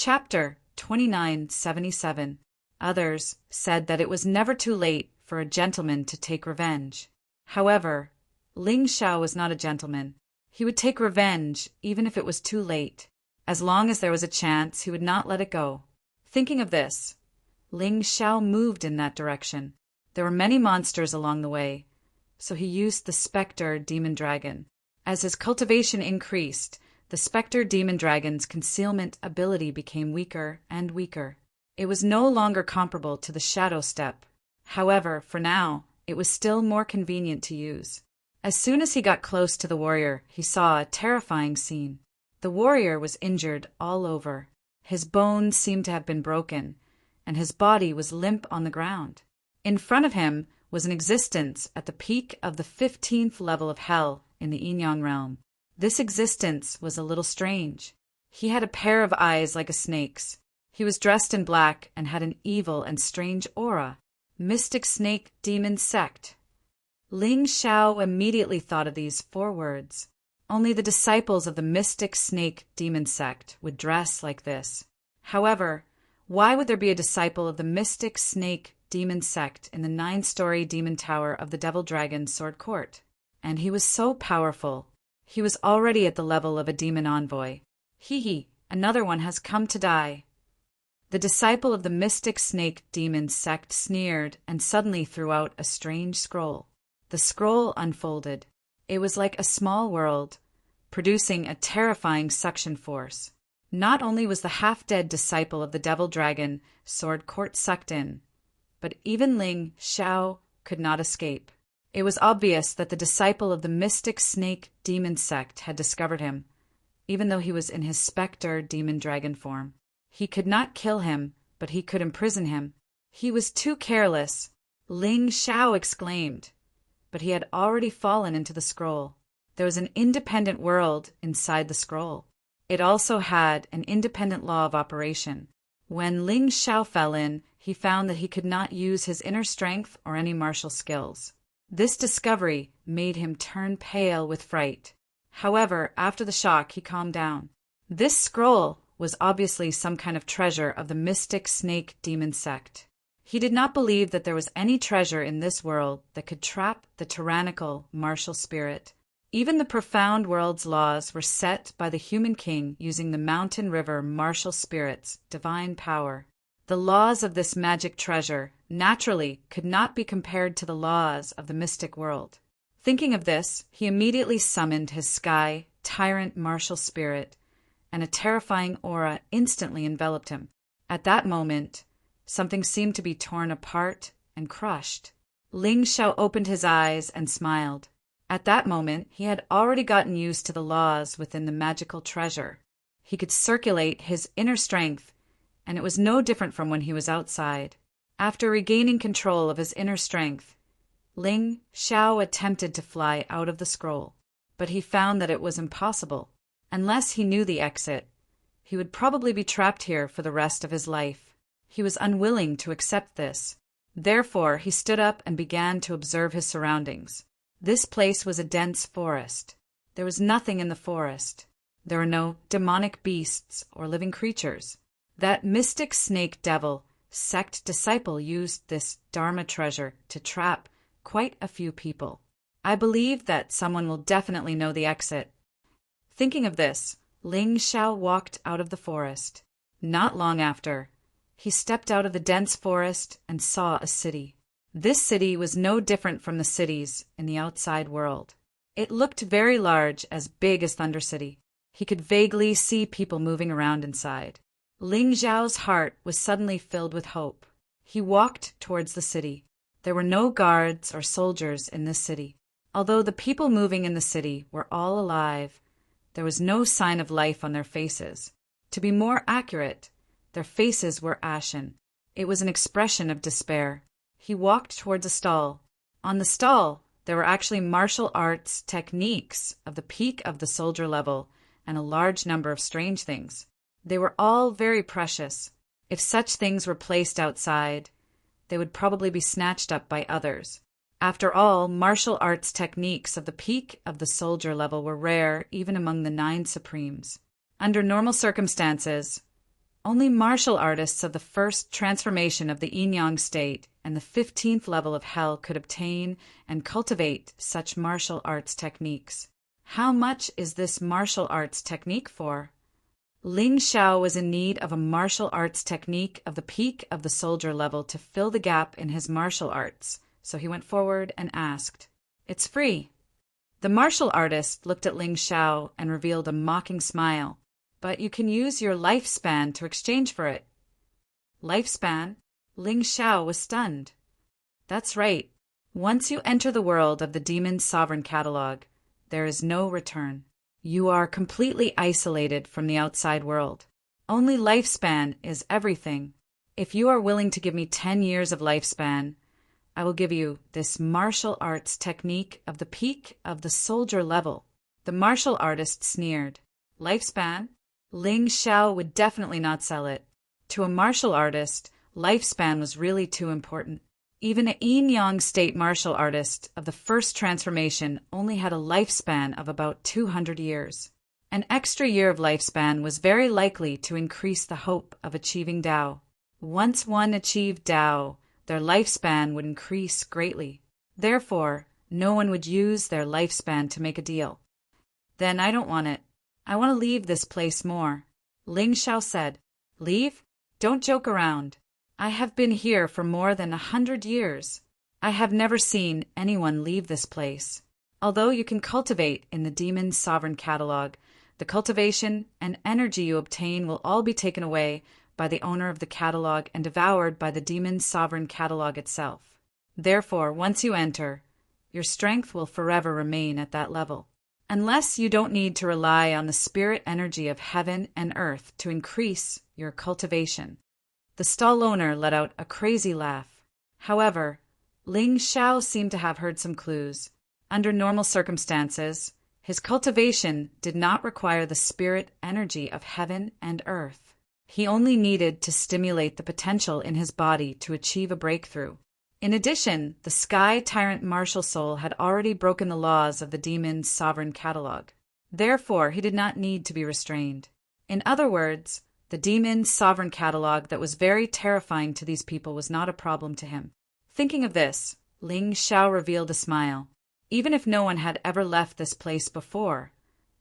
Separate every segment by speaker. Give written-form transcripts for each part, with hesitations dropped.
Speaker 1: Chapter 2977. Others said that it was never too late for a gentleman to take revenge. However, Ling Xiao was not a gentleman. He would take revenge even if it was too late. As long as there was a chance, he would not let it go. Thinking of this, Ling Xiao moved in that direction. There were many monsters along the way, so he used the Spectre Demon Dragon. As his cultivation increased, the Spectre Demon Dragon's concealment ability became weaker and weaker. It was no longer comparable to the Shadow Step. However, for now, it was still more convenient to use. As soon as he got close to the warrior, he saw a terrifying scene. The warrior was injured all over. His bones seemed to have been broken, and his body was limp on the ground. In front of him was an existence at the peak of the 15th level of hell in the Yin-Yang realm. This existence was a little strange. He had a pair of eyes like a snake's. He was dressed in black and had an evil and strange aura. Mystic Snake Demon Sect. Ling Xiao immediately thought of these 4 words. Only the disciples of the Mystic Snake Demon Sect would dress like this. However, why would there be a disciple of the Mystic Snake Demon Sect in the 9-story demon tower of the Devil Dragon Sword Court? And he was so powerful. He was already at the level of a demon envoy. Hee, another one has come to die. The disciple of the Mystic Snake Demon Sect sneered and suddenly threw out a strange scroll. The scroll unfolded. It was like a small world, producing a terrifying suction force. Not only was the half-dead disciple of the Devil Dragon Sword Court sucked in, but even Ling Xiao could not escape. It was obvious that the disciple of the Mystic Snake Demon Sect had discovered him, even though he was in his Spectre Demon Dragon form. He could not kill him, but he could imprison him. He was too careless, Ling Xiao exclaimed, but he had already fallen into the scroll. There was an independent world inside the scroll. It also had an independent law of operation. When Ling Xiao fell in, he found that he could not use his inner strength or any martial skills. This discovery made him turn pale with fright. However, after the shock, he calmed down. This scroll was obviously some kind of treasure of the Mystic Snake Demon Sect. He did not believe that there was any treasure in this world that could trap the tyrannical martial spirit. Even the profound world's laws were set by the human king using the mountain river martial spirit's divine power. The laws of this magic treasure naturally could not be compared to the laws of the mystic world. Thinking of this, he immediately summoned his sky tyrant martial spirit, and a terrifying aura instantly enveloped him. At that moment, something seemed to be torn apart and crushed. Ling Xiao opened his eyes and smiled. At that moment, he had already gotten used to the laws within the magical treasure. He could circulate his inner strength, and it was no different from when he was outside. After regaining control of his inner strength, Ling Xiao attempted to fly out of the scroll, but he found that it was impossible. Unless he knew the exit, he would probably be trapped here for the rest of his life. He was unwilling to accept this. Therefore, he stood up and began to observe his surroundings. This place was a dense forest. There was nothing in the forest. There were no demonic beasts or living creatures. That Mystic Snake Devil Sect disciple used this Dharma treasure to trap quite a few people. I believe that someone will definitely know the exit. Thinking of this, Ling Xiao walked out of the forest. Not long after, he stepped out of the dense forest and saw a city. This city was no different from the cities in the outside world. It looked very large, as big as Thunder City. He could vaguely see people moving around inside. Ling Xiao's heart was suddenly filled with hope. He walked towards the city. There were no guards or soldiers in this city. Although the people moving in the city were all alive, there was no sign of life on their faces. To be more accurate, their faces were ashen. It was an expression of despair. He walked towards a stall. On the stall, there were actually martial arts techniques of the peak of the soldier level and a large number of strange things. They were all very precious. If such things were placed outside, they would probably be snatched up by others. After all, martial arts techniques of the peak of the soldier level were rare even among the 9 supremes. Under normal circumstances, Only martial artists of the first transformation of the yin-yang state and the 15th level of hell could obtain and cultivate such martial arts techniques. How much is this martial arts technique for? Ling Xiao was in need of a martial arts technique of the peak of the soldier level to fill the gap in his martial arts, so he went forward and asked. It's free. The martial artist looked at Ling Xiao and revealed a mocking smile. But you can use your lifespan to exchange for it. Lifespan? Ling Xiao was stunned. That's right. Once you enter the world of the Demon's Sovereign Catalog, there is no return. You are completely isolated from the outside world. Only lifespan is everything. If you are willing to give me 10 years of lifespan, I will give you this martial arts technique of the peak of the soldier level. The martial artist sneered. Lifespan? Ling Xiao would definitely not sell it. To a martial artist, lifespan was really too important. Even a yin-yang state martial artist of the first transformation only had a lifespan of about 200 years. An extra year of lifespan was very likely to increase the hope of achieving Tao. Once one achieved Tao, their lifespan would increase greatly. Therefore, no one would use their lifespan to make a deal. Then I don't want it. I want to leave this place more. Ling Xiao said. Leave? Don't joke around. I have been here for more than 100 years. I have never seen anyone leave this place. Although you can cultivate in the Demon's Sovereign Catalog, the cultivation and energy you obtain will all be taken away by the owner of the catalog and devoured by the Demon's Sovereign Catalog itself. Therefore, once you enter, your strength will forever remain at that level. Unless you don't need to rely on the spirit energy of heaven and earth to increase your cultivation. The stall owner let out a crazy laugh. However, Ling Xiao seemed to have heard some clues. Under normal circumstances, his cultivation did not require the spirit energy of heaven and earth. He only needed to stimulate the potential in his body to achieve a breakthrough. In addition, the Sky Tyrant Martial Soul had already broken the laws of the Demon's Sovereign Catalog. Therefore, he did not need to be restrained. In other words, the Demon's Sovereign Catalog that was very terrifying to these people was not a problem to him. Thinking of this, Ling Xiao revealed a smile. Even if no one had ever left this place before,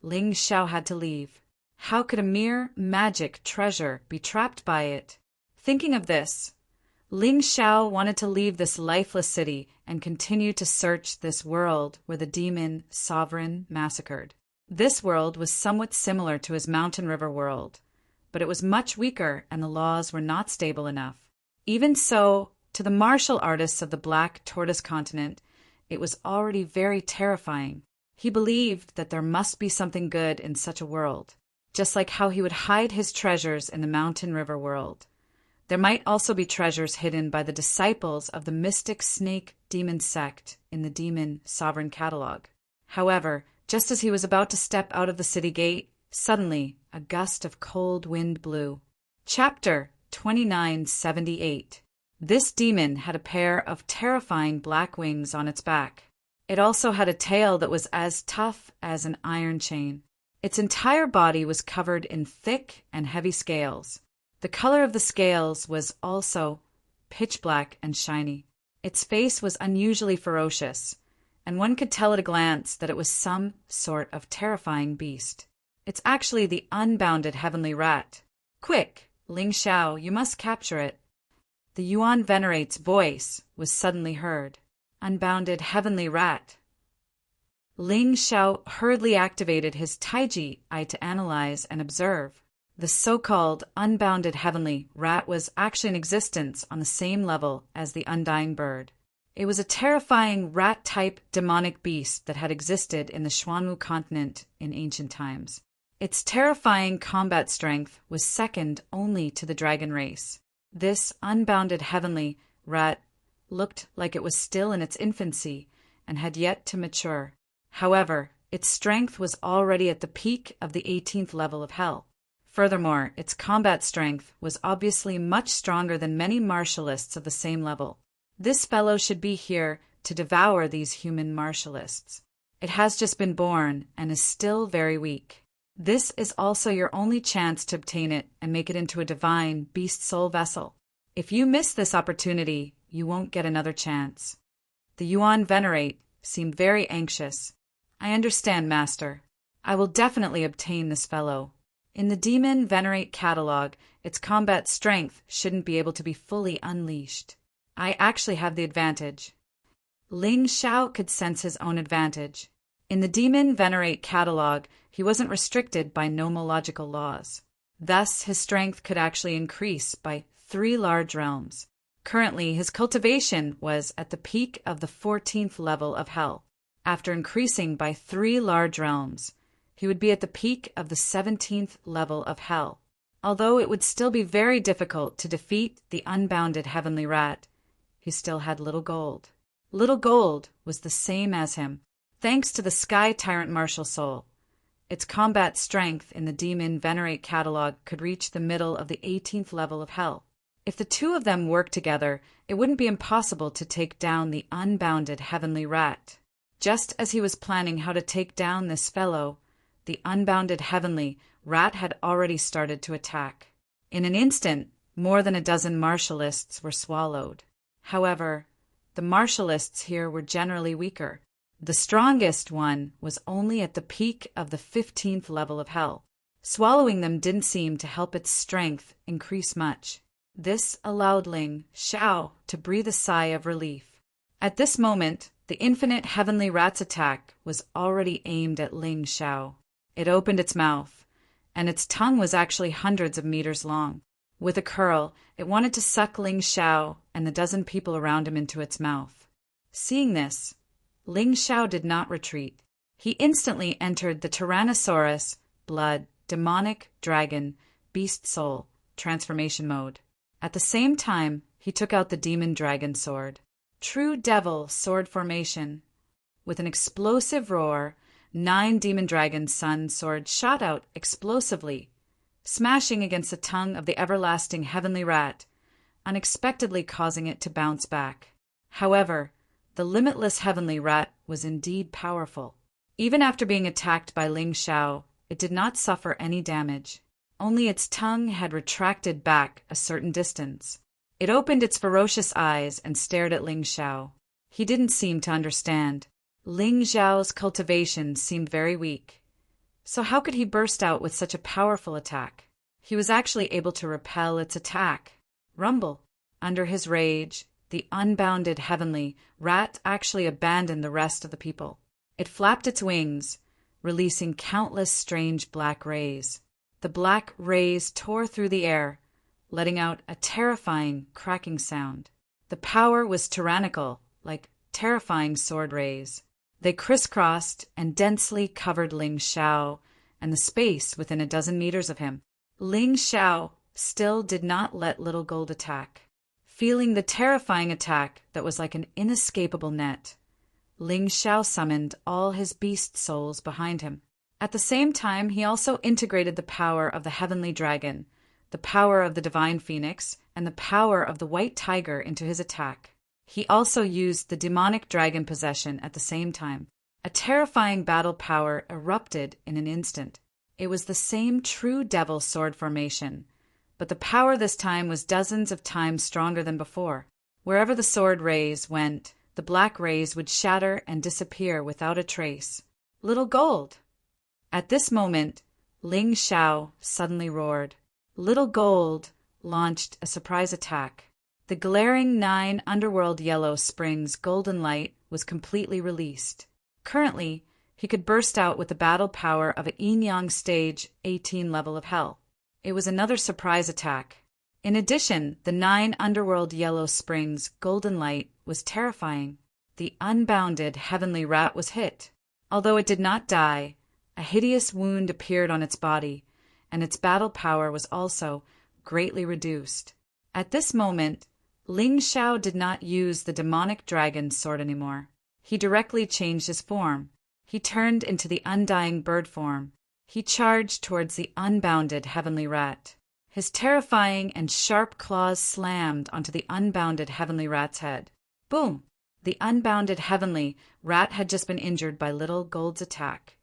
Speaker 1: Ling Xiao had to leave. How could a mere magic treasure be trapped by it? Thinking of this, Ling Xiao wanted to leave this lifeless city and continue to search this world where the demon sovereign massacred. This world was somewhat similar to his mountain river world, but it was much weaker and the laws were not stable enough. Even so, to the martial artists of the Black Tortoise Continent, it was already very terrifying. He believed that there must be something good in such a world, just like how he would hide his treasures in the mountain river world. There might also be treasures hidden by the disciples of the mystic snake demon sect in the Demon Sovereign Catalog. However, just as he was about to step out of the city gate, suddenly a gust of cold wind blew. Chapter 2978. This demon had a pair of terrifying black wings on its back. It also had a tail that was as tough as an iron chain. Its entire body was covered in thick and heavy scales. The color of the scales was also pitch black and shiny. Its face was unusually ferocious, and one could tell at a glance that it was some sort of terrifying beast. It's actually the unbounded heavenly rat. Quick, Ling Xiao, you must capture it. The Yuan Venerate's voice was suddenly heard. Unbounded heavenly rat. Ling Xiao hurriedly activated his Taiji eye to analyze and observe. The so-called unbounded heavenly rat was actually in existence on the same level as the undying bird. It was a terrifying rat-type demonic beast that had existed in the Xuanwu continent in ancient times. Its terrifying combat strength was second only to the dragon race. This unbounded heavenly rat looked like it was still in its infancy and had yet to mature. However, its strength was already at the peak of the 18th level of hell. Furthermore, its combat strength was obviously much stronger than many martialists of the same level. This fellow should be here to devour these human martialists. It has just been born and is still very weak. This is also your only chance to obtain it and make it into a divine beast soul vessel. If you miss this opportunity, you won't get another chance. The Yuan Venerate seemed very anxious. I understand, Master. I will definitely obtain this fellow. In the Demon Venerate catalog, its combat strength shouldn't be able to be fully unleashed. I actually have the advantage. Ling Xiao could sense his own advantage. In the Demon Venerate catalog, he wasn't restricted by nomological laws. Thus, his strength could actually increase by 3 large realms. Currently, his cultivation was at the peak of the 14th level of hell. After increasing by 3 large realms, he would be at the peak of the 17th level of hell. Although it would still be very difficult to defeat the unbounded heavenly rat, he still had Little Gold. Little Gold was the same as him, thanks to the Sky Tyrant Martial Soul. Its combat strength in the Demon Venerate catalog could reach the middle of the 18th level of hell. If the two of them worked together, it wouldn't be impossible to take down the unbounded heavenly rat. Just as he was planning how to take down this fellow, the unbounded heavenly rat had already started to attack. In an instant, more than a dozen martialists were swallowed. However, the martialists here were generally weaker. The strongest one was only at the peak of the 15th level of hell. Swallowing them didn't seem to help its strength increase much. This allowed Ling Xiao to breathe a sigh of relief. At this moment, the infinite heavenly rat's attack was already aimed at Ling Xiao. It opened its mouth, and its tongue was actually hundreds of meters long. With a curl, it wanted to suck Ling Xiao and the dozen people around him into its mouth. Seeing this, Ling Xiao did not retreat. He instantly entered the Tyrannosaurus, Blood, Demonic, Dragon, Beast Soul, transformation mode. At the same time, he took out the Demon Dragon Sword. True Devil Sword Formation. With an explosive roar, 9 Demon Dragon Sun swords shot out explosively, smashing against the tongue of the everlasting heavenly rat, unexpectedly causing it to bounce back. However, the limitless heavenly rat was indeed powerful. Even after being attacked by Ling Xiao, it did not suffer any damage. Only its tongue had retracted back a certain distance. It opened its ferocious eyes and stared at Ling Xiao. He didn't seem to understand. Ling Xiao's cultivation seemed very weak. So how could he burst out with such a powerful attack? He was actually able to repel its attack. Rumble. Under his rage, the unbounded heavenly rat actually abandoned the rest of the people. It flapped its wings, releasing countless strange black rays. The black rays tore through the air, letting out a terrifying cracking sound. The power was tyrannical, like terrifying sword rays. They crisscrossed and densely covered Ling Xiao and the space within a dozen meters of him. Ling Xiao still did not let Little Gold attack. Feeling the terrifying attack that was like an inescapable net, Ling Xiao summoned all his beast souls behind him. At the same time, he also integrated the power of the heavenly dragon, the power of the divine phoenix, and the power of the white tiger into his attack. He also used the demonic dragon possession at the same time. A terrifying battle power erupted in an instant. It was the same true devil sword formation, but the power this time was dozens of times stronger than before. Wherever the sword rays went, the black rays would shatter and disappear without a trace. Little Gold! At this moment, Ling Xiao suddenly roared. Little Gold launched a surprise attack. The glaring 9 Underworld Yellow Springs golden light was completely released. Currently, he could burst out with the battle power of a Yin-Yang stage 18 level of hell. It was another surprise attack. In addition, the 9 Underworld Yellow Springs golden light was terrifying. The unbounded heavenly rat was hit. Although it did not die, a hideous wound appeared on its body, and its battle power was also greatly reduced. At this moment, Ling Xiao did not use the demonic dragon sword anymore. He directly changed his form. He turned into the undying bird form. He charged towards the unbounded heavenly rat. His terrifying and sharp claws slammed onto the unbounded heavenly rat's head. Boom! The unbounded heavenly rat had just been injured by Little Gold's attack.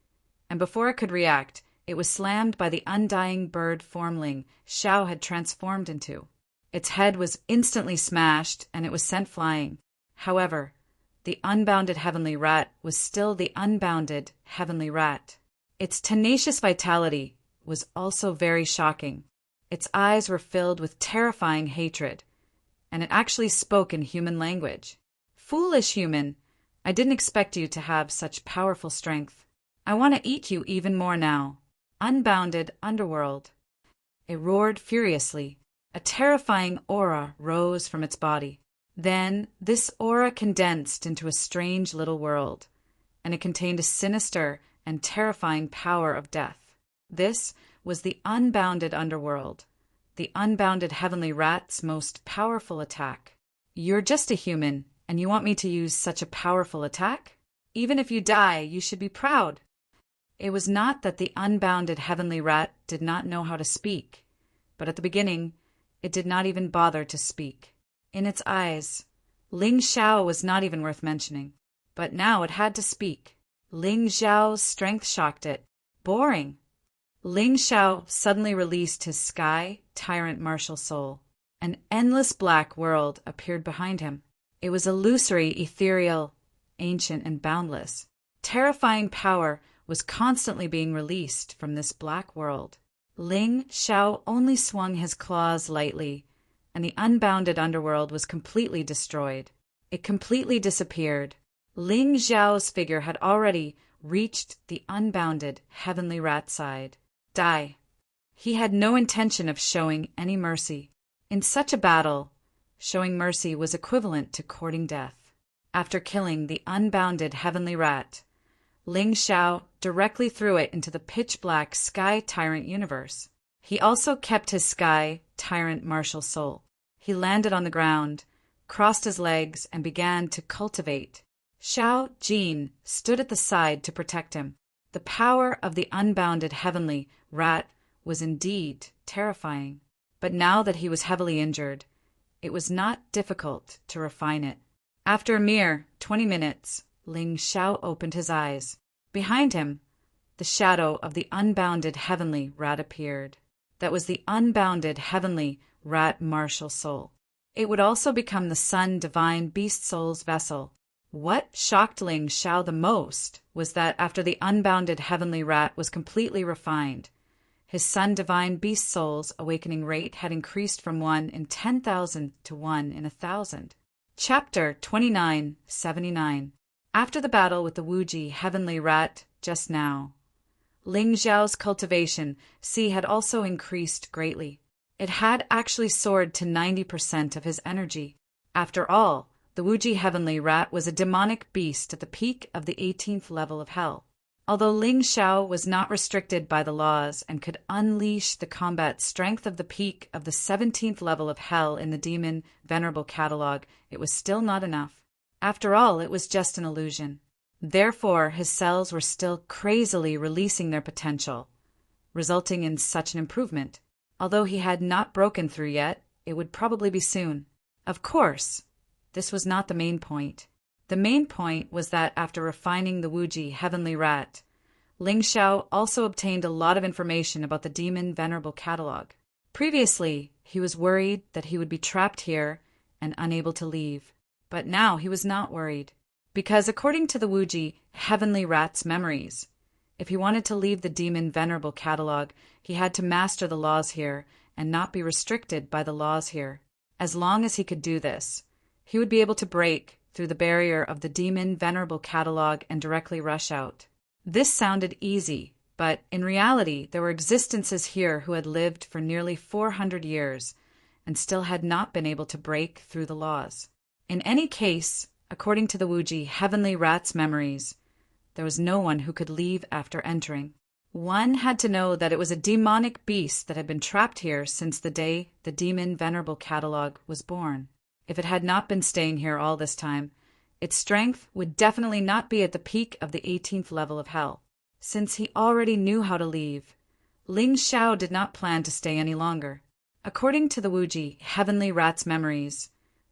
Speaker 1: And before it could react, It was slammed by the undying bird form Ling Xiao had transformed into. Its head was instantly smashed, and it was sent flying. However, the unbounded heavenly rat was still the unbounded heavenly rat. Its tenacious vitality was also very shocking. Its eyes were filled with terrifying hatred, and it actually spoke in human language. "Foolish human, I didn't expect you to have such powerful strength. I want to eat you even more now. Unbounded underworld." It roared furiously. A terrifying aura rose from its body. Then this aura condensed into a strange little world, and it contained a sinister and terrifying power of death. This was the unbounded underworld, the unbounded heavenly rat's most powerful attack. "You're just a human, and you want me to use such a powerful attack? Even if you die, you should be proud." It was not that the unbounded heavenly rat did not know how to speak, but at the beginning, it did not even bother to speak. In its eyes, Ling Xiao was not even worth mentioning. But now it had to speak. Ling Xiao's strength shocked it. Boring. Ling Xiao suddenly released his sky tyrant martial soul. An endless black world appeared behind him. It was illusory, ethereal, ancient, and boundless. Terrifying power was constantly being released from this black world. Ling Xiao only swung his claws lightly, and the unbounded underworld was completely destroyed. It completely disappeared. Ling Xiao's figure had already reached the unbounded heavenly rat side. Die. He had no intention of showing any mercy. In such a battle, showing mercy was equivalent to courting death. After killing the unbounded heavenly rat, Ling Xiao directly threw it into the pitch-black Sky Tyrant universe. He also kept his Sky Tyrant martial soul. He landed on the ground, crossed his legs, and began to cultivate. Xiao Jin stood at the side to protect him. The power of the unbounded heavenly rat was indeed terrifying. But now that he was heavily injured, it was not difficult to refine it. After a mere 20 minutes, Ling Xiao opened his eyes. Behind him, the shadow of the unbounded heavenly rat appeared. That was the unbounded heavenly rat martial soul. It would also become the Sun Divine Beast Soul's vessel. What shocked Ling Xiao the most was that after the unbounded heavenly rat was completely refined, his Sun Divine Beast Soul's awakening rate had increased from 1 in 10,000 to 1 in 1,000. Chapter 2979. After the battle with the Wuji heavenly rat just now, Ling Xiao's cultivation had also increased greatly. It had actually soared to 90% of his energy. After all, the Wuji heavenly rat was a demonic beast at the peak of the 18th level of hell. Although Ling Xiao was not restricted by the laws and could unleash the combat strength of the peak of the 17th level of hell in the Demon Venerable Catalog, it was still not enough. After all, it was just an illusion. Therefore, his cells were still crazily releasing their potential, resulting in such an improvement. Although he had not broken through yet, it would probably be soon. Of course, this was not the main point. The main point was that after refining the Wuji heavenly rat, Ling Xiao also obtained a lot of information about the Demon Venerable Catalog. Previously, he was worried that he would be trapped here and unable to leave. But now he was not worried, because according to the Wuji heavenly rat's memories, if he wanted to leave the Demon Venerable Catalog, he had to master the laws here and not be restricted by the laws here. As long as he could do this, he would be able to break through the barrier of the Demon Venerable Catalog and directly rush out. This sounded easy, but in reality there were existences here who had lived for nearly 400 years and still had not been able to break through the laws. In any case, according to the Wuji heavenly rat's memories, there was no one who could leave after entering. One had to know that it was a demonic beast that had been trapped here since the day the Demon Venerable Catalog was born. If it had not been staying here all this time, its strength would definitely not be at the peak of the 18th level of hell. Since he already knew how to leave, Ling Xiao did not plan to stay any longer. According to the Wuji heavenly rat's memories,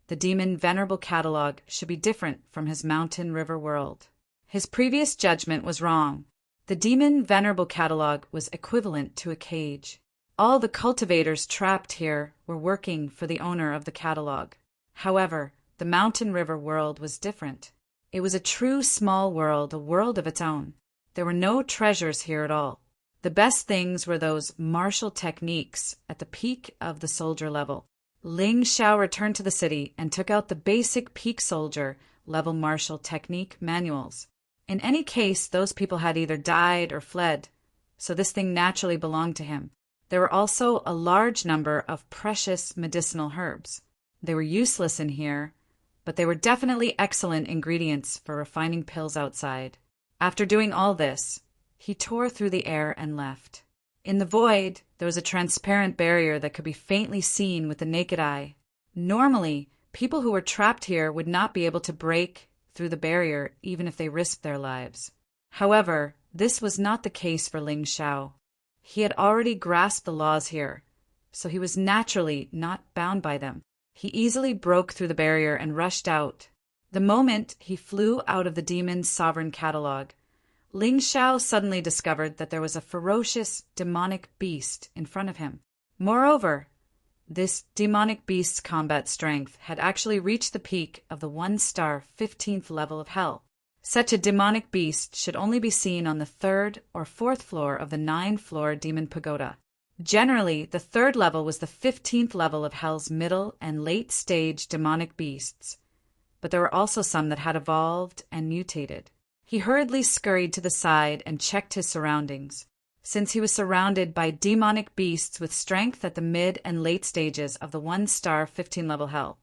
Speaker 1: the Demon Venerable Catalog should be different from his mountain river world. His previous judgment was wrong. The demon venerable catalog was equivalent to a cage. All the cultivators trapped here were working for the owner of the catalog. However, the mountain river world was different. It was a true small world, a world of its own. There were no treasures here at all. The best things were those martial techniques at the peak of the soldier level. Ling Xiao returned to the city and took out the basic peak soldier level martial technique manuals. In any case, those people had either died or fled, so this thing naturally belonged to him. There were also a large number of precious medicinal herbs. They were useless in here, but they were definitely excellent ingredients for refining pills outside. After doing all this, he tore through the air and left. In the void, there was a transparent barrier that could be faintly seen with the naked eye. Normally, people who were trapped here would not be able to break through the barrier even if they risked their lives. However, this was not the case for Ling Xiao. He had already grasped the laws here, so he was naturally not bound by them. He easily broke through the barrier and rushed out. The moment he flew out of the demon's sovereign catalog, Ling Xiao suddenly discovered that there was a ferocious demonic beast in front of him. Moreover, this demonic beast's combat strength had actually reached the peak of the 1-star 15th level of hell. Such a demonic beast should only be seen on the 3rd or 4th floor of the 9-floor demon pagoda. Generally, the 3rd level was the 15th level of hell's middle and late-stage demonic beasts, but there were also some that had evolved and mutated. He hurriedly scurried to the side and checked his surroundings. Since he was surrounded by demonic beasts with strength at the mid and late stages of the 1-star 15-level hell,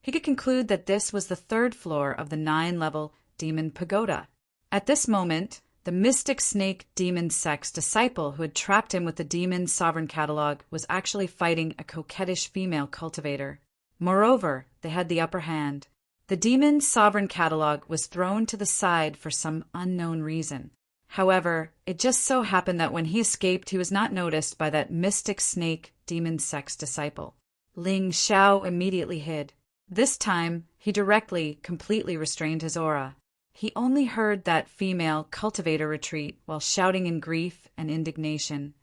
Speaker 1: he could conclude that this was the 3rd floor of the 9-level demon pagoda. At this moment, the mystic snake demon sect's disciple who had trapped him with the demon's sovereign catalog was actually fighting a coquettish female cultivator. Moreover, they had the upper hand. The demon's sovereign catalog was thrown to the side for some unknown reason. However, it just so happened that when he escaped, he was not noticed by that mystic snake demon sect's disciple. Ling Xiao immediately hid. This time, he completely restrained his aura. He only heard that female cultivator retreat while shouting in grief and indignation.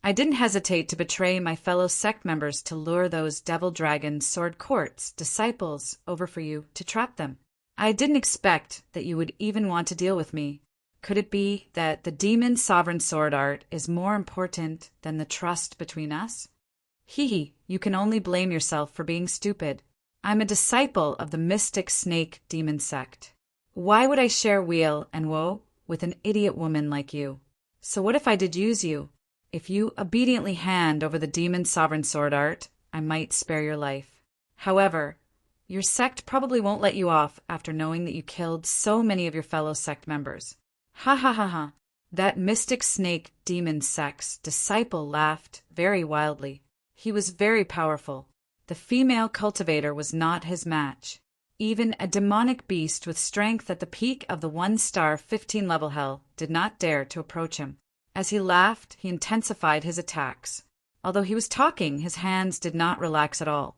Speaker 1: I didn't hesitate to betray my fellow sect members to lure those devil dragon sword court's disciples over for you to trap them. I didn't expect that you would even want to deal with me. Could it be that the demon's sovereign sword art is more important than the trust between us? You can only blame yourself for being stupid. I'm a disciple of the mystic snake demon sect. Why would I share weal and woe with an idiot woman like you? So what if I did use you? If you obediently hand over the demon's sovereign sword art, I might spare your life. However, your sect probably won't let you off after knowing that you killed so many of your fellow sect members. Ha ha ha ha. That mystic snake demon sect's disciple laughed very wildly. He was very powerful. The female cultivator was not his match. Even a demonic beast with strength at the peak of the 1-star 15-level hell did not dare to approach him. As he laughed, he intensified his attacks. Although he was talking, his hands did not relax at all.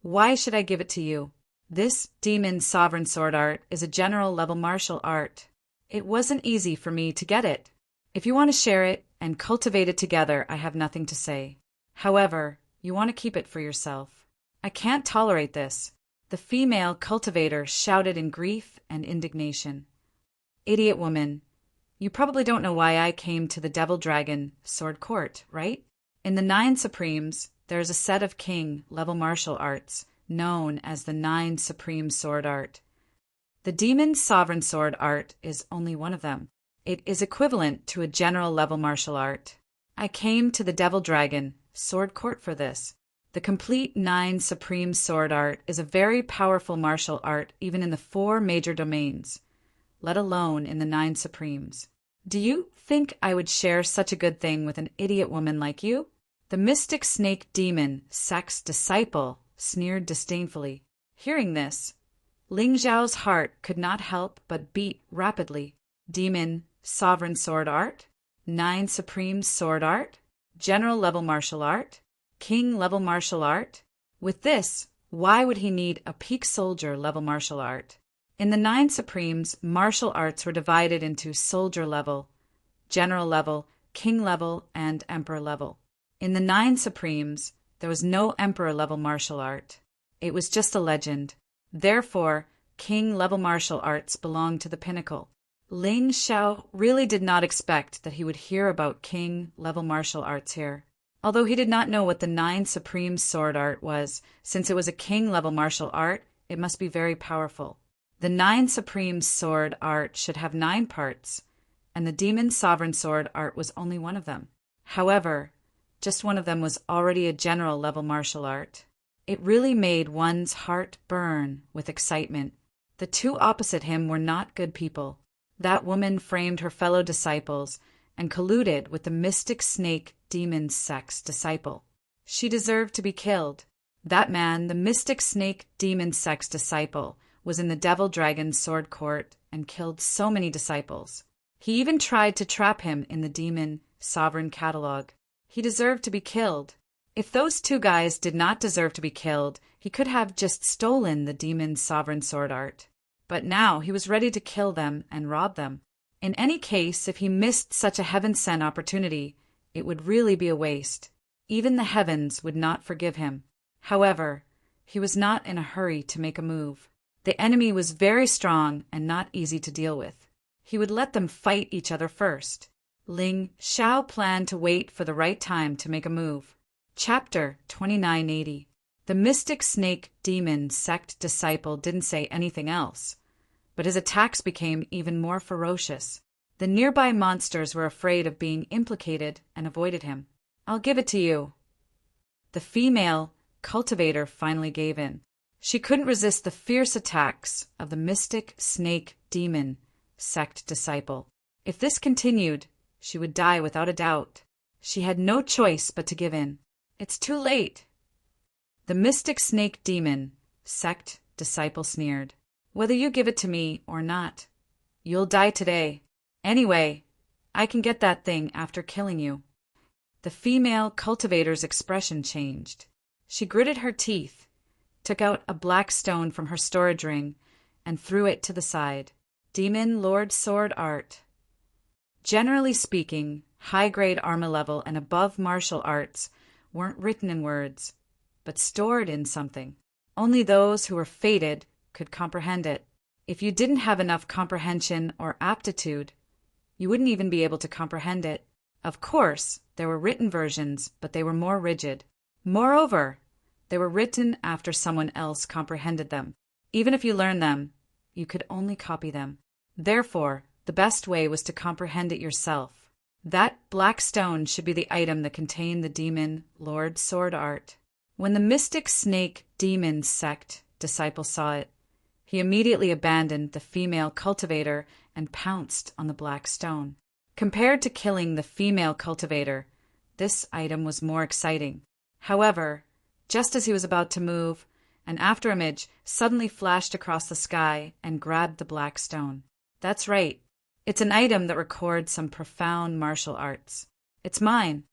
Speaker 1: Why should I give it to you? This demon's sovereign sword art is a general-level martial art. It wasn't easy for me to get it. If you want to share it and cultivate it together, I have nothing to say. However, you want to keep it for yourself. I can't tolerate this. The female cultivator shouted in grief and indignation. Idiot woman, you probably don't know why I came to the Devil Dragon Sword Court, right? In the 9 Supremes, there is a set of king-level martial arts known as the 9 Supreme Sword Art. The Demon's Sovereign Sword Art is only one of them. It is equivalent to a general-level martial art. I came to the Devil Dragon Sword Court for this. The complete 9 Supreme Sword Art is a very powerful martial art even in the 4 major domains, let alone in the 9 Supremes. Do you think I would share such a good thing with an idiot woman like you? The mystic snake demon sect's disciple sneered disdainfully. Hearing this, Ling Xiao's heart could not help but beat rapidly. Demon Sovereign Sword Art? 9 Supreme Sword Art? General-level martial art? King-level martial art? With this, why would he need a peak soldier-level martial art? In the 9 Supremes, martial arts were divided into soldier-level, general level, king level, and emperor level. In the 9 supremes, there was no emperor level martial art. It was just a legend. Therefore, king level martial arts belonged to the pinnacle. Ling Xiao really did not expect that he would hear about king level martial arts here. Although he did not know what the 9 supreme sword art was, since it was a king level martial art, it must be very powerful. The 9 supreme sword art should have 9 parts, and the demon sovereign sword art was only one of them. However, just one of them was already a general level martial art. It really made one's heart burn with excitement. The two opposite him were not good people. That woman framed her fellow disciples and colluded with the mystic snake demon sex disciple. She deserved to be killed. That man, the mystic snake demon sex disciple, was in the devil dragon sword court and killed so many disciples. He even tried to trap him in the demon sovereign catalog. He deserved to be killed. If those two guys did not deserve to be killed, he could have just stolen the demon sovereign sword art. But now he was ready to kill them and rob them. In any case, if he missed such a heaven-sent opportunity, it would really be a waste. Even the heavens would not forgive him. However, he was not in a hurry to make a move. The enemy was very strong and not easy to deal with. He would let them fight each other first. Ling Xiao planned to wait for the right time to make a move. Chapter 2980. The mystic snake demon sect disciple didn't say anything else, but his attacks became even more ferocious. The nearby monsters were afraid of being implicated and avoided him. "I'll give it to you." The female cultivator finally gave in. She couldn't resist the fierce attacks of the mystic snake demon sect disciple. If this continued, she would die without a doubt. She had no choice but to give in. "It's too late." The mystic snake demon sect disciple sneered. "Whether you give it to me or not, you'll die today. Anyway, I can get that thing after killing you." The female cultivator's expression changed. She gritted her teeth, took out a black stone from her storage ring, and threw it to the side. Demon Lord Sword Art. Generally speaking, high-grade armor level and above martial arts weren't written in words, but stored in something. Only those who were fated could comprehend it. If you didn't have enough comprehension or aptitude, you wouldn't even be able to comprehend it. Of course, there were written versions, but they were more rigid. Moreover, they were written after someone else comprehended them. Even if you learned them, you could only copy them. Therefore, the best way was to comprehend it yourself. That black stone should be the item that contained the demon Lord Sword Art. When the mystic snake demon sect disciple saw it, he immediately abandoned the female cultivator and pounced on the black stone. Compared to killing the female cultivator, this item was more exciting. However, just as he was about to move, an afterimage suddenly flashed across the sky and grabbed the black stone. That's right. It's an item that records some profound martial arts. It's mine.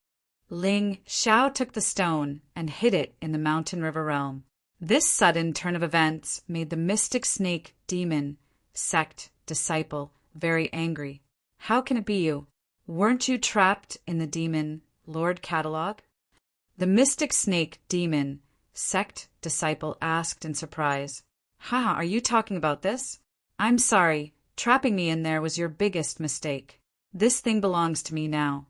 Speaker 1: Ling Xiao took the stone and hid it in the mountain river realm. This sudden turn of events made the mystic snake demon sect disciple very angry. "How can it be you? Weren't you trapped in the demon Lord catalog?" The mystic snake demon sect disciple asked in surprise. "Ha, are you talking about this? I'm sorry, trapping me in there was your biggest mistake. This thing belongs to me now."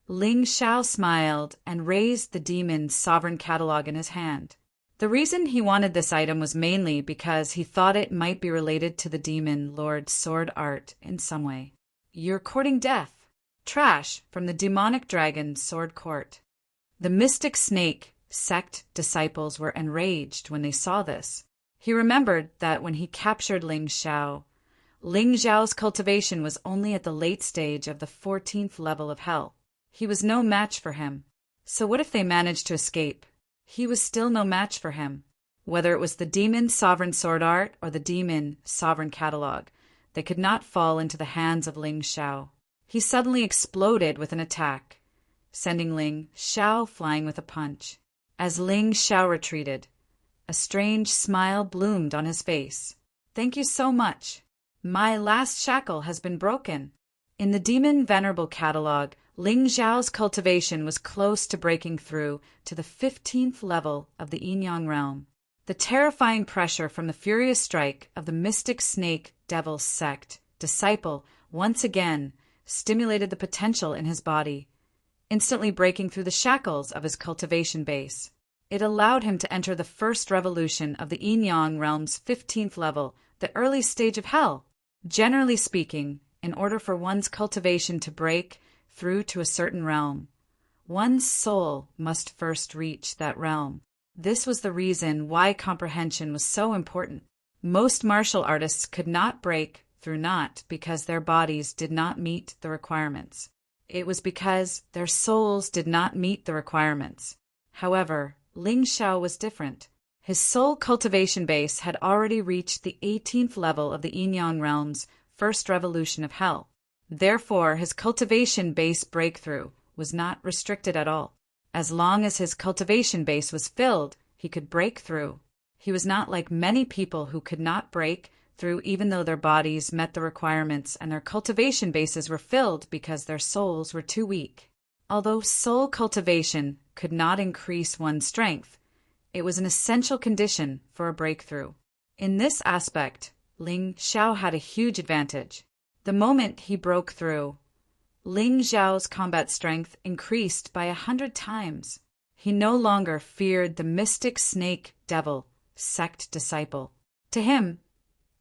Speaker 1: Ling Xiao smiled and raised the demon's sovereign catalog in his hand. The reason he wanted this item was mainly because he thought it might be related to the demon Lord Sword Art in some way. "You're courting death. Trash from the demonic dragon sword court." The mystic snake sect disciples were enraged when they saw this. He remembered that when he captured Ling Xiao's cultivation was only at the late stage of the 14th level of hell. He was no match for him. So what if they managed to escape? He was still no match for him. Whether it was the demon sovereign sword art or the demon sovereign catalog, they could not fall into the hands of Ling Xiao. He suddenly exploded with an attack, sending Ling Xiao flying with a punch. As Ling Xiao retreated, a strange smile bloomed on his face. "Thank you so much. My last shackle has been broken." In the Demon Venerable catalog, Ling Xiao's cultivation was close to breaking through to the 15th level of the Yin-Yang realm. The terrifying pressure from the furious strike of the mystic snake devil sect disciple once again stimulated the potential in his body, instantly breaking through the shackles of his cultivation base. It allowed him to enter the first revolution of the Yin-Yang realm's 15th level, the early stage of hell. Generally speaking, in order for one's cultivation to break through to a certain realm, one's soul must first reach that realm. This was the reason why comprehension was so important. Most martial artists could not break through not because their bodies did not meet the requirements. It was because their souls did not meet the requirements. However, Ling Xiao was different. His soul cultivation base had already reached the 18th level of the Yin-Yang realm's first revolution of hell. Therefore, his cultivation base breakthrough was not restricted at all. As long as his cultivation base was filled, he could break through. He was not like many people who could not break through even though their bodies met the requirements and their cultivation bases were filled because their souls were too weak. Although soul cultivation could not increase one's strength, it was an essential condition for a breakthrough. In this aspect, Ling Xiao had a huge advantage. The moment he broke through, Ling Xiao's combat strength increased by 100 times. He no longer feared the mystic snake devil sect disciple. To him,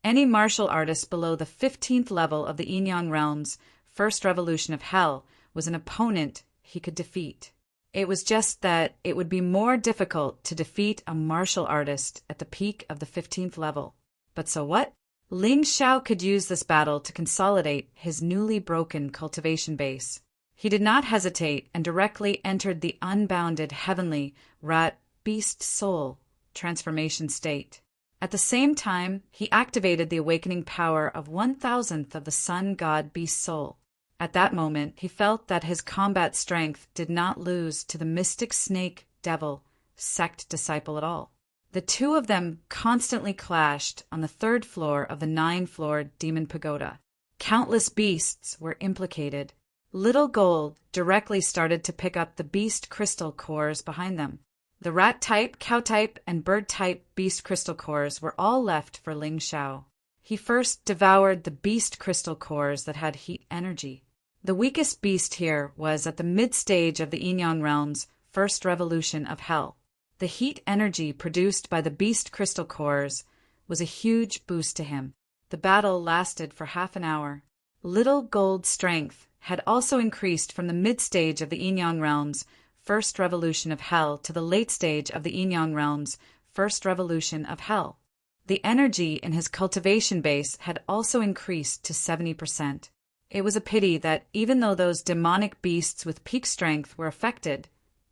Speaker 1: any martial artist below the 15th level of the Yin-Yang realm's first revolution of hell was an opponent he could defeat. It was just that it would be more difficult to defeat a martial artist at the peak of the 15th level. But so what? Ling Xiao could use this battle to consolidate his newly broken cultivation base. He did not hesitate and directly entered the unbounded heavenly rat beast soul transformation state. At the same time, he activated the awakening power of 1,000th of the sun god beast soul. At that moment, he felt that his combat strength did not lose to the mystic snake devil sect disciple at all. The two of them constantly clashed on the 3rd floor of the 9-floored demon pagoda. Countless beasts were implicated. Little Gold directly started to pick up the beast crystal cores behind them. The rat-type, cow-type, and bird-type beast crystal cores were all left for Ling Xiao. He first devoured the beast crystal cores that had heat energy. The weakest beast here was at the mid-stage of the Yin-Yang realm's first revolution of hell. The heat energy produced by the beast crystal cores was a huge boost to him. The battle lasted for half an hour. Little Gold's strength had also increased from the mid-stage of the Yin-Yang realm's first revolution of hell to the late stage of the Yin-Yang realm's first revolution of hell. The energy in his cultivation base had also increased to 70%. It was a pity that even though those demonic beasts with peak strength were affected,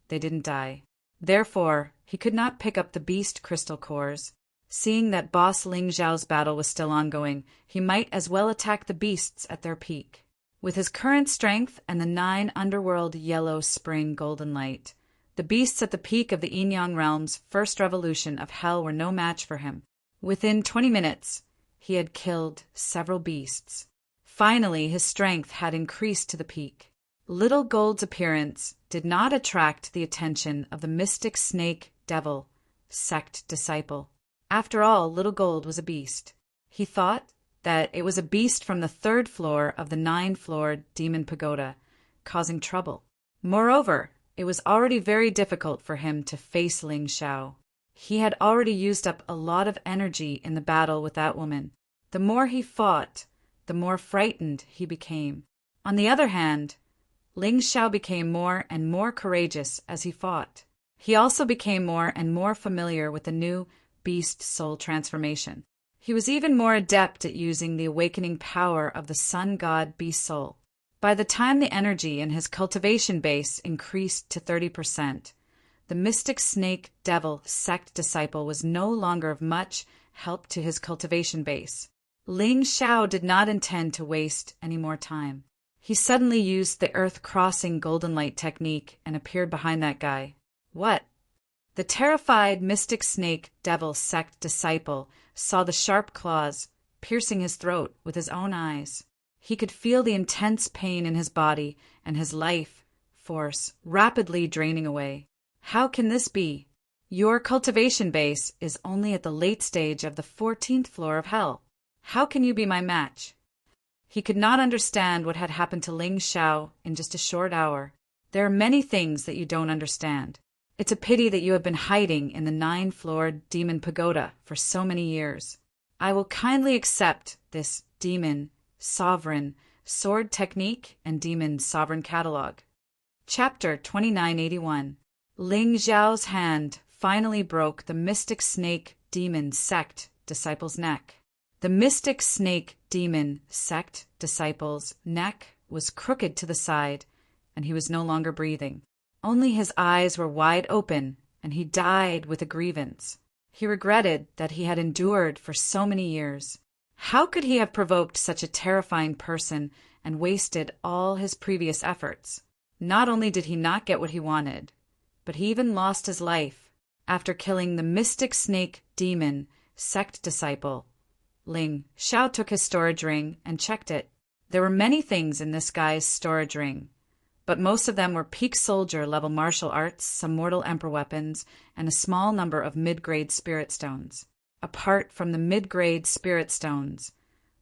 Speaker 1: they didn't die. Therefore, he could not pick up the beast crystal cores. Seeing that boss Ling Xiao's battle was still ongoing, he might as well attack the beasts at their peak. With his current strength and the 9 underworld yellow spring golden light, the beasts at the peak of the Yin-Yang realm's first revolution of hell were no match for him. Within 20 minutes, he had killed several beasts. Finally, his strength had increased to the peak. Little Gold's appearance did not attract the attention of the mystic snake devil sect disciple. After all, Little Gold was a beast. He thought that it was a beast from the 3rd floor of the 9-floored demon pagoda, causing trouble. Moreover, it was already very difficult for him to face Ling Xiao. He had already used up a lot of energy in the battle with that woman. The more he fought, the more frightened he became. On the other hand, Ling Xiao became more and more courageous as he fought. He also became more and more familiar with the new beast soul transformation. He was even more adept at using the awakening power of the sun god beast soul. By the time the energy in his cultivation base increased to 30%, the mystic snake devil sect disciple was no longer of much help to his cultivation base. Ling Xiao did not intend to waste any more time. He suddenly used the earth-crossing golden light technique and appeared behind that guy. What? The terrified mystic snake devil sect disciple saw the sharp claws piercing his throat with his own eyes. He could feel the intense pain in his body and his life force rapidly draining away. How can this be? Your cultivation base is only at the late stage of the 14th floor of hell. How can you be my match? He could not understand what had happened to Ling Xiao in just a short hour. There are many things that you don't understand. It's a pity that you have been hiding in the 9-floored demon pagoda for so many years. I will kindly accept this demon sovereign sword technique and demon sovereign catalog. Chapter 2981. Ling Xiao's hand finally broke the mystic snake demon sect disciple's neck. The mystic snake demon sect disciple's neck was crooked to the side, and he was no longer breathing. Only his eyes were wide open, and he died with a grievance. He regretted that he had endured for so many years. How could he have provoked such a terrifying person and wasted all his previous efforts? Not only did he not get what he wanted, but he even lost his life after killing the mystic snake demon sect disciple. Ling Xiao took his storage ring and checked it. There were many things in this guy's storage ring, but most of them were peak soldier level martial arts, some mortal emperor weapons, and a small number of mid-grade spirit stones. Apart from the mid-grade spirit stones,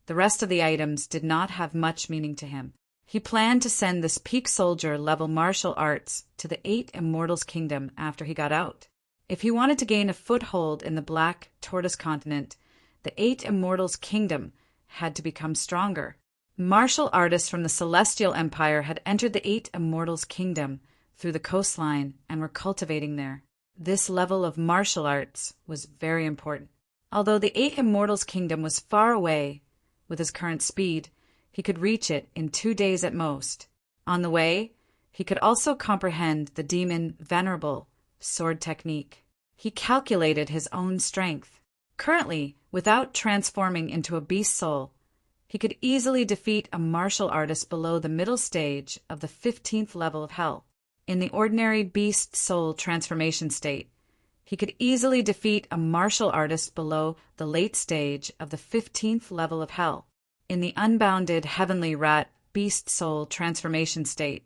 Speaker 1: the rest of the items did not have much meaning to him. He planned to send this peak soldier level martial arts to the 8 Immortals Kingdom after he got out. If he wanted to gain a foothold in the Black Tortoise Continent, the 8 Immortals Kingdom had to become stronger. Martial artists from the Celestial Empire had entered the 8 Immortals Kingdom through the coastline and were cultivating there. This level of martial arts was very important. Although the 8 Immortals Kingdom was far away, with his current speed, he could reach it in 2 days at most. On the way, he could also comprehend the demon Venerable sword technique. He calculated his own strength. Currently, without transforming into a beast soul, he could easily defeat a martial artist below the middle stage of the 15th level of hell. In the ordinary beast soul transformation state, he could easily defeat a martial artist below the late stage of the 15th level of hell. In the unbounded heavenly rat beast soul transformation state,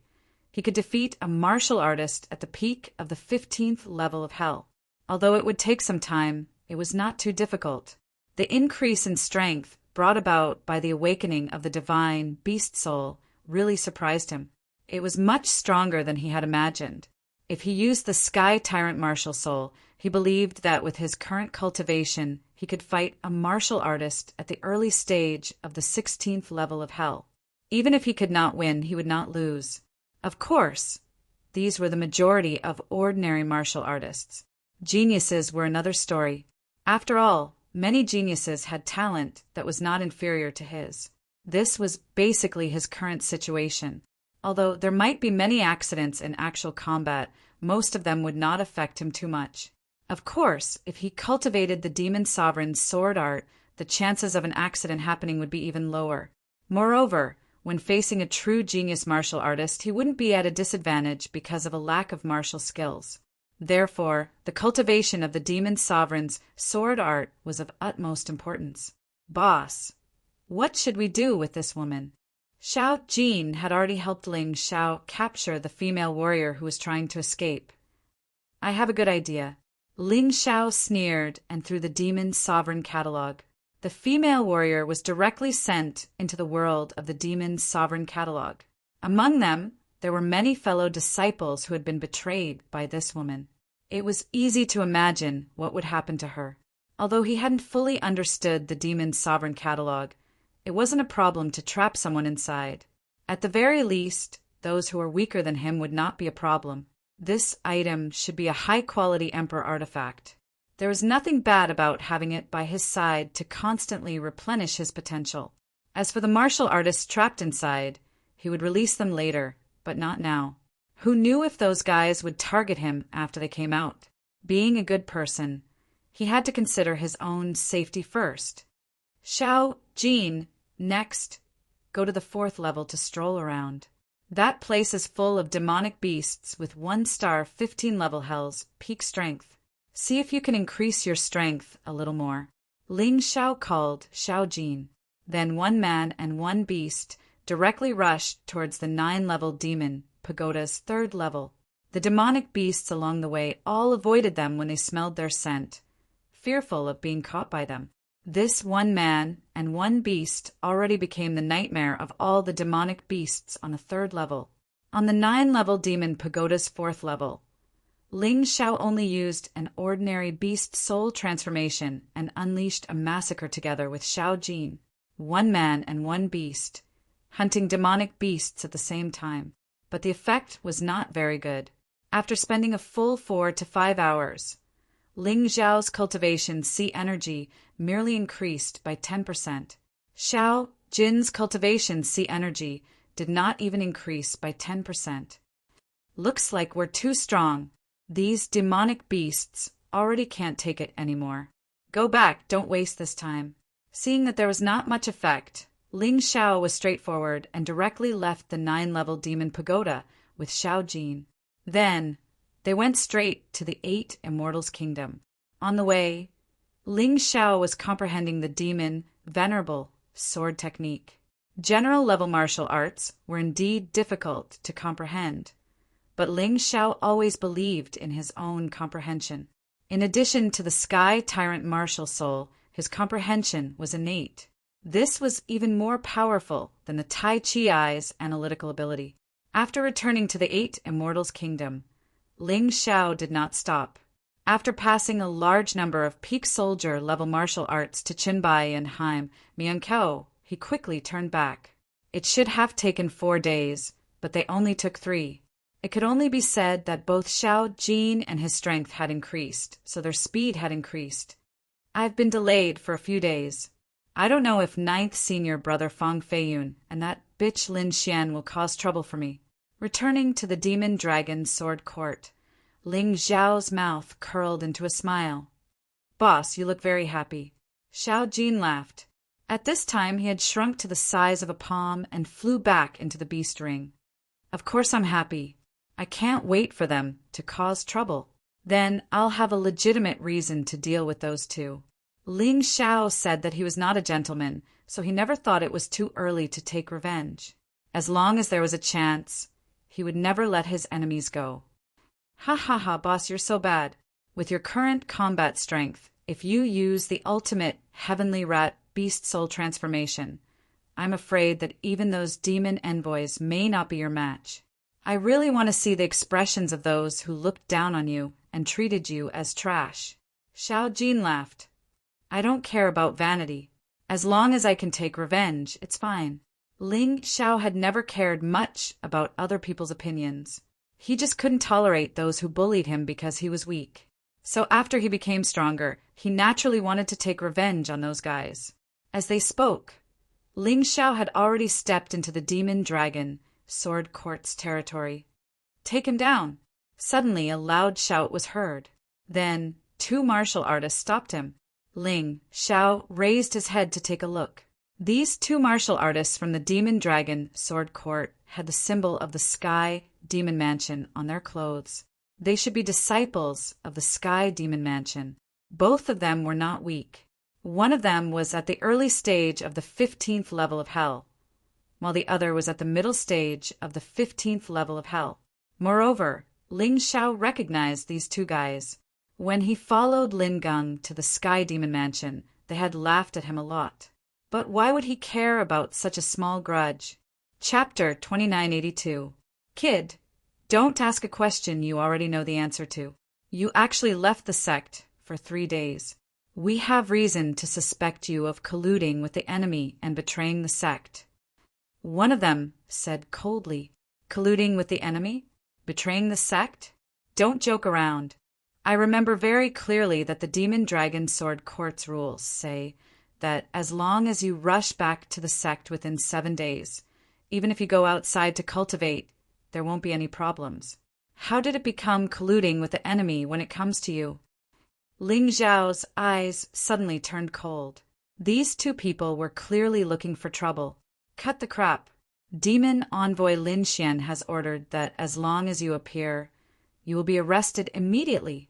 Speaker 1: he could defeat a martial artist at the peak of the 15th level of hell. Although it would take some time, it was not too difficult. The increase in strength brought about by the awakening of the divine beast soul really surprised him. It was much stronger than he had imagined. If he used the Sky Tyrant martial soul, he believed that with his current cultivation, he could fight a martial artist at the early stage of the 16th level of hell. Even if he could not win, he would not lose. Of course, these were the majority of ordinary martial artists. Geniuses were another story. After all, many geniuses had talent that was not inferior to his. This was basically his current situation. Although there might be many accidents in actual combat, most of them would not affect him too much. Of course, if he cultivated the Demon Sovereign's sword art, the chances of an accident happening would be even lower. Moreover, when facing a true genius martial artist, he wouldn't be at a disadvantage because of a lack of martial skills. Therefore, the cultivation of the Demon Sovereign's sword art was of utmost importance. Boss, what should we do with this woman? Xiao Jin had already helped Ling Xiao capture the female warrior who was trying to escape. I have a good idea. Ling Xiao sneered and threw the Demon Sovereign catalog. The female warrior was directly sent into the world of the Demon Sovereign catalog. Among them, there were many fellow disciples who had been betrayed by this woman. It was easy to imagine what would happen to her. Although he hadn't fully understood the Demon Sovereign catalog, it wasn't a problem to trap someone inside. At the very least, those who were weaker than him would not be a problem. This item should be a high-quality Emperor artifact. There was nothing bad about having it by his side to constantly replenish his potential. As for the martial artists trapped inside, he would release them later, but not now. Who knew if those guys would target him after they came out? Being a good person, he had to consider his own safety first. Xiao Jin, next, go to the 4th level to stroll around. That place is full of demonic beasts with 1-star 15-level hells, peak strength. See if you can increase your strength a little more. Ling Xiao called Xiao Jin. Then one man and one beast directly rushed towards the 9-level demon pagoda's 3rd level. The demonic beasts along the way all avoided them when they smelled their scent, fearful of being caught by them. This one man and one beast already became the nightmare of all the demonic beasts on the 3rd level. On the 9-level demon pagoda's 4th level, Ling Xiao only used an ordinary beast soul transformation and unleashed a massacre together with Xiao Jin, one man and one beast, hunting demonic beasts at the same time. But the effect was not very good. After spending a full 4 to 5 hours, Ling Xiao's cultivation C energy merely increased by 10%. Xiao Jin's cultivation C energy did not even increase by 10%. Looks like we're too strong. These demonic beasts already can't take it anymore. Go back, don't waste this time. Seeing that there was not much effect, Ling Xiao was straightforward and directly left the 9-level demon pagoda with Xiao Jin. Then, they went straight to the 8 Immortals' Kingdom. On the way, Ling Xiao was comprehending the demon venerable sword technique. General-level martial arts were indeed difficult to comprehend, but Ling Xiao always believed in his own comprehension. In addition to the Sky Tyrant martial soul, his comprehension was innate. This was even more powerful than the Tai Chi Ai's analytical ability. After returning to the 8 Immortals' Kingdom, Ling Xiao did not stop. After passing a large number of peak soldier level martial arts to Qinbai and Haim Miankao, he quickly turned back. It should have taken 4 days, but they only took 3. It could only be said that both Xiao Jin and his strength had increased, so their speed had increased. I've been delayed for a few days. I don't know if 9th senior brother Fang Feiyun and that bitch Lin Xian will cause trouble for me. Returning to the Demon Dragon Sword Court, Ling Xiao's mouth curled into a smile. Boss, you look very happy. Xiao Jin laughed. At this time he had shrunk to the size of a palm and flew back into the beast ring. Of course I'm happy. I can't wait for them to cause trouble. Then I'll have a legitimate reason to deal with those two. Ling Xiao said that he was not a gentleman, so he never thought it was too early to take revenge. As long as there was a chance, he would never let his enemies go. Ha ha ha, boss, you're so bad. With your current combat strength, if you use the ultimate heavenly rat beast soul transformation, I'm afraid that even those demon envoys may not be your match. I really want to see the expressions of those who looked down on you and treated you as trash. Xiao Jin laughed. I don't care about vanity. As long as I can take revenge, it's fine. Ling Xiao had never cared much about other people's opinions. He just couldn't tolerate those who bullied him because he was weak. So after he became stronger, he naturally wanted to take revenge on those guys. As they spoke, Ling Xiao had already stepped into the Demon Dragon Sword Court's territory. Take him down! Suddenly a loud shout was heard. Then 2 martial artists stopped him. Ling Xiao raised his head to take a look. These 2 martial artists from the Demon Dragon Sword Court had the symbol of the Sky Demon Mansion on their clothes. They should be disciples of the Sky Demon Mansion. Both of them were not weak. One of them was at the early stage of the 15th level of hell, while the other was at the middle stage of the 15th level of hell. Moreover, Ling Xiao recognized these 2 guys. When he followed Lin Geng to the Sky Demon Mansion, they had laughed at him a lot. But why would he care about such a small grudge? Chapter 2982. Kid, don't ask a question you already know the answer to. You actually left the sect for 3 days. We have reason to suspect you of colluding with the enemy and betraying the sect. One of them said coldly, colluding with the enemy? Betraying the sect? Don't joke around. I remember very clearly that the Demon Dragon Sword Court's rules say that as long as you rush back to the sect within 7 days, even if you go outside to cultivate, there won't be any problems. How did it become colluding with the enemy when it comes to you? Ling Xiao's eyes suddenly turned cold. These 2 people were clearly looking for trouble. Cut the crap. Demon Envoy Lin Xian has ordered that as long as you appear, you will be arrested immediately.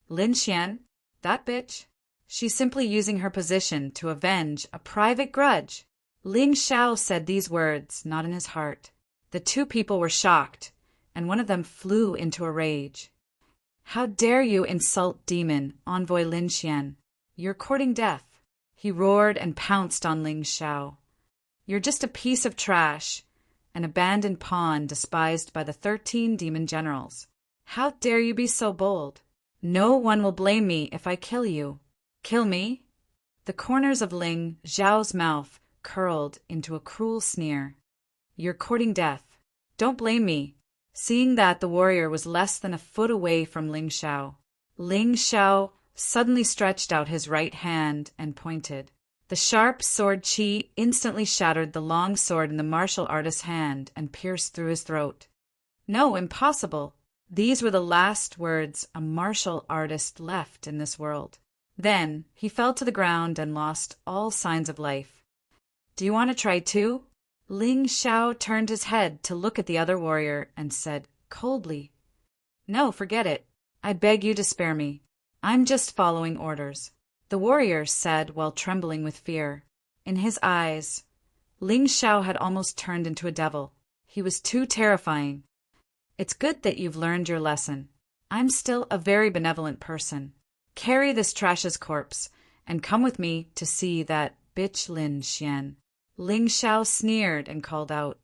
Speaker 1: Lin Xian? That bitch? She's simply using her position to avenge a private grudge. Ling Xiao said these words, not in his heart. The two people were shocked, and one of them flew into a rage. How dare you insult demon, envoy Lin Xian? You're courting death. He roared and pounced on Ling Xiao. You're just a piece of trash, an abandoned pawn despised by the 13 demon generals. How dare you be so bold? No one will blame me if I kill you. Kill me? The corners of Ling Xiao's mouth curled into a cruel sneer. You're courting death. Don't blame me. Seeing that the warrior was less than a foot away from Ling Xiao, Ling Xiao suddenly stretched out his right hand and pointed. The sharp sword qi instantly shattered the long sword in the martial artist's hand and pierced through his throat. No, impossible. These were the last words a martial artist left in this world. Then he fell to the ground and lost all signs of life. Do you want to try too? Ling Xiao turned his head to look at the other warrior and said coldly, No, forget it. I beg you to spare me. I'm just following orders. The warrior said while trembling with fear. In his eyes, Ling Xiao had almost turned into a devil. He was too terrifying. It's good that you've learned your lesson. I'm still a very benevolent person. Carry this trash's corpse and come with me to see that bitch Lin Xian. Ling Xiao sneered and called out,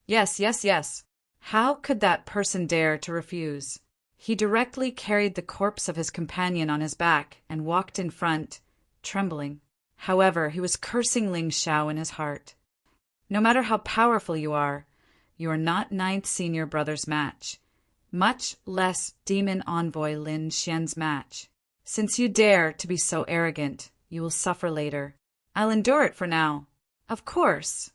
Speaker 1: Yes, yes, yes. How could that person dare to refuse? He directly carried the corpse of his companion on his back and walked in front, trembling. However, he was cursing Ling Xiao in his heart. No matter how powerful you are not ninth senior brother's match, much less demon envoy Lin Xian's match. Since you dare to be so arrogant, you will suffer later. I'll endure it for now. Of course.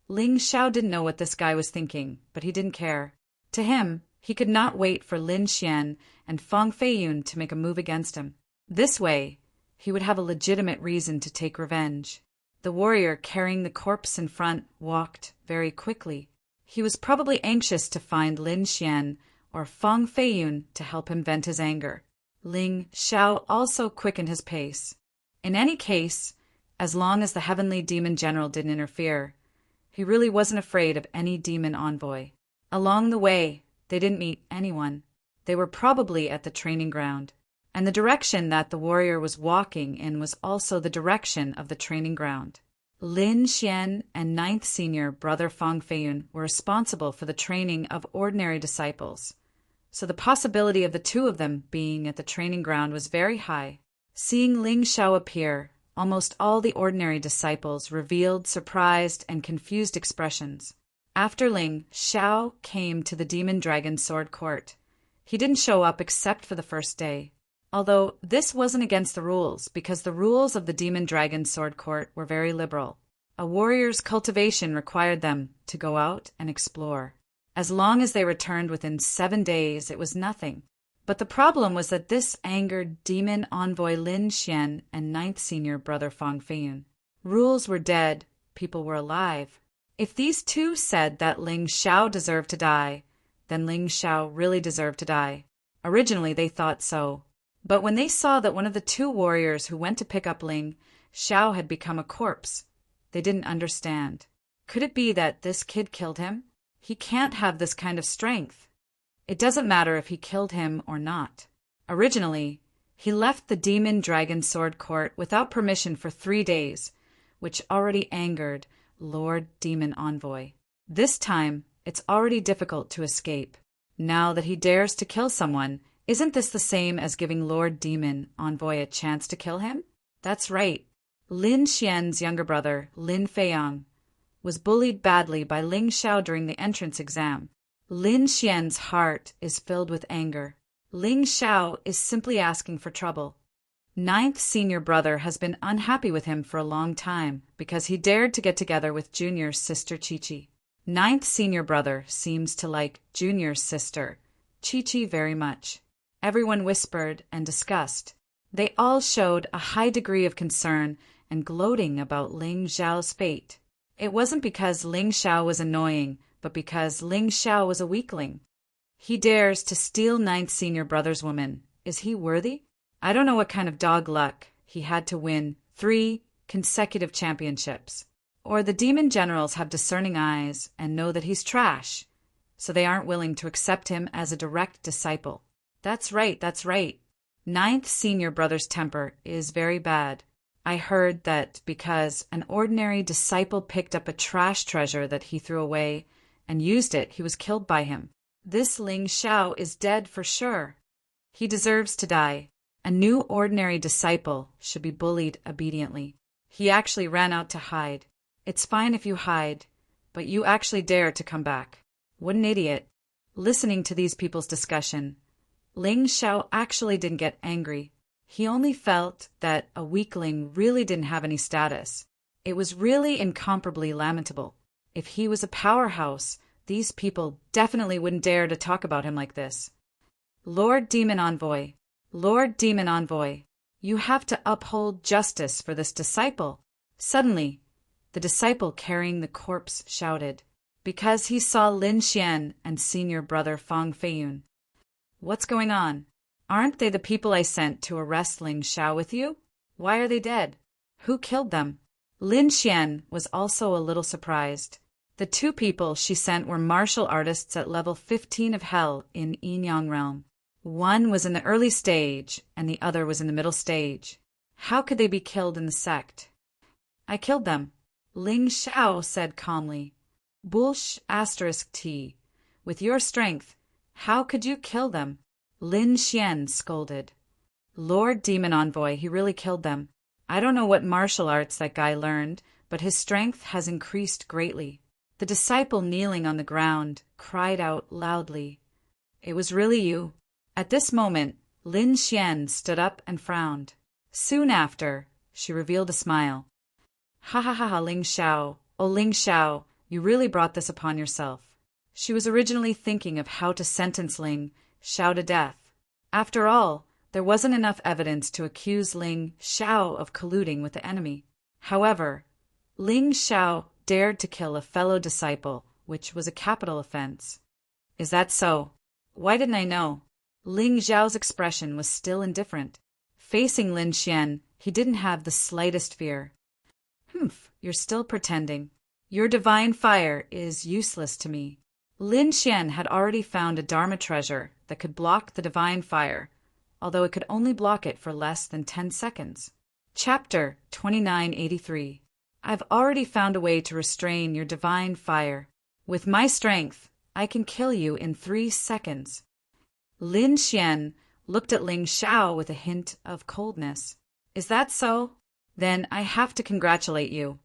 Speaker 1: Ling Xiao didn't know what this guy was thinking, but he didn't care. To him, he could not wait for Lin Xian and Fang Feiyun to make a move against him. This way, he would have a legitimate reason to take revenge. The warrior carrying the corpse in front walked very quickly. He was probably anxious to find Lin Xian or Fang Feiyun to help him vent his anger. Ling Xiao also quickened his pace. In any case, as long as the heavenly demon general didn't interfere, he really wasn't afraid of any demon envoy. Along the way, they didn't meet anyone. They were probably at the training ground, and the direction that the warrior was walking in was also the direction of the training ground. Lin Xian and ninth senior brother Fang Feiyun were responsible for the training of ordinary disciples, so the possibility of the two of them being at the training ground was very high. Seeing Ling Xiao appear, almost all the ordinary disciples revealed surprised and confused expressions. After Ling Xiao came to the Demon Dragon Sword Court, he didn't show up except for the first day. Although this wasn't against the rules, because the rules of the Demon Dragon Sword Court were very liberal. A warrior's cultivation required them to go out and explore. As long as they returned within 7 days, it was nothing. But the problem was that this angered demon envoy Lin Xian and ninth senior brother Fang Feiyun. Rules were dead, people were alive. If these two said that Ling Xiao deserved to die, then Ling Xiao really deserved to die. Originally they thought so. But when they saw that one of the two warriors who went to pick up Ling Xiao had become a corpse, they didn't understand. Could it be that this kid killed him? He can't have this kind of strength. It doesn't matter if he killed him or not. Originally, he left the Demon Dragon Sword Court without permission for 3 days, which already angered Lord Demon Envoy. This time, it's already difficult to escape. Now that he dares to kill someone, isn't this the same as giving Lord Demon Envoy a chance to kill him? That's right. Lin Xian's younger brother, Lin Feiyang, was bullied badly by Ling Xiao during the entrance exam. Lin Xian's heart is filled with anger. Ling Xiao is simply asking for trouble. Ninth senior brother has been unhappy with him for a long time because he dared to get together with Junior's sister Chi-Chi. Ninth senior brother seems to like Junior's sister, Chi-Chi, very much. Everyone whispered and discussed. They all showed a high degree of concern and gloating about Ling Xiao's fate. It wasn't because Ling Xiao was annoying, but because Ling Xiao was a weakling. He dares to steal ninth senior brother's woman. Is he worthy? I don't know what kind of dog luck he had to win 3 consecutive championships. Or the demon generals have discerning eyes and know that he's trash, so they aren't willing to accept him as a direct disciple. That's right, that's right. Ninth senior brother's temper is very bad. I heard that because an ordinary disciple picked up a trash treasure that he threw away and used it, he was killed by him. This Ling Xiao is dead for sure. He deserves to die. A new ordinary disciple should be bullied obediently. He actually ran out to hide. It's fine if you hide, but you actually dare to come back. What an idiot. Listening to these people's discussion, Ling Xiao actually didn't get angry. He only felt that a weakling really didn't have any status. It was really incomparably lamentable. If he was a powerhouse, these people definitely wouldn't dare to talk about him like this. Lord Demon Envoy, you have to uphold justice for this disciple. Suddenly, the disciple carrying the corpse shouted, because he saw Lin Xian and senior brother Fang Feiyun. What's going on? Aren't they the people I sent to arrest Ling Xiao with you? Why are they dead? Who killed them? Lin Xian was also a little surprised. The two people she sent were martial artists at level 15 of Hell in Yinyang Realm. One was in the early stage, and the other was in the middle stage. How could they be killed in the sect? I killed them, Ling Xiao said calmly. Bullsh *T. With your strength, how could you kill them? Lin Xian scolded. Lord Demon Envoy, he really killed them. I don't know what martial arts that guy learned, but his strength has increased greatly. The disciple kneeling on the ground cried out loudly. It was really you. At this moment, Lin Xian stood up and frowned. Soon after, she revealed a smile. Ha ha ha ha, Ling Xiao. Oh, Ling Xiao, you really brought this upon yourself. She was originally thinking of how to sentence Ling Xiao to death. After all, there wasn't enough evidence to accuse Ling Xiao of colluding with the enemy. However, Ling Xiao dared to kill a fellow disciple, which was a capital offense. Is that so? Why didn't I know? Ling Xiao's expression was still indifferent. Facing Lin Xian, he didn't have the slightest fear. Humph, you're still pretending. Your divine fire is useless to me. Lin Xian had already found a Dharma treasure that could block the divine fire, although it could only block it for less than 10 seconds. Chapter 2983. I've already found a way to restrain your divine fire. With my strength, I can kill you in 3 seconds. Lin Xian looked at Ling Xiao with a hint of coldness. Is that so? Then I have to congratulate you.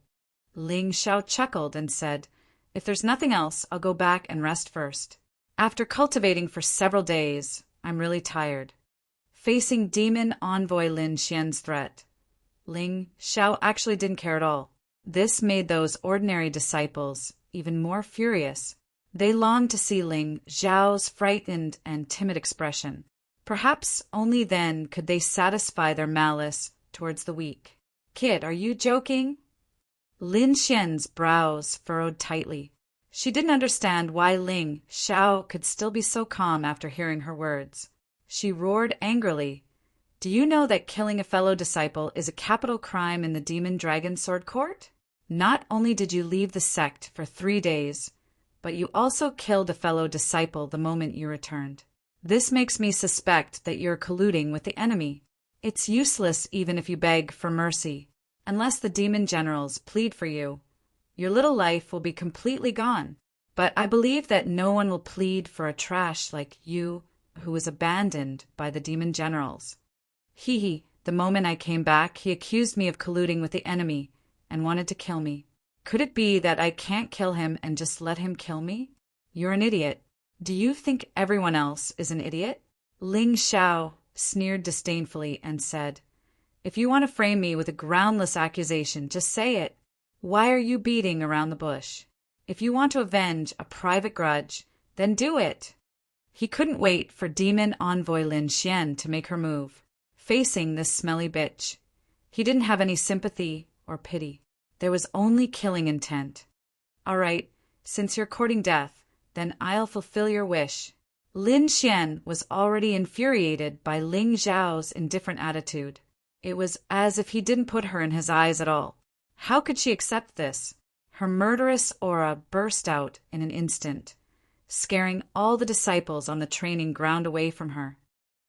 Speaker 1: Ling Xiao chuckled and said, if there's nothing else, I'll go back and rest first. After cultivating for several days, I'm really tired. Facing Demon Envoy Lin Xian's threat, Ling Xiao actually didn't care at all. This made those ordinary disciples even more furious. They longed to see Ling Xiao's frightened and timid expression. Perhaps only then could they satisfy their malice towards the weak. Kid, are you joking? Lin Xian's brows furrowed tightly. She didn't understand why Ling Xiao could still be so calm after hearing her words. She roared angrily. Do you know that killing a fellow disciple is a capital crime in the Demon Dragon Sword Court? Not only did you leave the sect for 3 days, but you also killed a fellow disciple the moment you returned. This makes me suspect that you're colluding with the enemy. It's useless even if you beg for mercy. Unless the demon generals plead for you, your little life will be completely gone. But I believe that no one will plead for a trash like you who was abandoned by the demon generals. The moment I came back, he accused me of colluding with the enemy and wanted to kill me. Could it be that I can't kill him and just let him kill me? You're an idiot. Do you think everyone else is an idiot? Ling Xiao sneered disdainfully and said, if you want to frame me with a groundless accusation, just say it. Why are you beating around the bush? If you want to avenge a private grudge, then do it. He couldn't wait for Demon Envoy Lin Xian to make her move. Facing this smelly bitch, he didn't have any sympathy or pity. There was only killing intent. All right, since you're courting death, then I'll fulfill your wish. Lin Xian was already infuriated by Ling Xiao's indifferent attitude. It was as if he didn't put her in his eyes at all. How could she accept this? Her murderous aura burst out in an instant, scaring all the disciples on the training ground away from her.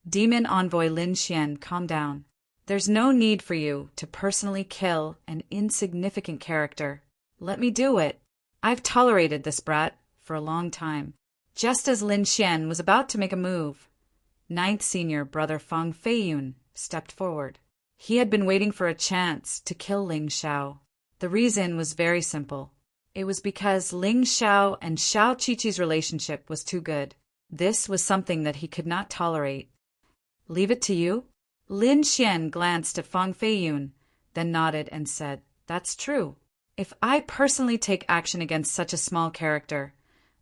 Speaker 1: Demon Envoy Lin Xian, calm down. There's no need for you to personally kill an insignificant character. Let me do it. I've tolerated this brat for a long time. Just as Lin Xian was about to make a move, Ninth Senior Brother Fang Feiyun stepped forward. He had been waiting for a chance to kill Ling Xiao. The reason was very simple. It was because Ling Xiao and Xiao Qiqi's relationship was too good. This was something that he could not tolerate. Leave it to you? Lin Xian glanced at Fang Feiyun, then nodded and said, That's true. If I personally take action against such a small character,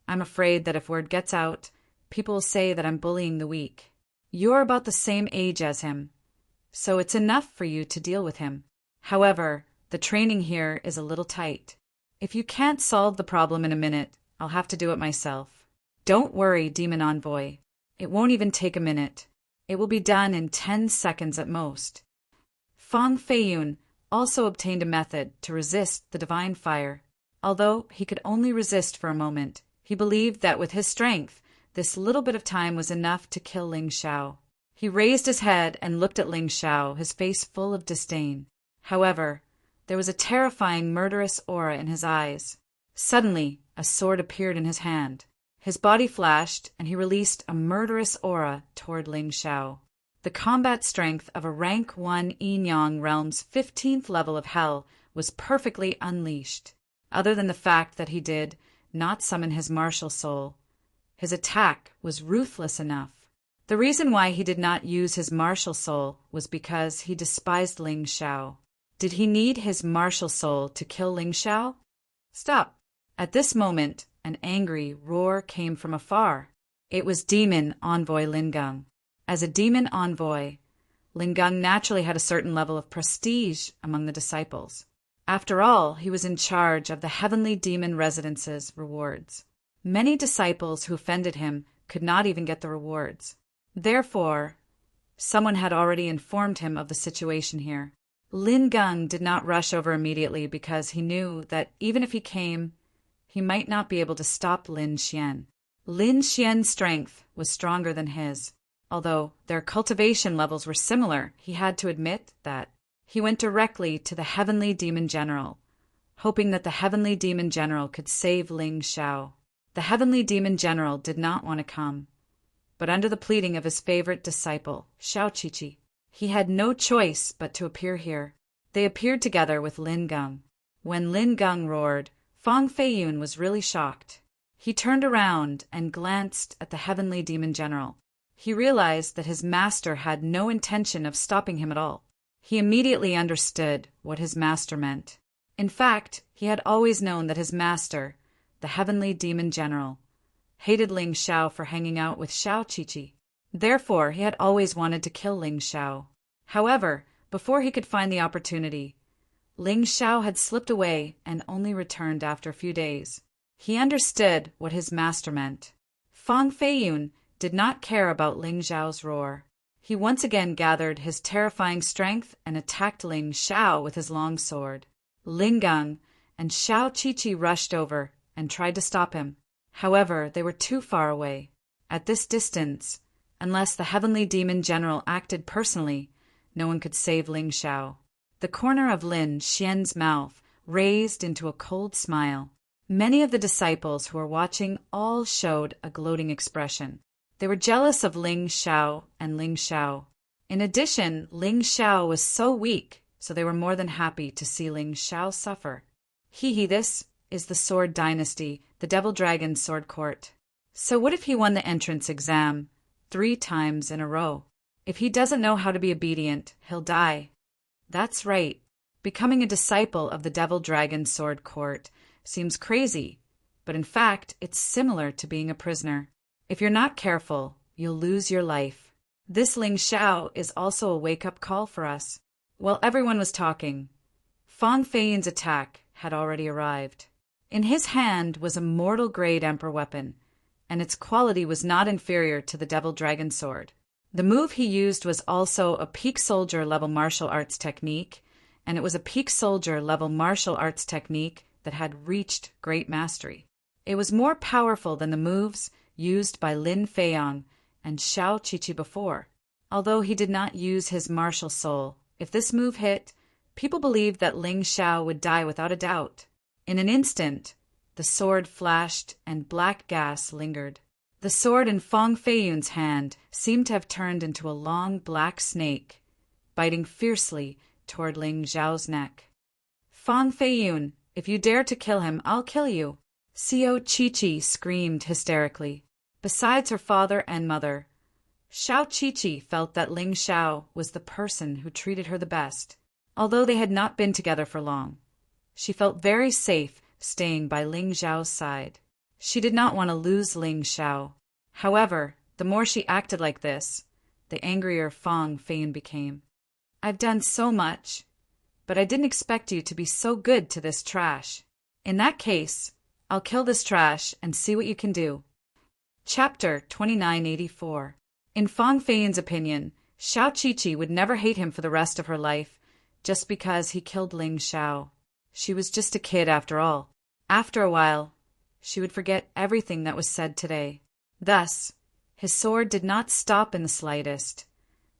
Speaker 1: I'm afraid that if word gets out, people will say that I'm bullying the weak. You're about the same age as him, so it's enough for you to deal with him. However, the training here is a little tight. If you can't solve the problem in a minute, I'll have to do it myself. Don't worry, Demon Envoy. It won't even take a minute. It will be done in 10 seconds at most. Fang Feiyun also obtained a method to resist the divine fire. Although he could only resist for a moment, he believed that with his strength, this little bit of time was enough to kill Ling Xiao. He raised his head and looked at Ling Xiao, his face full of disdain. However, there was a terrifying murderous aura in his eyes. Suddenly, a sword appeared in his hand. His body flashed, and he released a murderous aura toward Ling Xiao. The combat strength of a rank 1 Yin-Yang realm's 15th level of hell was perfectly unleashed. Other than the fact that he did not summon his martial soul, his attack was ruthless enough. The reason why he did not use his martial soul was because he despised Ling Xiao. Did he need his martial soul to kill Ling Xiao? Stop! At this moment, an angry roar came from afar. It was Demon Envoy Lin Gang. As a Demon Envoy, Lin Gang naturally had a certain level of prestige among the disciples. After all, he was in charge of the Heavenly Demon Residence's rewards. Many disciples who offended him could not even get the rewards. Therefore, someone had already informed him of the situation here. Lin Gang did not rush over immediately because he knew that even if he came, he might not be able to stop Lin Xian. Lin Xian's strength was stronger than his. Although their cultivation levels were similar, he had to admit that. He went directly to the Heavenly Demon General, hoping that the Heavenly Demon General could save Ling Xiao. The Heavenly Demon General did not want to come, but under the pleading of his favorite disciple, Xiao Qiqi, he had no choice but to appear here. They appeared together with Lin Gang. When Lin Gang roared, Fang Feiyun was really shocked. He turned around and glanced at the Heavenly Demon General. He realized that his master had no intention of stopping him at all. He immediately understood what his master meant. In fact, he had always known that his master, the Heavenly Demon General, hated Ling Xiao for hanging out with Xiao Qiqi. Therefore, he had always wanted to kill Ling Xiao. However, before he could find the opportunity, Ling Xiao had slipped away and only returned after a few days. He understood what his master meant. Fang Feiyun did not care about Ling Xiao's roar. He once again gathered his terrifying strength and attacked Ling Xiao with his long sword. Lin Gang and Xiao Qiqi rushed over and tried to stop him. However, they were too far away. At this distance, unless the Heavenly Demon General acted personally, no one could save Ling Xiao. The corner of Lin Xian's mouth raised into a cold smile. Many of the disciples who were watching all showed a gloating expression. They were jealous of Ling Xiao and Ling Xiao. In addition, Ling Xiao was so weak, so they were more than happy to see Ling Xiao suffer. This is the Sword Dynasty, the Devil Dragon Sword Court. So what if he won the entrance exam 3 times in a row? If he doesn't know how to be obedient, he'll die. That's right. Becoming a disciple of the Devil Dragon Sword Court seems crazy, but in fact, it's similar to being a prisoner. If you're not careful, you'll lose your life. This Ling Xiao is also a wake-up call for us. While everyone was talking, Fang Feiyun's attack had already arrived. In his hand was a mortal-grade Emperor weapon, and its quality was not inferior to the Devil Dragon Sword. The move he used was also a peak soldier level martial arts technique, and it was a peak soldier level martial arts technique that had reached great mastery. It was more powerful than the moves used by Lin Feiyang and Xiao Qiqi before. Although he did not use his martial soul, if this move hit, people believed that Ling Xiao would die without a doubt. In an instant, the sword flashed and black gas lingered. The sword in Fang Feiyun's hand seemed to have turned into a long black snake, biting fiercely toward Ling Xiao's neck. "Fang Feiyun, if you dare to kill him, I'll kill you!" Xiao Qiqi screamed hysterically. Besides her father and mother, Xiao Qiqi felt that Ling Xiao was the person who treated her the best. Although they had not been together for long, she felt very safe staying by Ling Xiao's side. She did not want to lose Ling Xiao. However, the more she acted like this, the angrier Fang Feiyun became. "I've done so much, but I didn't expect you to be so good to this trash. In that case, I'll kill this trash and see what you can do." Chapter 2984. In Fang Feiyun's opinion, Xiao Qiqi would never hate him for the rest of her life, just because he killed Ling Xiao. She was just a kid after all. After a while, she would forget everything that was said today. Thus, his sword did not stop in the slightest,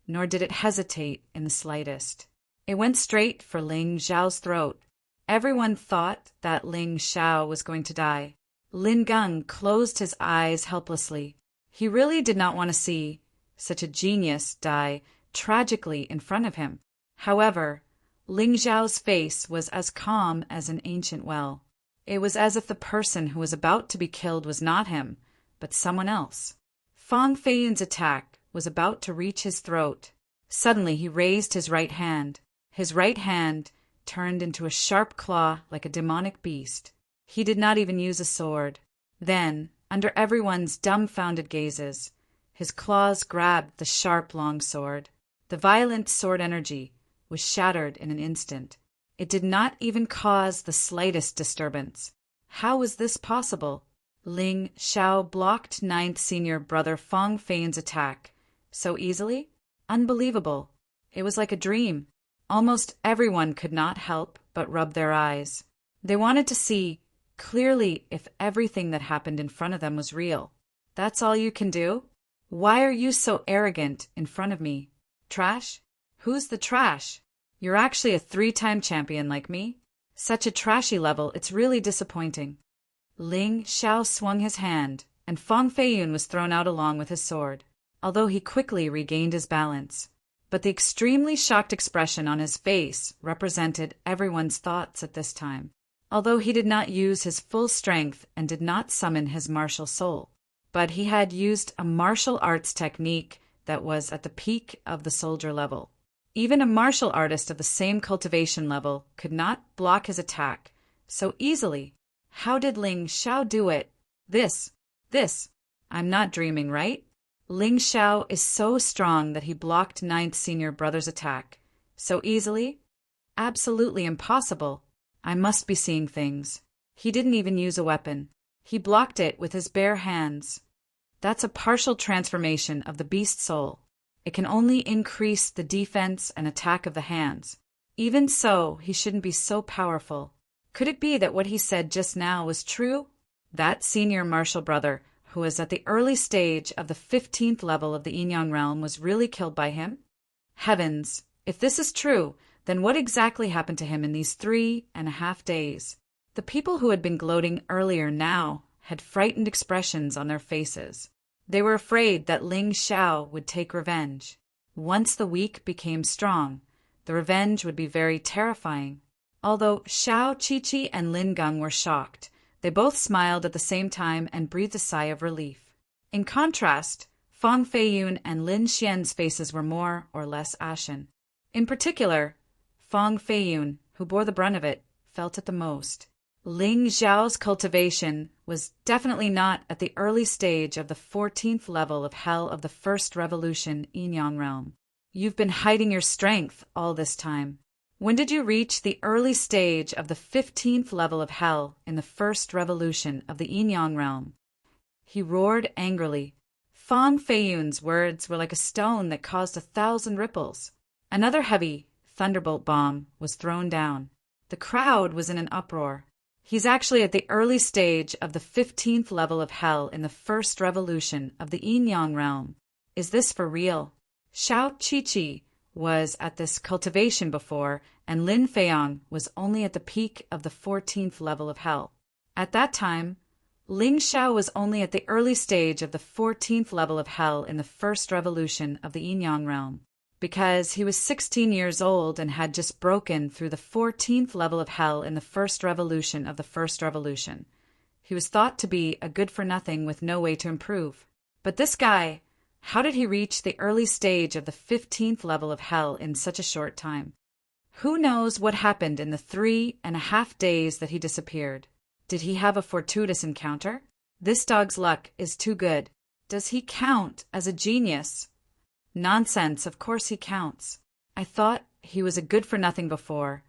Speaker 1: nor did it hesitate in the slightest. It went straight for Ling Xiao's throat. Everyone thought that Ling Xiao was going to die. Lin Geng closed his eyes helplessly. He really did not want to see such a genius die tragically in front of him. However, Ling Xiao's face was as calm as an ancient well. It was as if the person who was about to be killed was not him, but someone else. Fang Feiyun's attack was about to reach his throat. Suddenly he raised his right hand. His right hand turned into a sharp claw like a demonic beast. He did not even use a sword. Then, under everyone's dumbfounded gazes, his claws grabbed the sharp long sword. The violent sword energy was shattered in an instant. It did not even cause the slightest disturbance. How was this possible? Ling Xiao blocked ninth senior brother Fang Feiyun's attack so easily? Unbelievable. It was like a dream. Almost everyone could not help but rub their eyes. They wanted to see clearly if everything that happened in front of them was real. "That's all you can do? Why are you so arrogant in front of me? Trash? Who's the trash? You're actually a 3-time champion like me. Such a trashy level, it's really disappointing." Ling Xiao swung his hand, and Fang Feiyun was thrown out along with his sword, although he quickly regained his balance. But the extremely shocked expression on his face represented everyone's thoughts at this time. Although he did not use his full strength and did not summon his martial soul, but he had used a martial arts technique that was at the peak of the soldier level. Even a martial artist of the same cultivation level could not block his attack so easily. How did Ling Xiao do it? This. I'm not dreaming, right? Ling Xiao is so strong that he blocked ninth senior brother's attack so easily? Absolutely impossible. I must be seeing things. He didn't even use a weapon. He blocked it with his bare hands. That's a partial transformation of the beast soul. It can only increase the defense and attack of the hands. Even so, he shouldn't be so powerful. Could it be that what he said just now was true? That senior martial brother, who was at the early stage of the 15th level of the Yin Yang realm, was really killed by him? Heavens, if this is true, then what exactly happened to him in these 3.5 days? The people who had been gloating earlier now had frightened expressions on their faces. They were afraid that Ling Xiao would take revenge. Once the weak became strong, the revenge would be very terrifying. Although Xiao Qiqi and Lin Geng were shocked, they both smiled at the same time and breathed a sigh of relief. In contrast, Fang Feiyun and Lin Xian's faces were more or less ashen. In particular, Fang Feiyun, who bore the brunt of it, felt it the most. Ling Xiao's cultivation was definitely not at the early stage of the 14th level of hell of the first revolution Yin Yang realm. You've been hiding your strength all this time. When did you reach the early stage of the 15th level of hell in the first revolution of the Yin Yang realm? He roared angrily. Fang Feiyun's words were like a stone that caused 1,000 ripples. Another heavy thunderbolt bomb was thrown down. The crowd was in an uproar. He's actually at the early stage of the 15th level of hell in the first revolution of the yin-yang realm. Is this for real? Xiao Qiqi was at this cultivation before, and Lin Feiyang was only at the peak of the 14th level of hell. At that time, Ling Xiao was only at the early stage of the 14th level of hell in the first revolution of the yin-yang realm, because he was 16 years old and had just broken through the 14th level of hell in the first revolution of the first revolution. He was thought to be a good-for-nothing with no way to improve. But this guy, how did he reach the early stage of the 15th level of hell in such a short time? Who knows what happened in the 3.5 days that he disappeared? Did he have a fortuitous encounter? This dog's luck is too good. Does he count as a genius? Nonsense, of course he counts. I thought he was a good-for-nothing before,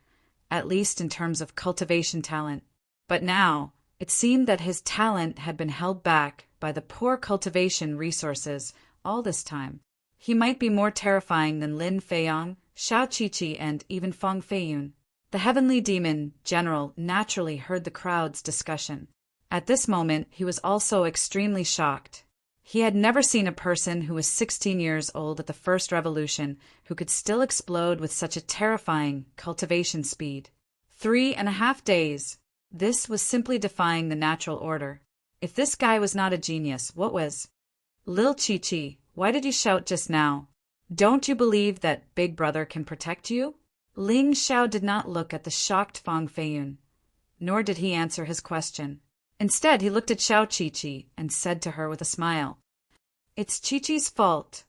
Speaker 1: at least in terms of cultivation talent. But now, it seemed that his talent had been held back by the poor cultivation resources all this time. He might be more terrifying than Lin Feiyang, Xiao Qiqi, and even Feng Feiyun. The heavenly demon general naturally heard the crowd's discussion. At this moment, he was also extremely shocked. He had never seen a person who was 16 years old at the first revolution who could still explode with such a terrifying cultivation speed. 3.5 days. This was simply defying the natural order. If this guy was not a genius, what was? Lil Qiqi, why did you shout just now? Don't you believe that Big Brother can protect you? Ling Xiao did not look at the shocked Feng Feiyun, nor did he answer his question. Instead, he looked at Xiao Qiqi and said to her with a smile, "It's Qiqi's fault.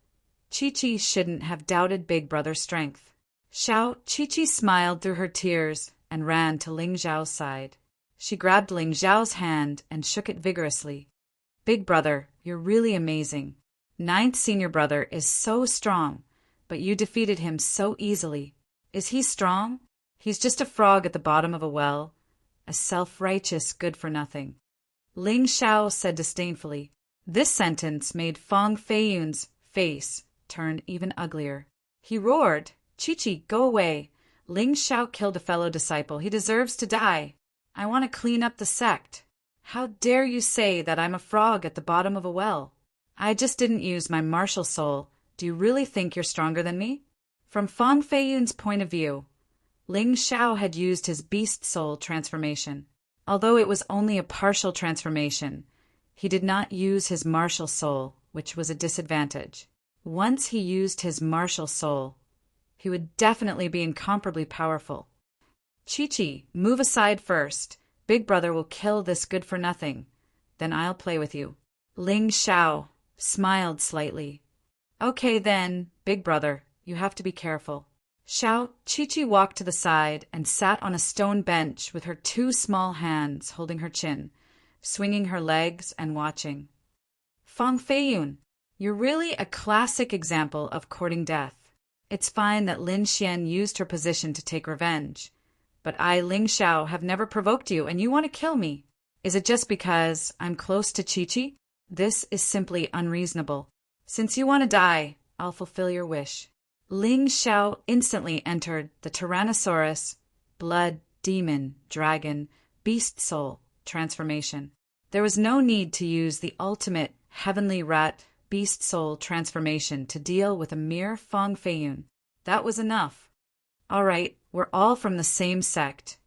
Speaker 1: Qiqi shouldn't have doubted Big Brother's strength." Xiao Qiqi smiled through her tears and ran to Ling Xiao's side. She grabbed Ling Xiao's hand and shook it vigorously. "Big Brother, you're really amazing. Ninth Senior Brother is so strong, but you defeated him so easily. Is he strong? He's just a frog at the bottom of a well, a self-righteous good-for-nothing." Ling Xiao said disdainfully. This sentence made Feng Feiyun's face turn even uglier. He roared, "Qiqi, go away. Ling Xiao killed a fellow disciple. He deserves to die. I want to clean up the sect. How dare you say that I'm a frog at the bottom of a well? I just didn't use my martial soul. Do you really think you're stronger than me?" From Feng Feiyun's point of view, Ling Xiao had used his beast soul transformation. Although it was only a partial transformation, he did not use his martial soul, which was a disadvantage. Once he used his martial soul, he would definitely be incomparably powerful. "Qiqi, move aside first. Big Brother will kill this good-for-nothing. Then I'll play with you." Ling Xiao smiled slightly. "Okay then, Big Brother, you have to be careful." Xiao Qiqi walked to the side and sat on a stone bench with her two small hands holding her chin, swinging her legs and watching. "Feng Feiyun, you're really a classic example of courting death. It's fine that Lin Xian used her position to take revenge, but I, Ling Xiao, have never provoked you and you want to kill me. Is it just because I'm close to Qiqi? This is simply unreasonable. Since you want to die, I'll fulfill your wish." Ling Xiao instantly entered the Tyrannosaurus, blood, demon, dragon, beast soul transformation. There was no need to use the ultimate heavenly rat beast soul transformation to deal with a mere Feng Feiyun. That was enough. All right, we're all from the same sect.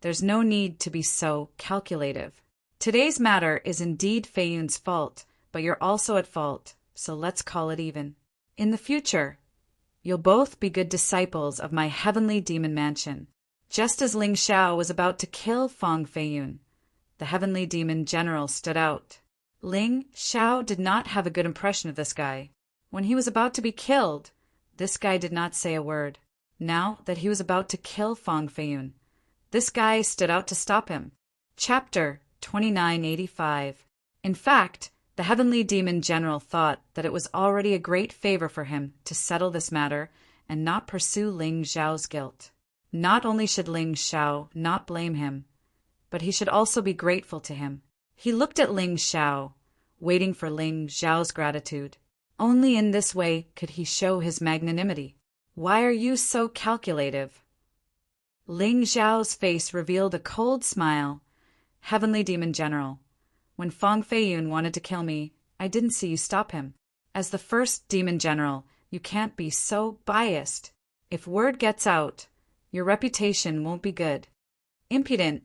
Speaker 1: There's no need to be so calculative. Today's matter is indeed Feiyun's fault, but you're also at fault, so let's call it even. In the future, you'll both be good disciples of my heavenly demon mansion. Just as Ling Xiao was about to kill Feng Feiyun, the heavenly demon general stood out. Ling Xiao did not have a good impression of this guy. When he was about to be killed, this guy did not say a word. Now that he was about to kill Feng Feiyun, this guy stood out to stop him. Chapter 2985. In fact, the heavenly demon general thought that it was already a great favor for him to settle this matter and not pursue Ling Xiao's guilt. Not only should Ling Xiao not blame him, but he should also be grateful to him. He looked at Ling Xiao, waiting for Ling Xiao's gratitude. Only in this way could he show his magnanimity. "Why are you so calculative?" Ling Xiao's face revealed a cold smile, Heavenly Demon General. When Fang Feiyun wanted to kill me, I didn't see you stop him. As the first Demon General, you can't be so biased. If word gets out, your reputation won't be good. Impudent!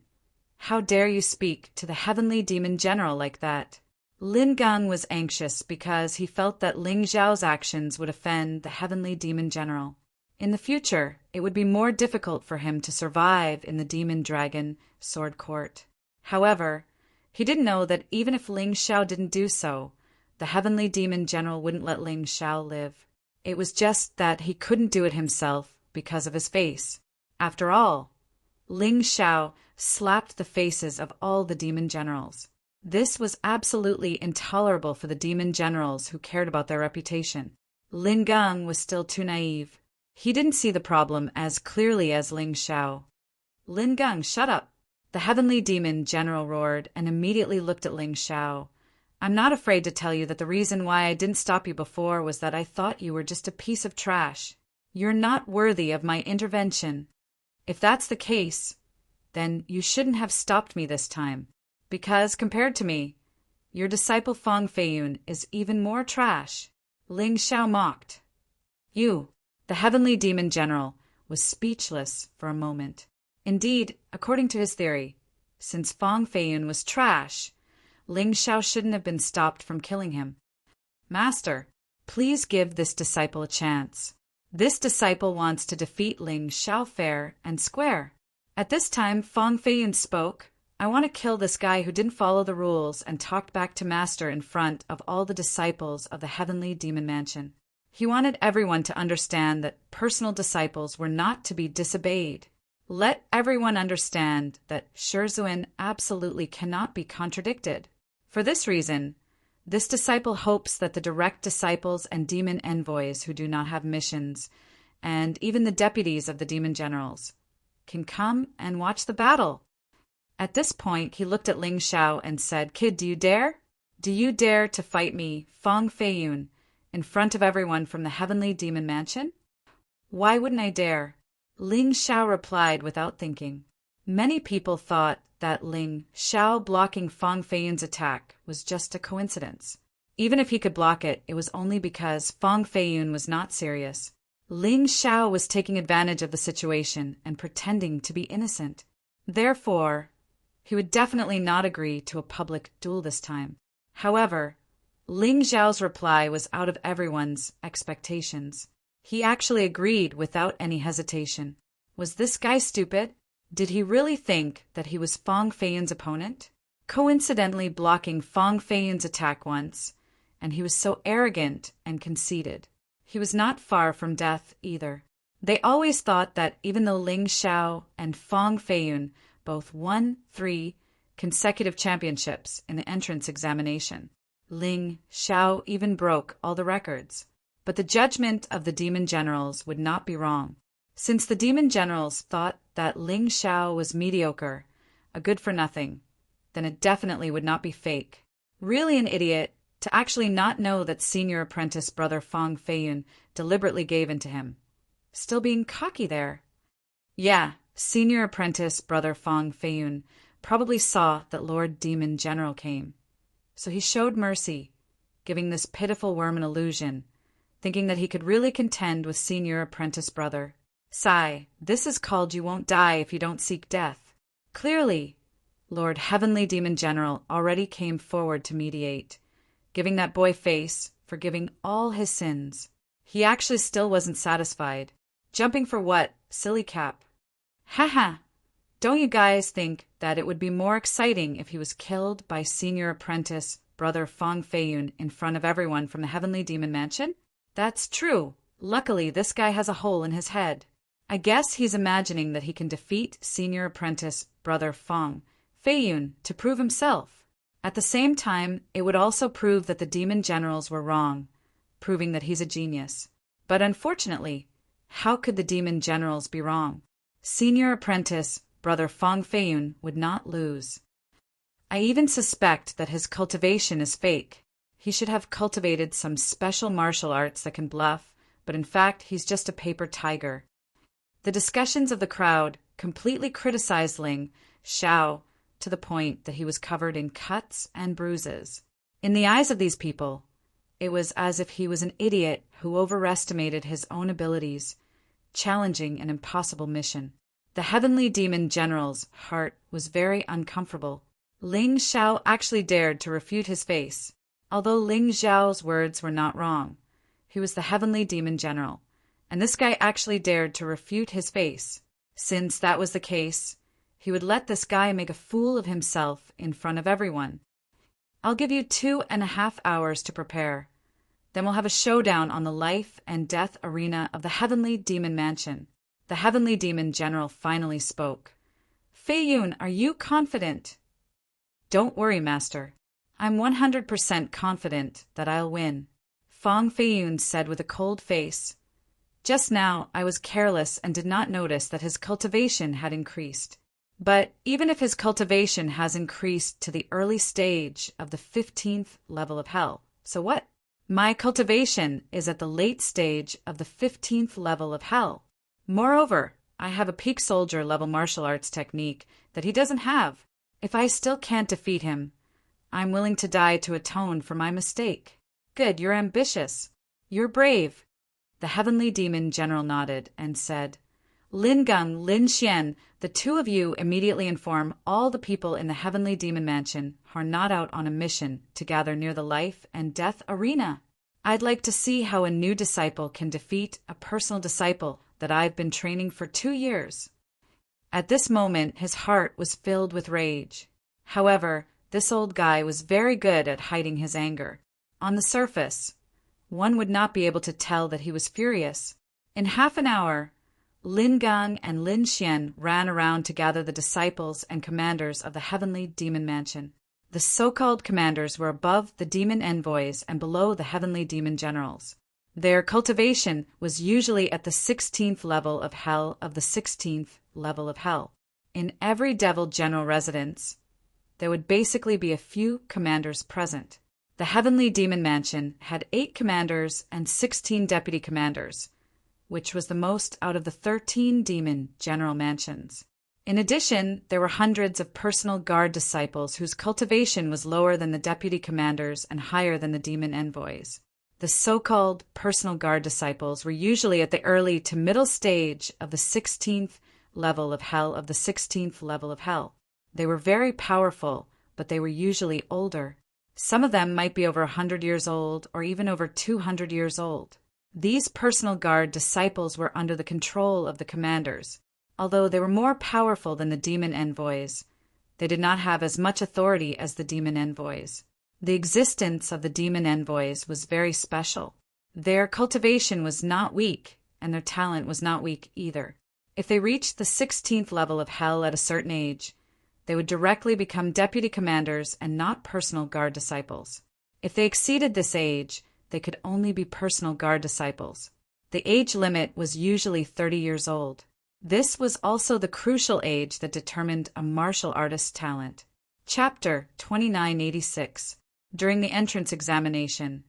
Speaker 1: How dare you speak to the Heavenly Demon General like that? Lin Gang was anxious because he felt that Ling Xiao's actions would offend the Heavenly Demon General. In the future, it would be more difficult for him to survive in the Demon Dragon Sword Court. However, he didn't know that even if Ling Xiao didn't do so, the Heavenly Demon General wouldn't let Ling Xiao live. It was just that he couldn't do it himself because of his face. After all, Ling Xiao slapped the faces of all the demon generals. This was absolutely intolerable for the demon generals who cared about their reputation. Lin Gang was still too naive. He didn't see the problem as clearly as Ling Xiao. Lin Gang, shut up! The Heavenly Demon General roared and immediately looked at Ling Xiao. I'm not afraid to tell you that the reason why I didn't stop you before was that I thought you were just a piece of trash. You're not worthy of my intervention. If that's the case, then you shouldn't have stopped me this time, because compared to me, your disciple Fang Feiyun is even more trash. Ling Xiao mocked. You, the Heavenly Demon General, was speechless for a moment. Indeed, according to his theory, since Fang Feiyun was trash, Ling Xiao shouldn't have been stopped from killing him. Master, please give this disciple a chance. This disciple wants to defeat Ling Xiao fair and square. At this time, Fang Feiyun spoke. I want to kill this guy who didn't follow the rules and talked back to Master in front of all the disciples of the Heavenly Demon Mansion. He wanted everyone to understand that personal disciples were not to be disobeyed. Let everyone understand that Shizhuan absolutely cannot be contradicted. For this reason, this disciple hopes that the direct disciples and demon envoys who do not have missions, and even the deputies of the demon generals, can come and watch the battle. At this point, he looked at Ling Xiao and said, Kid, do you dare? Do you dare to fight me, Fang Feiyun, in front of everyone from the Heavenly Demon Mansion? Why wouldn't I dare? Ling Xiao replied without thinking. Many people thought that Ling Xiao blocking Fang Feiyun's attack was just a coincidence. Even if he could block it, it was only because Fang Feiyun was not serious. Ling Xiao was taking advantage of the situation and pretending to be innocent. Therefore, he would definitely not agree to a public duel this time. However, Ling Xiao's reply was out of everyone's expectations. He actually agreed without any hesitation. Was this guy stupid? Did he really think that he was Fang Feiyun's opponent? Coincidentally blocking Fang Feiyun's attack once, and he was so arrogant and conceited. He was not far from death either. They always thought that even though Ling Xiao and Fang Feiyun both won 3 consecutive championships in the entrance examination, Ling Xiao even broke all the records. But the judgment of the demon generals would not be wrong. Since the demon generals thought that Ling Xiao was mediocre, a good-for-nothing, then it definitely would not be fake. Really an idiot to actually not know that senior apprentice brother Fang Feiyun deliberately gave in to him. Still being cocky there. Yeah, senior apprentice brother Fang Feiyun probably saw that Lord Demon General came. So he showed mercy, giving this pitiful worm an illusion, thinking that he could really contend with senior apprentice brother. Sigh, this is called you won't die if you don't seek death. Clearly, Lord Heavenly Demon General already came forward to mediate, giving that boy face, forgiving all his sins. He actually still wasn't satisfied. Jumping for what, silly cap? Haha! Don't you guys think that it would be more exciting if he was killed by senior apprentice brother Fang Feiyun in front of everyone from the Heavenly Demon Mansion? That's true. Luckily, this guy has a hole in his head. I guess he's imagining that he can defeat senior apprentice brother Fang Feiyun to prove himself. At the same time, it would also prove that the demon generals were wrong, proving that he's a genius. But unfortunately, how could the demon generals be wrong? Senior apprentice brother Fang Feiyun would not lose. I even suspect that his cultivation is fake. He should have cultivated some special martial arts that can bluff, but in fact he's just a paper tiger. The discussions of the crowd completely criticized Ling Xiao to the point that he was covered in cuts and bruises. In the eyes of these people, it was as if he was an idiot who overestimated his own abilities, challenging an impossible mission. The heavenly demon general's heart was very uncomfortable. Ling Xiao actually dared to refute his face. Although Ling Xiao's words were not wrong, he was the heavenly demon general, and this guy actually dared to refute his face. Since that was the case, he would let this guy make a fool of himself in front of everyone. I'll give you 2.5 hours to prepare. Then we'll have a showdown on the life and death arena of the Heavenly Demon Mansion. The Heavenly Demon General finally spoke. Fei Yun, are you confident? Don't worry, Master. I'm 100% confident that I'll win, Fang Feiyun said with a cold face. Just now, I was careless and did not notice that his cultivation had increased. But even if his cultivation has increased to the early stage of the 15th level of hell, so what? My cultivation is at the late stage of the 15th level of hell. Moreover, I have a peak soldier level martial arts technique that he doesn't have. If I still can't defeat him, I'm willing to die to atone for my mistake. Good, you're ambitious. You're brave. The heavenly demon general nodded and said, Lin Geng, Lin Xian, the two of you immediately inform all the people in the heavenly demon mansion who are not out on a mission to gather near the life and death arena. I'd like to see how a new disciple can defeat a personal disciple that I've been training for 2 years. At this moment, his heart was filled with rage. However, this old guy was very good at hiding his anger. On the surface, one would not be able to tell that he was furious. In half an hour, Lin Gang and Lin Xian ran around to gather the disciples and commanders of the heavenly demon mansion. The so-called commanders were above the demon envoys and below the heavenly demon generals. Their cultivation was usually at the 16th level of hell of the 16th level of hell. In every devil general residence, there would basically be a few commanders present. The heavenly demon mansion had 8 commanders and 16 deputy commanders, which was the most out of the 13 demon general mansions. In addition, there were hundreds of personal guard disciples whose cultivation was lower than the deputy commanders and higher than the demon envoys. The so-called personal guard disciples were usually at the early to middle stage of the 16th level of hell of the 16th level of hell. They were very powerful, but they were usually older. Some of them might be over 100 years old or even over 200 years old. These personal guard disciples were under the control of the commanders. Although they were more powerful than the demon envoys, they did not have as much authority as the demon envoys. The existence of the demon envoys was very special. Their cultivation was not weak, and their talent was not weak either. If they reached the 16th level of hell at a certain age, they would directly become deputy commanders and not personal guard disciples. If they exceeded this age, they could only be personal guard disciples. The age limit was usually 30 years old. This was also the crucial age that determined a martial artist's talent. Chapter 2986. During the entrance examination,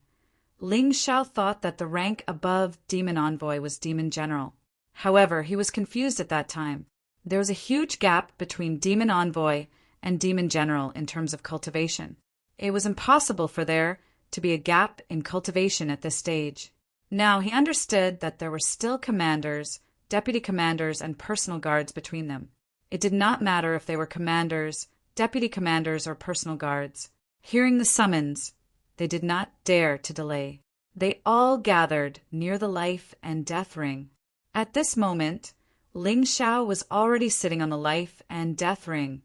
Speaker 1: Ling Xiao thought that the rank above Demon Envoy was Demon General. However, he was confused at that time. There was a huge gap between Demon Envoy and Demon General in terms of cultivation. It was impossible for there to be a gap in cultivation at this stage. Now he understood that there were still commanders, deputy commanders, and personal guards between them. It did not matter if they were commanders, deputy commanders, or personal guards. Hearing the summons, they did not dare to delay. They all gathered near the life and death ring. At this moment, Ling Xiao was already sitting on the life and death ring,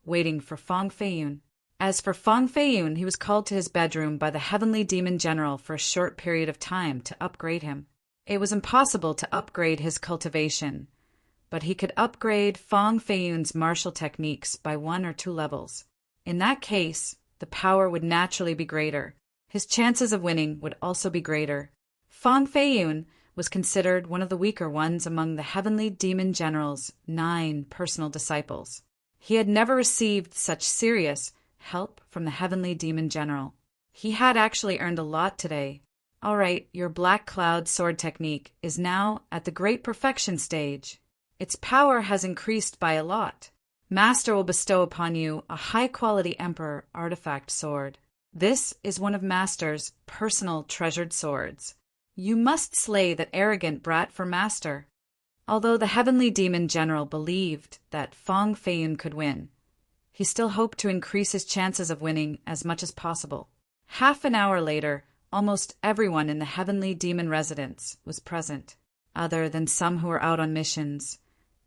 Speaker 1: waiting for Fang Feiyun. As for Fang Feiyun, he was called to his bedroom by the heavenly demon general for a short period of time to upgrade him. It was impossible to upgrade his cultivation, but he could upgrade Fang Feiyun's martial techniques by 1 or 2 levels. In that case, the power would naturally be greater. His chances of winning would also be greater. Fang Feiyun was considered one of the weaker ones among the heavenly demon general's 9 personal disciples. He had never received such serious help from the heavenly demon general. He had actually earned a lot today. All right, your Black Cloud sword technique is now at the great perfection stage. Its power has increased by a lot. Master will bestow upon you a high-quality Emperor artifact sword. This is one of Master's personal treasured swords. You must slay that arrogant brat for Master." Although the heavenly demon general believed that Fang Feiyun could win, he still hoped to increase his chances of winning as much as possible. Half an hour later, almost everyone in the heavenly demon residence was present, other than some who were out on missions.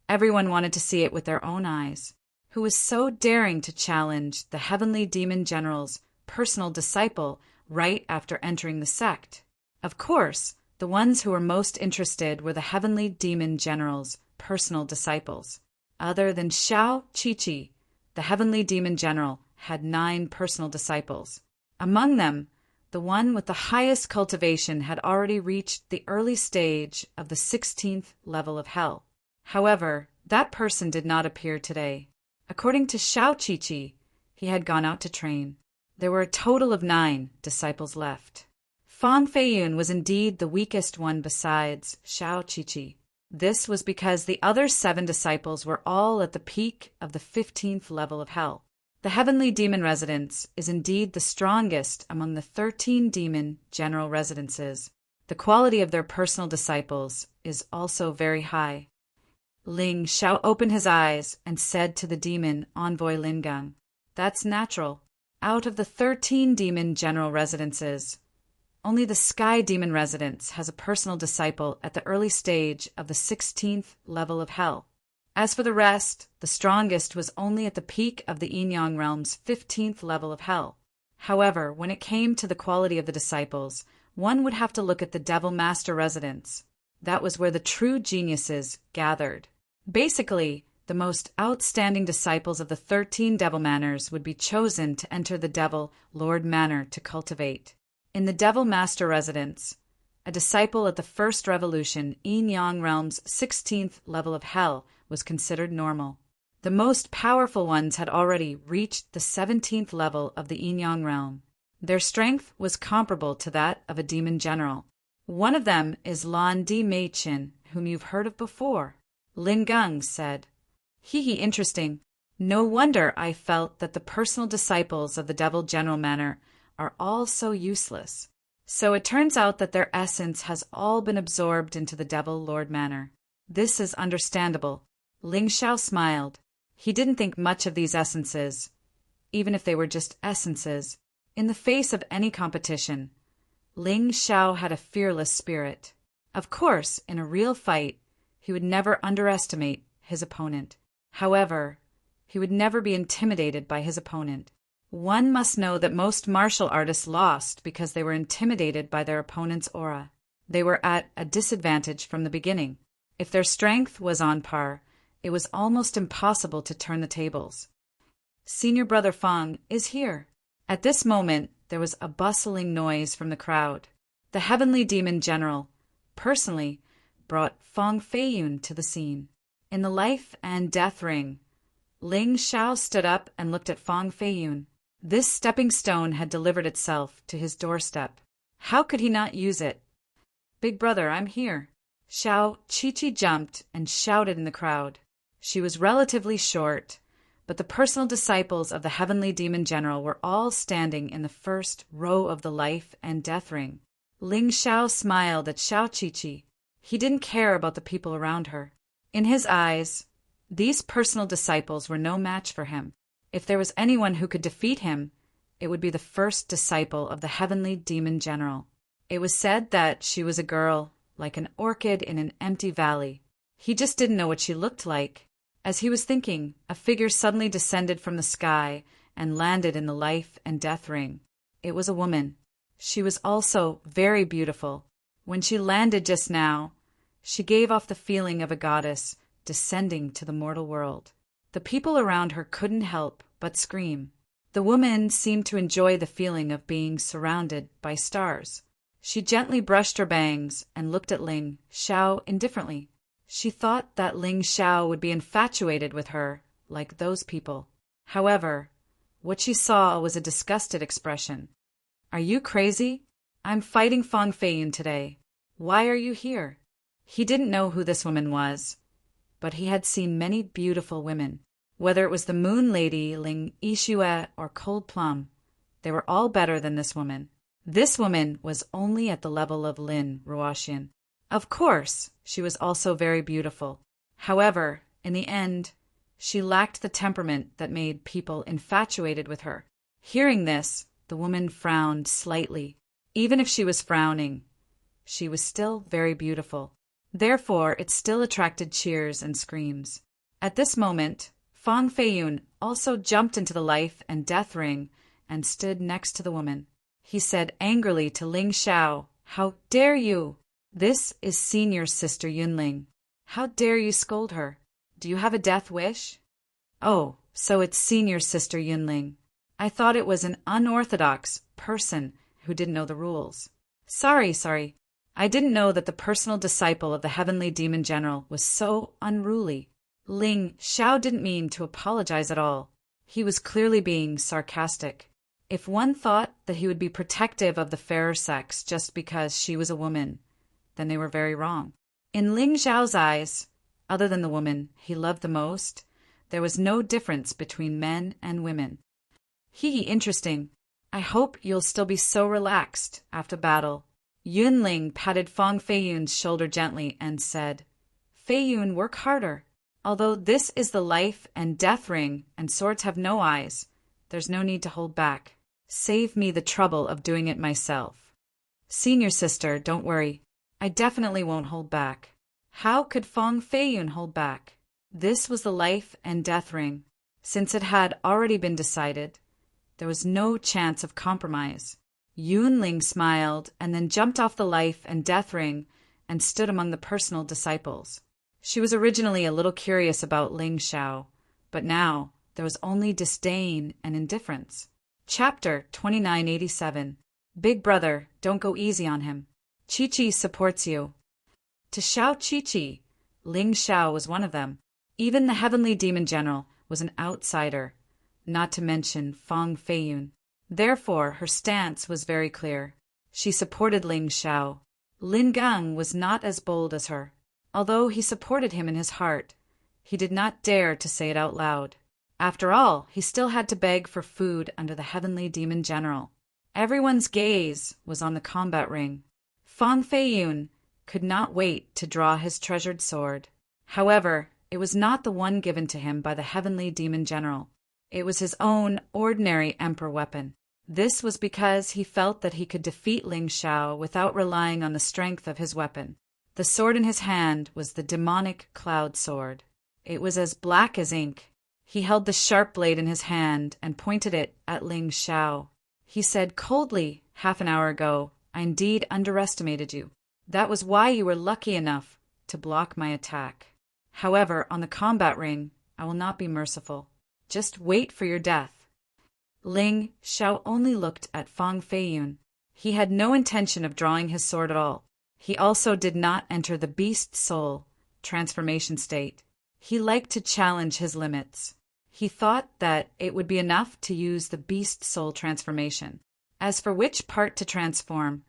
Speaker 1: Everyone wanted to see it with their own eyes. Who was so daring to challenge the heavenly demon general's personal disciple right after entering the sect? Of course, the ones who were most interested were the heavenly demon general's personal disciples. Other than Xiao Qiqi, the heavenly demon general had 9 personal disciples. Among them, the one with the highest cultivation had already reached the early stage of the 16th level of hell. However, that person did not appear today. According to Xiao Qiqi, he had gone out to train. There were a total of 9 disciples left. Fang Feiyun was indeed the weakest one besides Xiao Qiqi. This was because the other 7 disciples were all at the peak of the 15th level of hell. The heavenly demon residence is indeed the strongest among the 13 demon general residences. The quality of their personal disciples is also very high. Ling Xiao opened his eyes and said to the demon envoy Lingang, "That's natural. Out of the 13 demon general residences, only the Sky Demon Residence has a personal disciple at the early stage of the 16th level of hell. As for the rest, the strongest was only at the peak of the Yin-Yang realm's 15th level of hell. However, when it came to the quality of the disciples, one would have to look at the Devil Master Residence. That was where the true geniuses gathered. Basically, the most outstanding disciples of the 13 Devil Manors would be chosen to enter the Devil Lord Manor to cultivate. In the Devil Master Residence, a disciple at the First Revolution Yin-Yang realm's 16th level of hell was considered normal. The most powerful ones had already reached the 17th level of the Yin-Yang realm. Their strength was comparable to that of a demon general. One of them is Lan Di Meichin, whom you've heard of before. Lin Gang said, "Hee, interesting. No wonder I felt that the personal disciples of the Devil General Manor are all so useless. So it turns out that their essence has all been absorbed into the Devil Lord Manor. This is understandable." Ling Xiao smiled. He didn't think much of these essences, even if they were just essences. In the face of any competition, Ling Xiao had a fearless spirit. Of course, in a real fight, he would never underestimate his opponent. However, he would never be intimidated by his opponent. One must know that most martial artists lost because they were intimidated by their opponent's aura. They were at a disadvantage from the beginning. If their strength was on par, it was almost impossible to turn the tables. Senior Brother Fang is here. At this moment, there was a bustling noise from the crowd. The heavenly demon general, personally, brought Fang Feiyun to the scene. In the life and death ring, Ling Xiao stood up and looked at Fang Feiyun. This stepping stone had delivered itself to his doorstep. How could he not use it? "Big brother, I'm here." Xiao Qiqi jumped and shouted in the crowd. She was relatively short, but the personal disciples of the heavenly demon general were all standing in the first row of the life and death ring. Ling Xiao smiled at Xiao Qiqi. He didn't care about the people around her. In his eyes, these personal disciples were no match for him. If there was anyone who could defeat him, it would be the first disciple of the heavenly demon general. It was said that she was a girl, like an orchid in an empty valley. He just didn't know what she looked like. As he was thinking, a figure suddenly descended from the sky and landed in the life and death ring. It was a woman. She was also very beautiful. When she landed just now, she gave off the feeling of a goddess descending to the mortal world. The people around her couldn't help but scream. The woman seemed to enjoy the feeling of being surrounded by stars. She gently brushed her bangs and looked at Ling Xiao indifferently. She thought that Ling Xiao would be infatuated with her, like those people. However, what she saw was a disgusted expression. "Are you crazy? I'm fighting Fang Feiyun today. Why are you here?" He didn't know who this woman was, but he had seen many beautiful women. Whether it was the Moon Lady, Ling Yixue, or Cold Plum, they were all better than this woman. This woman was only at the level of Lin Ruoxian. Of course, she was also very beautiful. However, in the end, she lacked the temperament that made people infatuated with her. Hearing this, the woman frowned slightly. Even if she was frowning, she was still very beautiful. Therefore, it still attracted cheers and screams. At this moment, Fang Feiyun also jumped into the life and death ring and stood next to the woman. He said angrily to Ling Xiao, "How dare you? This is senior sister Yunling. How dare you scold her? Do you have a death wish?" "Oh, so it's senior sister Yunling. I thought it was an unorthodox person who didn't know the rules. Sorry. I didn't know that the personal disciple of the heavenly demon general was so unruly." Ling Xiao didn't mean to apologize at all. He was clearly being sarcastic. If one thought that he would be protective of the fairer sex just because she was a woman, then they were very wrong. In Ling Xiao's eyes, other than the woman he loved the most, there was no difference between men and women. Interesting. I hope you'll still be so relaxed after battle." Yunling patted Fang Feiyun's shoulder gently and said, "Feiyun, work harder. Although this is the life and death ring and swords have no eyes, there's no need to hold back. Save me the trouble of doing it myself." "Senior sister, don't worry. I definitely won't hold back." How could Fang Feiyun hold back? This was the life and death ring. Since it had already been decided, there was no chance of compromise. Yunling smiled and then jumped off the life and death ring and stood among the personal disciples. She was originally a little curious about Ling Xiao, but now there was only disdain and indifference. Chapter 2987. Big Brother, don't go easy on him. Chi-Chi supports you. To Xiao Chi-Chi, Ling Xiao was one of them. Even the heavenly demon general was an outsider, not to mention Fang Feiyun. Therefore, her stance was very clear. She supported Ling Xiao. Lin Gang was not as bold as her. Although he supported him in his heart, he did not dare to say it out loud. After all, he still had to beg for food under the heavenly demon general. Everyone's gaze was on the combat ring. Fang Feiyun could not wait to draw his treasured sword. However, it was not the one given to him by the heavenly demon general. It was his own ordinary emperor weapon. This was because he felt that he could defeat Ling Xiao without relying on the strength of his weapon. The sword in his hand was the demonic cloud sword. It was as black as ink. He held the sharp blade in his hand and pointed it at Ling Xiao. He said coldly, "Half an hour ago, I indeed underestimated you. That was why you were lucky enough to block my attack. However, on the combat ring, I will not be merciful. Just wait for your death." Ling Xiao only looked at Fang Feiyun. He had no intention of drawing his sword at all. He also did not enter the beast soul transformation state. He liked to challenge his limits. He thought that it would be enough to use the beast soul transformation. As for which part to transform,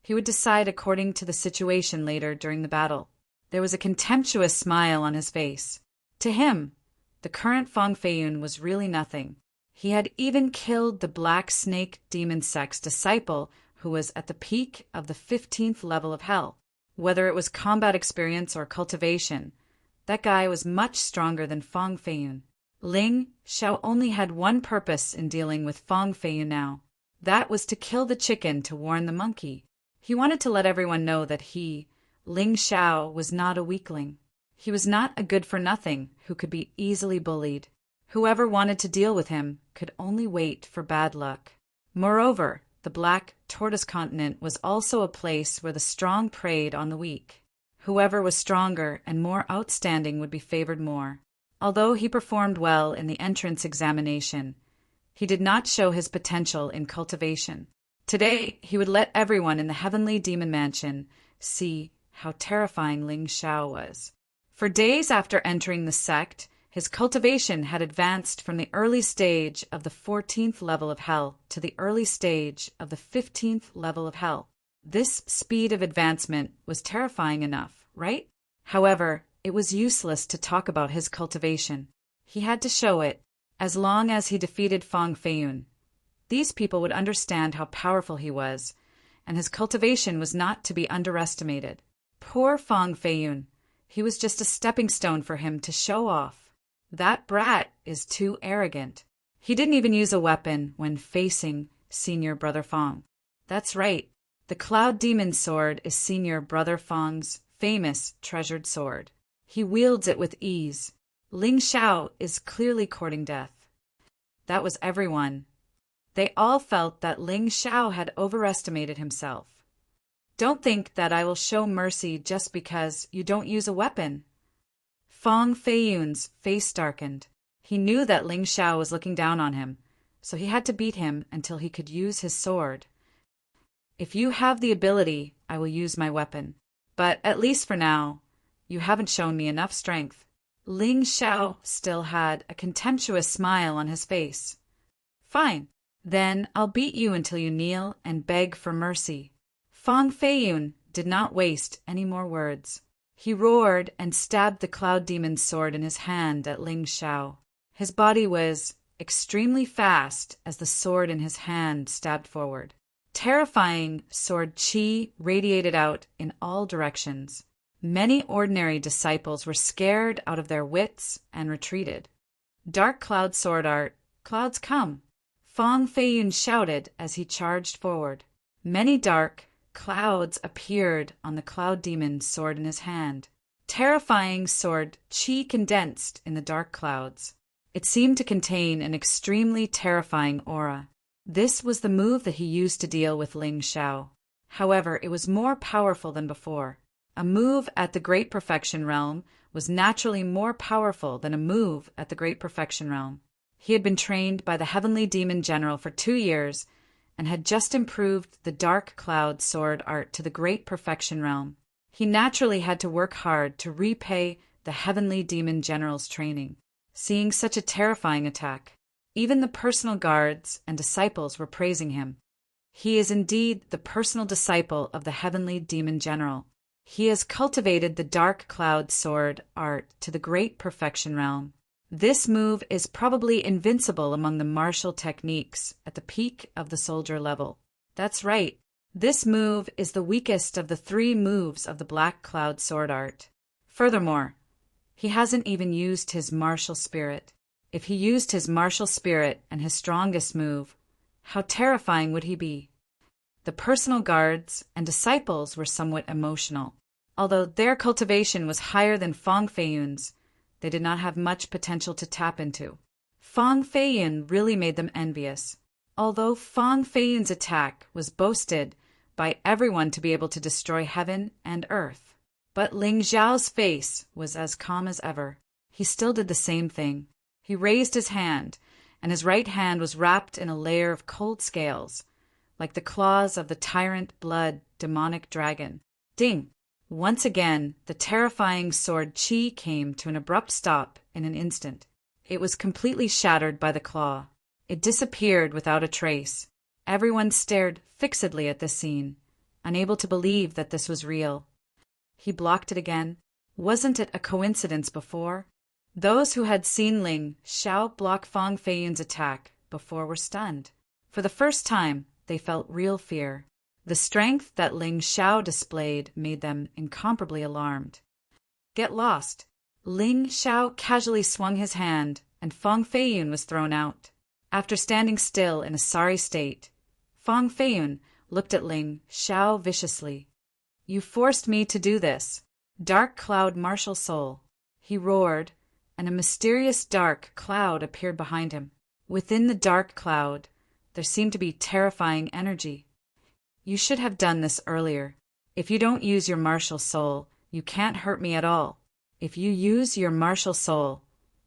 Speaker 1: he would decide according to the situation later during the battle. There was a contemptuous smile on his face. To him, the current Fang Feiyun was really nothing. He had even killed the Black Snake Demon Sect's disciple who was at the peak of the 15th level of hell. Whether it was combat experience or cultivation, that guy was much stronger than Fang Feiyun. Ling Xiao only had one purpose in dealing with Fang Feiyun now. That was to kill the chicken to warn the monkey. He wanted to let everyone know that he, Ling Xiao, was not a weakling. He was not a good-for-nothing who could be easily bullied. Whoever wanted to deal with him could only wait for bad luck. Moreover, the Black Tortoise Continent was also a place where the strong preyed on the weak. Whoever was stronger and more outstanding would be favored more. Although he performed well in the entrance examination, he did not show his potential in cultivation. Today, he would let everyone in the heavenly demon mansion see how terrifying Ling Xiao was. For days after entering the sect, his cultivation had advanced from the early stage of the 14th level of hell to the early stage of the 15th level of hell. This speed of advancement was terrifying enough, right? However, it was useless to talk about his cultivation. He had to show it, as long as he defeated Fang Feiyun. These people would understand how powerful he was, and his cultivation was not to be underestimated. Poor Fang Feiyun. He was just a stepping stone for him to show off. That brat is too arrogant. He didn't even use a weapon when facing Senior Brother Fang. That's right. The Cloud Demon Sword is Senior Brother Fang's famous treasured sword. He wields it with ease. Ling Xiao is clearly courting death. That was everyone. They all felt that Ling Xiao had overestimated himself. Don't think that I will show mercy just because you don't use a weapon. Fang Feiyun's face darkened. He knew that Ling Xiao was looking down on him, so he had to beat him until he could use his sword. If you have the ability, I will use my weapon. But at least for now, you haven't shown me enough strength. Ling Xiao still had a contemptuous smile on his face. Fine. Then I'll beat you until you kneel and beg for mercy. Fang Feiyun did not waste any more words. He roared and stabbed the Cloud Demon's sword in his hand at Ling Xiao. His body was extremely fast as the sword in his hand stabbed forward. Terrifying sword qi radiated out in all directions. Many ordinary disciples were scared out of their wits and retreated. Dark Cloud Sword Art, clouds come! Fang Feiyun shouted as he charged forward. Many dark clouds appeared on the Cloud Demon's sword in his hand. Terrifying sword qi condensed in the dark clouds. It seemed to contain an extremely terrifying aura. This was the move that he used to deal with Ling Xiao. However, it was more powerful than before. A move at the Great Perfection Realm was naturally more powerful than a move at the Great Perfection Realm. He had been trained by the Heavenly Demon General for 2 years and had just improved the Dark Cloud Sword Art to the Great Perfection Realm. He naturally had to work hard to repay the Heavenly Demon General's training. Seeing such a terrifying attack, even the personal guards and disciples were praising him. He is indeed the personal disciple of the Heavenly Demon General. He has cultivated the Dark Cloud Sword Art to the Great Perfection Realm. This move is probably invincible among the martial techniques at the peak of the soldier level. That's right. This move is the weakest of the 3 moves of the Black Cloud Sword Art. Furthermore, he hasn't even used his martial spirit. If he used his martial spirit and his strongest move, how terrifying would he be? The personal guards and disciples were somewhat emotional. Although their cultivation was higher than Fang Feiyun's, they did not have much potential to tap into. Fang Feiyun really made them envious. Although Fang Feiyun's attack was boasted by everyone to be able to destroy heaven and earth. But Ling Xiao's face was as calm as ever. He still did the same thing. He raised his hand, and his right hand was wrapped in a layer of cold scales, like the claws of the tyrant blood demonic dragon. Ding! Once again, the terrifying sword qi came to an abrupt stop in an instant. It was completely shattered by the claw. It disappeared without a trace. Everyone stared fixedly at this scene, unable to believe that this was real. He blocked it again. Wasn't it a coincidence before? Those who had seen Ling Xiao block Fang Feiyun's attack before were stunned. For the first time, they felt real fear. The strength that Ling Xiao displayed made them incomparably alarmed. Get lost! Ling Xiao casually swung his hand, and Fang Feiyun was thrown out. After standing still in a sorry state, Fang Feiyun looked at Ling Xiao viciously. You forced me to do this. Dark Cloud Martial Soul. He roared, and a mysterious dark cloud appeared behind him. Within the dark cloud, there seemed to be terrifying energy. You should have done this earlier. If you don't use your martial soul, you can't hurt me at all. If you use your martial soul,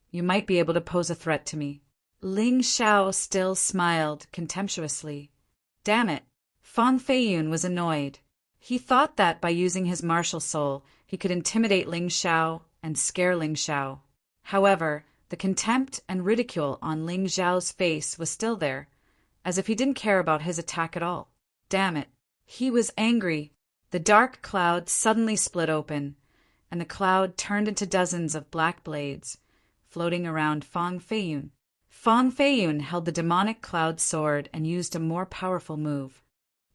Speaker 1: you might be able to pose a threat to me. Ling Xiao still smiled contemptuously. Damn it! Fang Feiyun was annoyed. He thought that by using his martial soul, he could intimidate Ling Xiao and scare Ling Xiao. However, the contempt and ridicule on Ling Xiao's face was still there, as if he didn't care about his attack at all. Damn it! He was angry. The dark cloud suddenly split open, and the cloud turned into dozens of black blades. floating around Fang Feiyun. Fang Feiyun held the demonic cloud sword and used a more powerful move.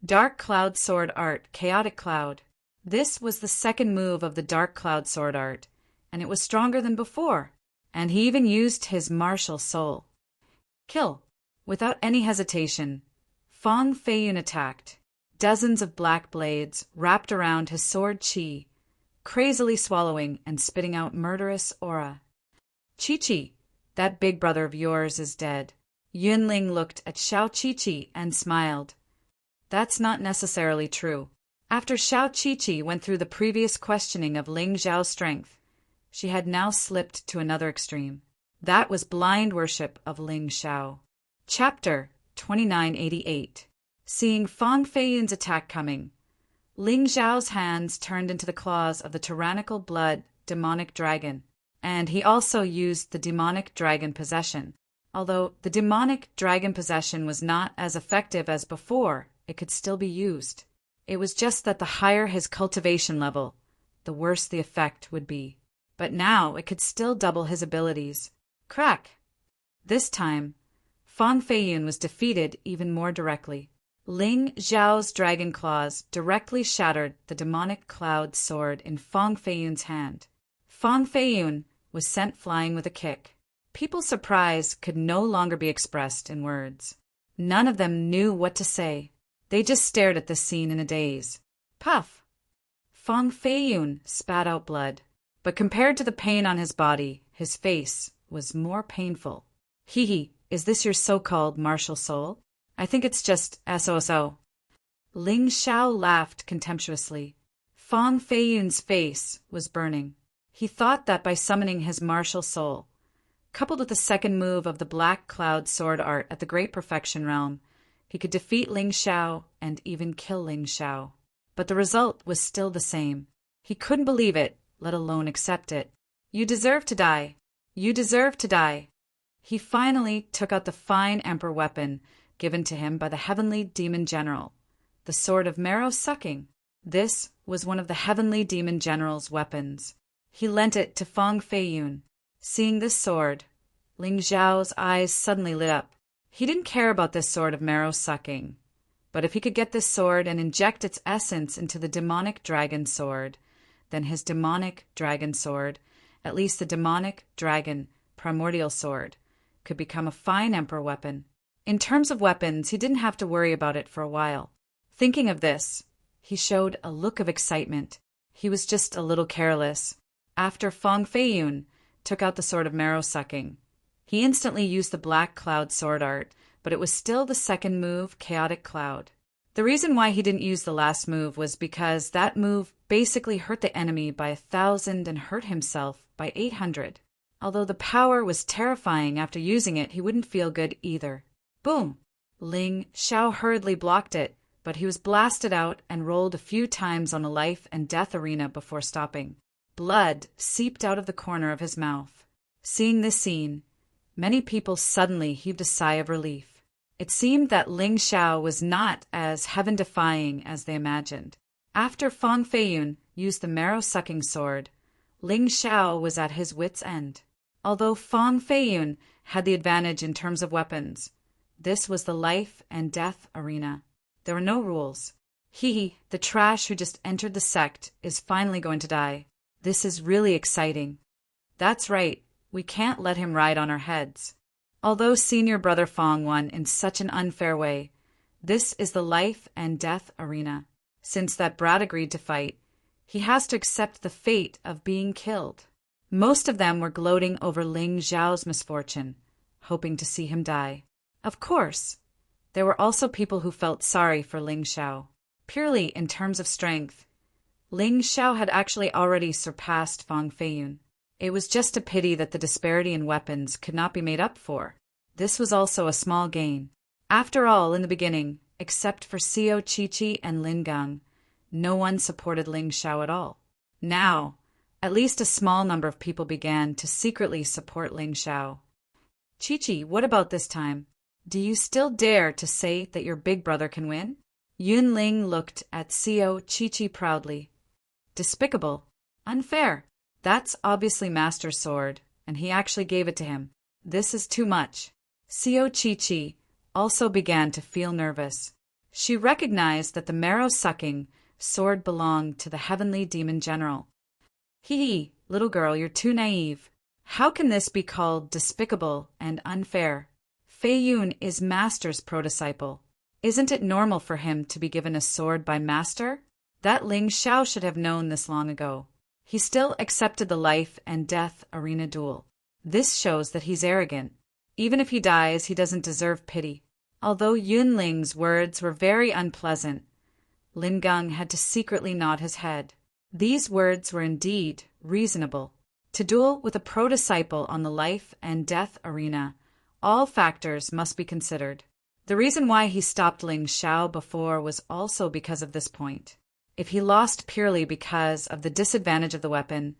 Speaker 1: Dark Cloud Sword Art, Chaotic Cloud. This was the second move of the Dark Cloud Sword Art, and it was stronger than before, and he even used his martial soul. Kill. Without any hesitation, Fang Feiyun attacked. Dozens of black blades wrapped around his sword Qi, crazily swallowing and spitting out murderous aura. Chi-Chi, that big brother of yours is dead. Yunling looked at Xiao Chi-Chi and smiled. That's not necessarily true. After Xiao Chi-Chi went through the previous questioning of Ling Xiao's strength, she had now slipped to another extreme. That was blind worship of Ling Xiao. Chapter 2988. Seeing Fang Feiyun's attack coming, Ling Xiao's hands turned into the claws of the tyrannical blood demonic dragon, and he also used the demonic dragon possession. Although the demonic dragon possession was not as effective as before, it could still be used. It was just that the higher his cultivation level, the worse the effect would be. But now it could still double his abilities. Crack! This time, Fang Feiyun was defeated even more directly. Ling Xiao's dragon claws directly shattered the demonic cloud sword in Fang Feiyun's hand. Fang Feiyun was sent flying with a kick. People's surprise could no longer be expressed in words. None of them knew what to say. They just stared at this scene in a daze. Puff! Fang Feiyun spat out blood, but compared to the pain on his body, his face was more painful. Hee, is this your so-called martial soul? I think it's just SOSO. Ling Xiao laughed contemptuously. Fang Feiyun's face was burning. He thought that by summoning his martial soul, coupled with the second move of the Black Cloud Sword Art at the Great Perfection Realm, he could defeat Ling Xiao and even kill Ling Xiao. But the result was still the same. He couldn't believe it, let alone accept it. You deserve to die. You deserve to die. He finally took out the fine emperor weapon given to him by the heavenly demon general, the sword of marrow sucking. This was one of the heavenly demon general's weapons. He lent it to Fang Feiyun. Seeing this sword, Ling Xiao's eyes suddenly lit up. He didn't care about this sword of marrow sucking, but if he could get this sword and inject its essence into the demonic dragon sword, then his demonic dragon sword, at least the demonic dragon primordial sword, could become a fine emperor weapon. In terms of weapons, he didn't have to worry about it for a while. Thinking of this, he showed a look of excitement. He was just a little careless. After Fang Feiyun took out the sword of marrow sucking, he instantly used the Black Cloud Sword Art, but it was still the second move, Chaotic Cloud. The reason why he didn't use the last move was because that move basically hurt the enemy by 1,000 and hurt himself by 800. Although the power was terrifying, after using it, he wouldn't feel good either. Boom! Ling Xiao hurriedly blocked it, but he was blasted out and rolled a few times on a life and death arena before stopping. Blood seeped out of the corner of his mouth. Seeing this scene, many people suddenly heaved a sigh of relief. It seemed that Ling Xiao was not as heaven-defying as they imagined. After Fang Feiyun used the marrow-sucking sword, Ling Xiao was at his wits' end. Although Fang Feiyun had the advantage in terms of weapons, this was the life and death arena. There were no rules. He, the trash who just entered the sect, is finally going to die. This is really exciting. That's right, we can't let him ride on our heads. Although senior brother Fang won in such an unfair way, this is the life and death arena. Since that brat agreed to fight, he has to accept the fate of being killed. Most of them were gloating over Ling Xiao's misfortune, hoping to see him die. Of course, there were also people who felt sorry for Ling Xiao. Purely in terms of strength, Ling Xiao had actually already surpassed Fang Feiyun. It was just a pity that the disparity in weapons could not be made up for. This was also a small gain. After all, in the beginning, except for Xiao Chi-Chi and Lin Gang, no one supported Ling Xiao at all. Now, at least a small number of people began to secretly support Ling Xiao. Chi-Chi, what about this time? Do you still dare to say that your big brother can win? Yun Ling looked at Xiao Chi-Chi proudly. Despicable. Unfair. That's obviously Master Sword. and he actually gave it to him. This is too much. Xiao Qi also began to feel nervous. She recognized that the marrow-sucking sword belonged to the heavenly demon general. Hee, little girl, you're too naive. How can this be called despicable and unfair? Fei Yun is Master's pro-disciple. Isn't it normal for him to be given a sword by Master? That Ling Xiao should have known this long ago. He still accepted the life and death arena duel. This shows that he's arrogant. Even if he dies, he doesn't deserve pity. Although Yun Ling's words were very unpleasant, Lin Gang had to secretly nod his head. These words were indeed reasonable. To duel with a pro-disciple on the life and death arena, all factors must be considered. The reason why he stopped Ling Xiao before was also because of this point. If he lost purely because of the disadvantage of the weapon,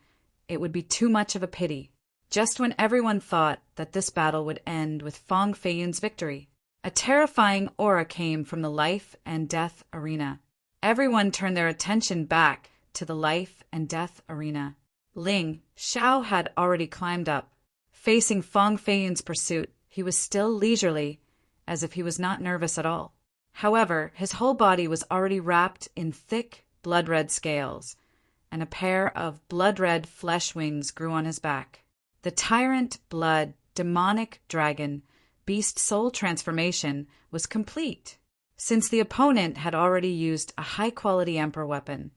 Speaker 1: it would be too much of a pity. Just when everyone thought that this battle would end with Fang Feiyun's victory, a terrifying aura came from the life and death arena. Everyone turned their attention back to the life and death arena. Ling Xiao had already climbed up. Facing Fang Feiyun's pursuit, he was still leisurely, as if he was not nervous at all. However, his whole body was already wrapped in thick, blood-red scales, and a pair of blood-red flesh wings grew on his back. The tyrant blood demonic dragon beast soul transformation was complete. Since the opponent had already used a high-quality emperor weapon,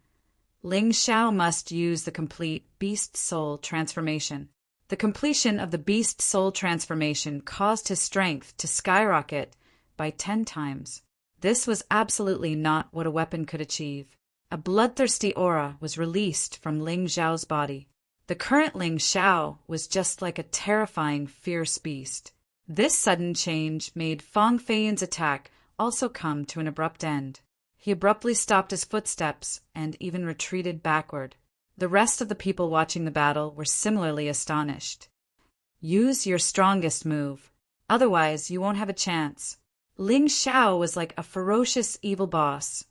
Speaker 1: Ling Xiao must use the complete beast soul transformation. The completion of the beast soul transformation caused his strength to skyrocket by 10 times. This was absolutely not what a weapon could achieve. A bloodthirsty aura was released from Ling Xiao's body. The current Ling Xiao was just like a terrifying, fierce beast. This sudden change made Fang Feiyun's attack also come to an abrupt end. He abruptly stopped his footsteps and even retreated backward. The rest of the people watching the battle were similarly astonished. Use your strongest move. Otherwise, you won't have a chance. Ling Xiao was like a ferocious evil boss,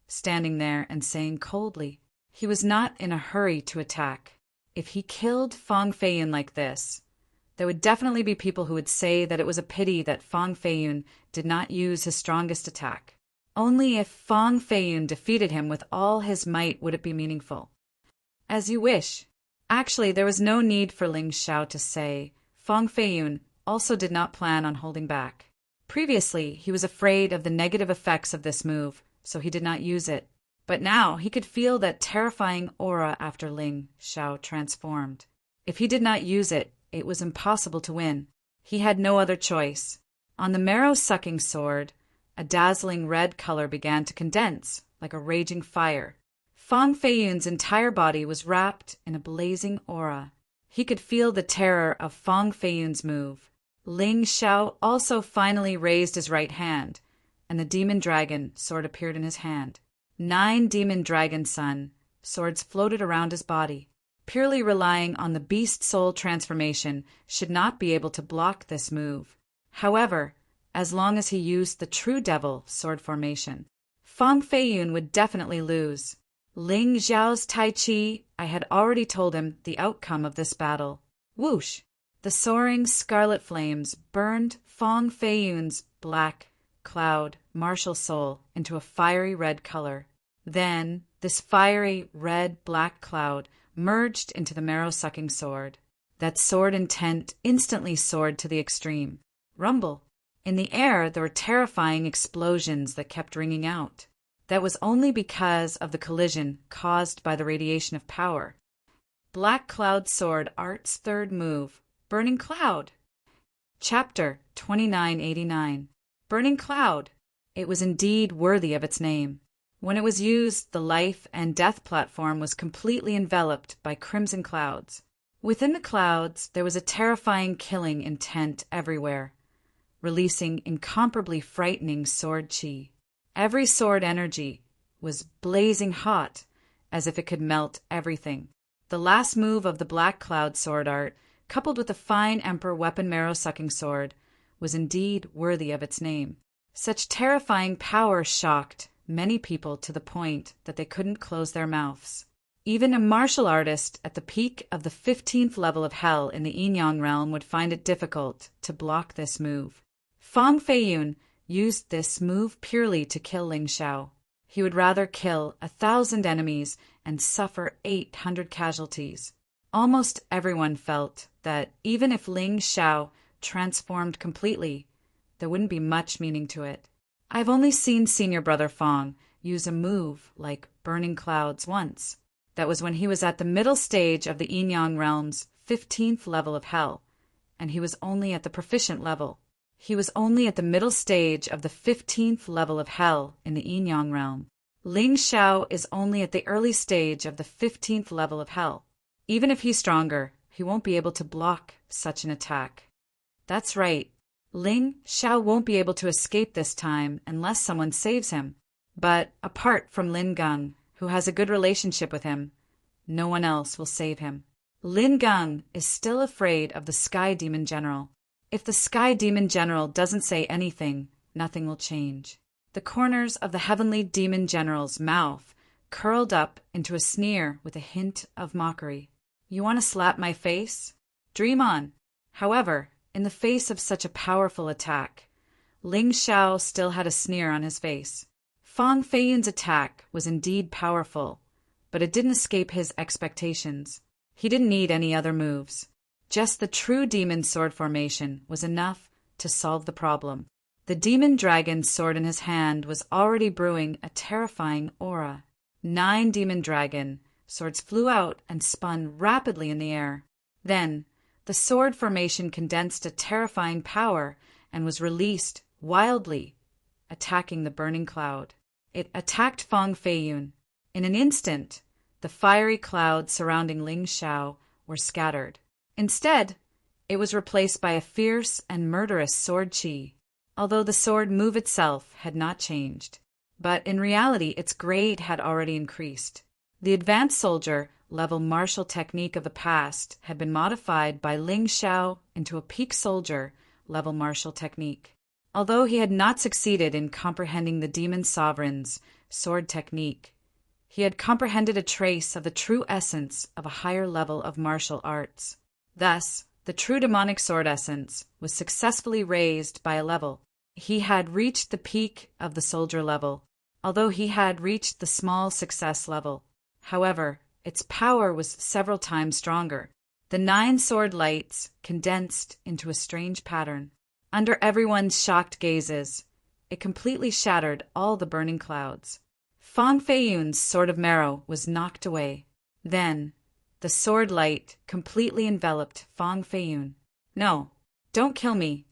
Speaker 1: standing there and saying coldly. He was not in a hurry to attack. If he killed Fang Feiyun like this, there would definitely be people who would say that it was a pity that Fang Feiyun did not use his strongest attack. Only if Fang Feiyun defeated him with all his might would it be meaningful. As you wish. Actually, there was no need for Ling Xiao to say. Fang Feiyun also did not plan on holding back. Previously, he was afraid of the negative effects of this move, so he did not use it. But now he could feel that terrifying aura after Ling Xiao transformed. If he did not use it, it was impossible to win. He had no other choice. On the marrow-sucking sword, a dazzling red color began to condense, like a raging fire. Fang Feiyun's entire body was wrapped in a blazing aura. He could feel the terror of Fang Feiyun's move. Ling Xiao also finally raised his right hand, and the demon dragon sword appeared in his hand. 9 demon dragon sun swords floated around his body. Purely relying on the beast soul transformation should not be able to block this move. However, as long as he used the true devil sword formation, Fang Feiyun would definitely lose. Ling Xiao's Tai Chi, I had already told him the outcome of this battle. Whoosh! The soaring scarlet flames burned Fang Feiyun's black cloud martial soul into a fiery red color. Then, this fiery red-black cloud merged into the marrow-sucking sword. That sword intent instantly soared to the extreme. Rumble! In the air, there were terrifying explosions that kept ringing out. That was only because of the collision caused by the radiation of power. Black Cloud Sword Art's third move, Burning Cloud. Chapter 2989. Burning Cloud. It was indeed worthy of its name. When it was used, the life and death platform was completely enveloped by crimson clouds. Within the clouds, there was a terrifying killing intent everywhere, releasing incomparably frightening sword chi. Every sword energy was blazing hot, as if it could melt everything. The last move of the Black Cloud sword art, coupled with the fine Emperor weapon marrow-sucking sword, was indeed worthy of its name. Such terrifying power shocked many people to the point that they couldn't close their mouths. Even a martial artist at the peak of the 15th level of hell in the Yin-Yang realm would find it difficult to block this move. Fang Feiyun used this move purely to kill Ling Xiao. He would rather kill 1,000 enemies and suffer 800 casualties. Almost everyone felt that even if Ling Xiao transformed completely, there wouldn't be much meaning to it. I've only seen senior brother Fang use a move like Burning Clouds once. That was when he was at the middle stage of the Yin-Yang realm's 15th level of hell, and he was only at the proficient level. He was only at the middle stage of the 15th level of hell in the Yin-Yang realm. Ling Xiao is only at the early stage of the 15th level of hell. Even if he's stronger, he won't be able to block such an attack. That's right. Ling Xiao won't be able to escape this time unless someone saves him. But apart from Lin Gang, who has a good relationship with him, no one else will save him. Lin Gang is still afraid of the Sky Demon General. If the Sky Demon General doesn't say anything, nothing will change. The corners of the Heavenly Demon General's mouth curled up into a sneer with a hint of mockery. You want to slap my face? Dream on. However, in the face of such a powerful attack, Ling Xiao still had a sneer on his face. Fang Feiyun's attack was indeed powerful, but it didn't escape his expectations. He didn't need any other moves. Just the true demon sword formation was enough to solve the problem. The demon dragon's sword in his hand was already brewing a terrifying aura. 9 demon dragon swords flew out and spun rapidly in the air. Then, the sword formation condensed a terrifying power and was released wildly, attacking the burning cloud. It attacked Fang Feiyun. In an instant, the fiery clouds surrounding Ling Xiao were scattered. Instead, it was replaced by a fierce and murderous sword chi, although the sword move itself had not changed. But in reality, its grade had already increased. The advanced soldier level martial technique of the past had been modified by Ling Xiao into a peak soldier level martial technique. Although he had not succeeded in comprehending the demon sovereign's sword technique, he had comprehended a trace of the true essence of a higher level of martial arts. Thus, the true demonic sword essence was successfully raised by a level. He had reached the peak of the soldier level, although he had reached the small success level. However, its power was several times stronger. The 9 sword lights condensed into a strange pattern. Under everyone's shocked gazes, it completely shattered all the burning clouds. Fang Feiyun's sword of marrow was knocked away. Then, the sword light completely enveloped Fang Feiyun. No, don't kill me.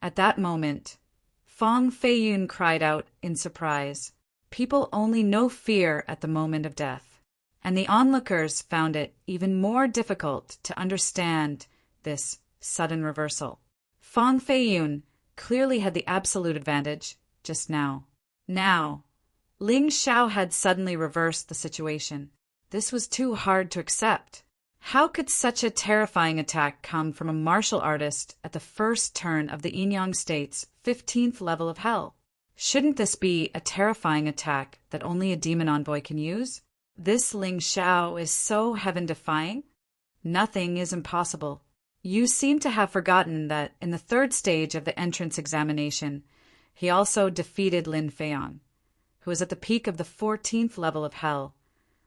Speaker 1: At that moment, Fang Feiyun cried out in surprise. People only know fear at the moment of death, and the onlookers found it even more difficult to understand this sudden reversal. Fang Feiyun clearly had the absolute advantage just now. Now, Ling Xiao had suddenly reversed the situation. This was too hard to accept. How could such a terrifying attack come from a martial artist at the first turn of the Yin-Yang state's 15th level of hell? Shouldn't this be a terrifying attack that only a demon envoy can use? This Ling Xiao is so heaven-defying? Nothing is impossible. You seem to have forgotten that in the 3rd stage of the entrance examination, he also defeated Lin Feiyang, who was at the peak of the 14th level of hell,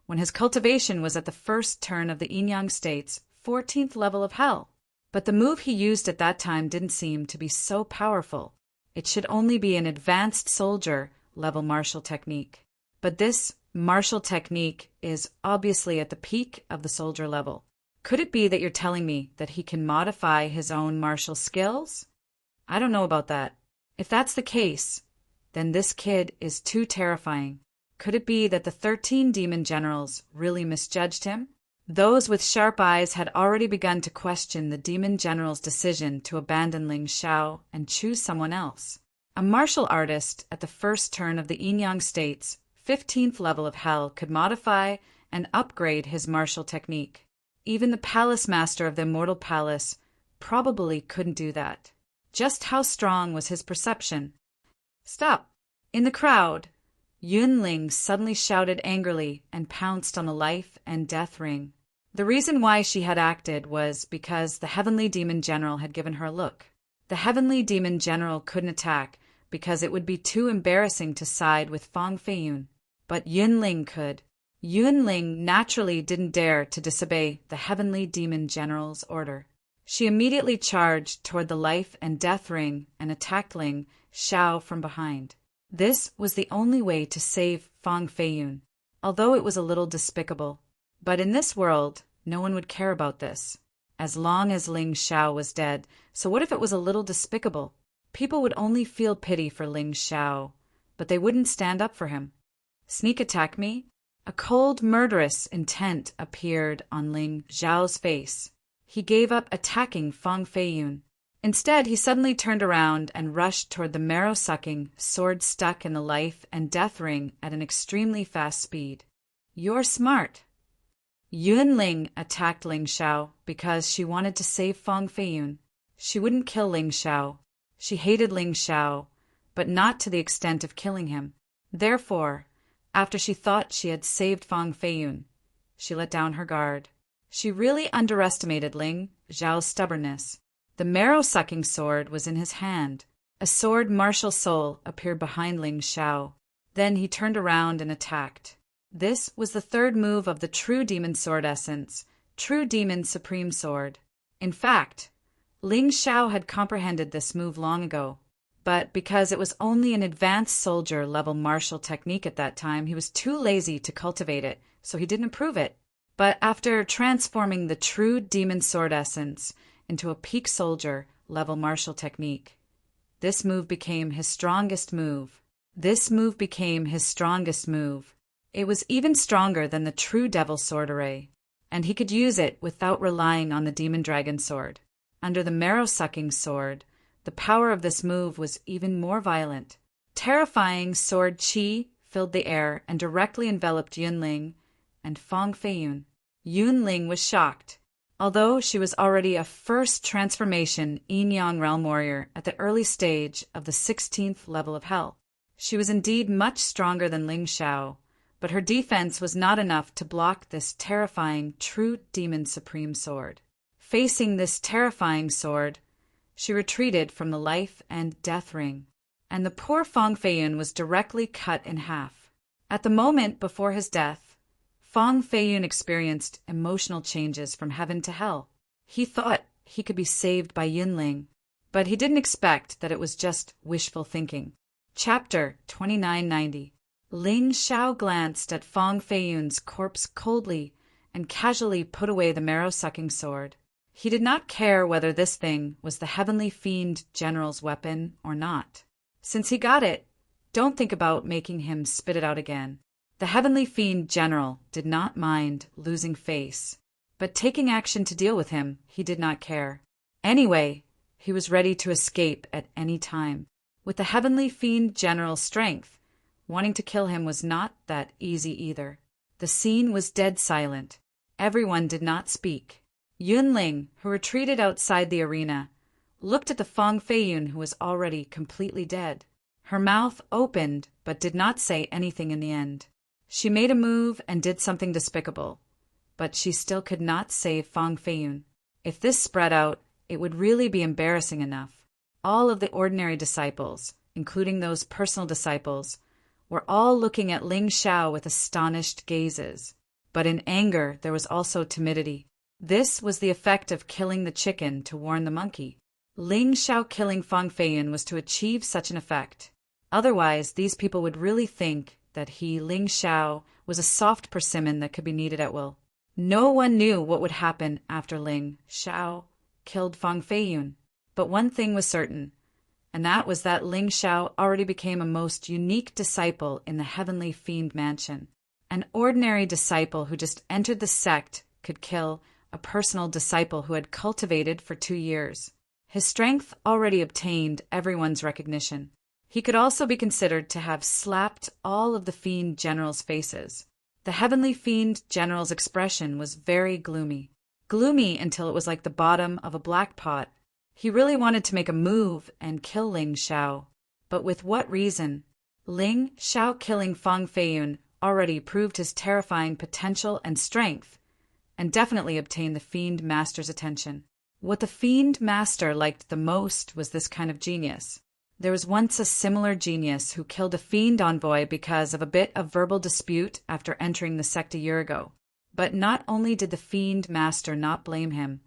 Speaker 1: when his cultivation was at the first turn of the Yin-Yang state's 14th level of hell. But the move he used at that time didn't seem to be so powerful. It should only be an advanced soldier level martial technique. But this martial technique is obviously at the peak of the soldier level. Could it be that you're telling me that he can modify his own martial skills? I don't know about that. If that's the case, then this kid is too terrifying. Could it be that the 13 demon generals really misjudged him? Those with sharp eyes had already begun to question the demon general's decision to abandon Ling Xiao and choose someone else. A martial artist at the first turn of the Yin-Yang state's 15th level of hell could modify and upgrade his martial technique. Even the palace master of the immortal palace probably couldn't do that. Just how strong was his perception? Stop! In the crowd, Yunling suddenly shouted angrily and pounced on the life and death ring. The reason why she had acted was because the Heavenly Demon General had given her a look. The Heavenly Demon General couldn't attack because it would be too embarrassing to side with Fang Feiyun. But Yunling could. Yunling naturally didn't dare to disobey the Heavenly Demon General's order. She immediately charged toward the life and death ring and attacked Ling Xiao from behind. This was the only way to save Fang Feiyun, although it was a little despicable. But in this world, no one would care about this, as long as Ling Xiao was dead. So what if it was a little despicable? People would only feel pity for Ling Xiao, but they wouldn't stand up for him. Sneak attack me? A cold, murderous intent appeared on Ling Xiao's face. He gave up attacking Fang Feiyun. Instead, he suddenly turned around and rushed toward the marrow-sucking sword stuck in the life and death ring at an extremely fast speed. You're smart. Yunling attacked Ling Xiao because she wanted to save Fang Feiyun. She wouldn't kill Ling Xiao. She hated Ling Xiao, but not to the extent of killing him. Therefore, after she thought she had saved Fang Feiyun, she let down her guard. She really underestimated Ling Xiao's stubbornness. The marrow-sucking sword was in his hand. A sword martial soul appeared behind Ling Xiao. Then he turned around and attacked. This was the third move of the True Demon Sword essence, True Demon Supreme Sword. In fact, Ling Xiao had comprehended this move long ago, but because it was only an advanced soldier level martial technique at that time, he was too lazy to cultivate it, so he didn't improve it. But after transforming the True Demon Sword essence into a peak soldier level martial technique, this move became his strongest move. It was even stronger than the True Devil Sword array, and he could use it without relying on the Demon Dragon Sword. Under the marrow-sucking sword, the power of this move was even more violent. Terrifying sword qi filled the air and directly enveloped Yunling and Fang Feiyun. Yunling was shocked. Although she was already a first transformation yin-yang realm warrior at the early stage of the 16th level of hell, she was indeed much stronger than Ling Xiao, but her defense was not enough to block this terrifying True Demon Supreme Sword. Facing this terrifying sword, she retreated from the life and death ring, and the poor Fang Feiyun was directly cut in half. At the moment before his death, Fang Feiyun experienced emotional changes from heaven to hell. He thought he could be saved by Yunling, but he didn't expect that it was just wishful thinking. Chapter 2990. Ling Xiao glanced at Fang Feiyun's corpse coldly and casually put away the marrow-sucking sword. He did not care whether this thing was the Heavenly Fiend General's weapon or not. Since he got it, don't think about making him spit it out again. The Heavenly Fiend General did not mind losing face, but taking action to deal with him, he did not care. Anyway, he was ready to escape at any time. With the Heavenly Fiend General's strength, wanting to kill him was not that easy either. The scene was dead silent. Everyone did not speak. Yunling, who retreated outside the arena, looked at the Fang Feiyun who was already completely dead. Her mouth opened but did not say anything in the end. She made a move and did something despicable, but she still could not save Fang Feiyun. If this spread out, it would really be embarrassing enough. All of the ordinary disciples, including those personal disciples, were all looking at Ling Xiao with astonished gazes. But in anger there was also timidity. This was the effect of killing the chicken to warn the monkey. Ling Xiao killing Fang Feiyun was to achieve such an effect. Otherwise, these people would really think that he, Ling Xiao, was a soft persimmon that could be kneaded at will. No one knew what would happen after Ling Xiao killed Fang Feiyun. But one thing was certain, and that was that Ling Xiao already became a most unique disciple in the Heavenly Fiend Mansion. An ordinary disciple who just entered the sect could kill a personal disciple who had cultivated for 2 years. His strength already obtained everyone's recognition. He could also be considered to have slapped all of the Fiend General's faces. The Heavenly Fiend General's expression was very gloomy. Gloomy until it was like the bottom of a black pot. He really wanted to make a move and kill Ling Xiao. But with what reason? Ling Xiao killing Fang Feiyun already proved his terrifying potential and strength, and definitely obtained the Fiend Master's attention. What the Fiend Master liked the most was this kind of genius. There was once a similar genius who killed a Fiend envoy because of a bit of verbal dispute after entering the sect a year ago. But not only did the Fiend Master not blame him,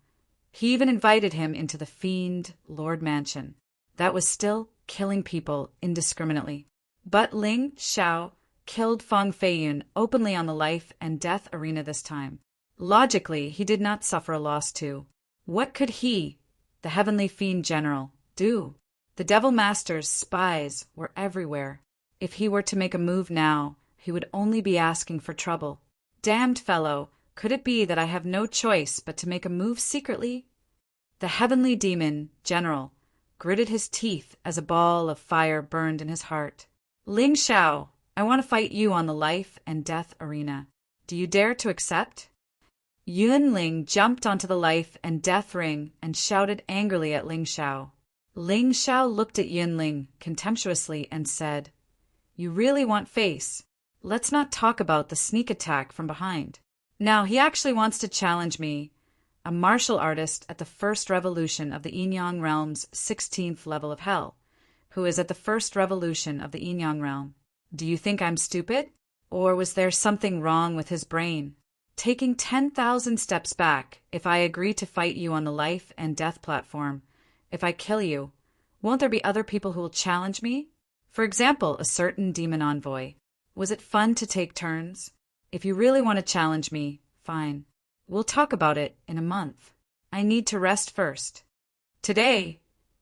Speaker 1: he even invited him into the Fiend Lord Mansion. That was still killing people indiscriminately. But Ling Xiao killed Fang Feiyun openly on the life and death arena this time. Logically, he did not suffer a loss too. What could he, the Heavenly Fiend General, do? The Devil Master's spies were everywhere. If he were to make a move now, he would only be asking for trouble. Damned fellow, could it be that I have no choice but to make a move secretly? The Heavenly Demon General gritted his teeth as a ball of fire burned in his heart. Ling Xiao, I want to fight you on the life and death arena. Do you dare to accept? Yun Ling jumped onto the life and death ring and shouted angrily at Ling Xiao. Ling Xiao looked at Yun Ling contemptuously and said, You really want face? Let's not talk about the sneak attack from behind. Now he actually wants to challenge me, a martial artist at the first revolution of the Yin-Yang Realm's 16th level of hell, who is at the first revolution of the Yin-Yang Realm. Do you think I'm stupid? Or was there something wrong with his brain? Taking 10,000 steps back, if I agree to fight you on the life and death platform, if I kill you, won't there be other people who will challenge me? For example, a certain demon envoy. Was it fun to take turns? If you really want to challenge me, fine. We'll talk about it in a month. I need to rest first. Today,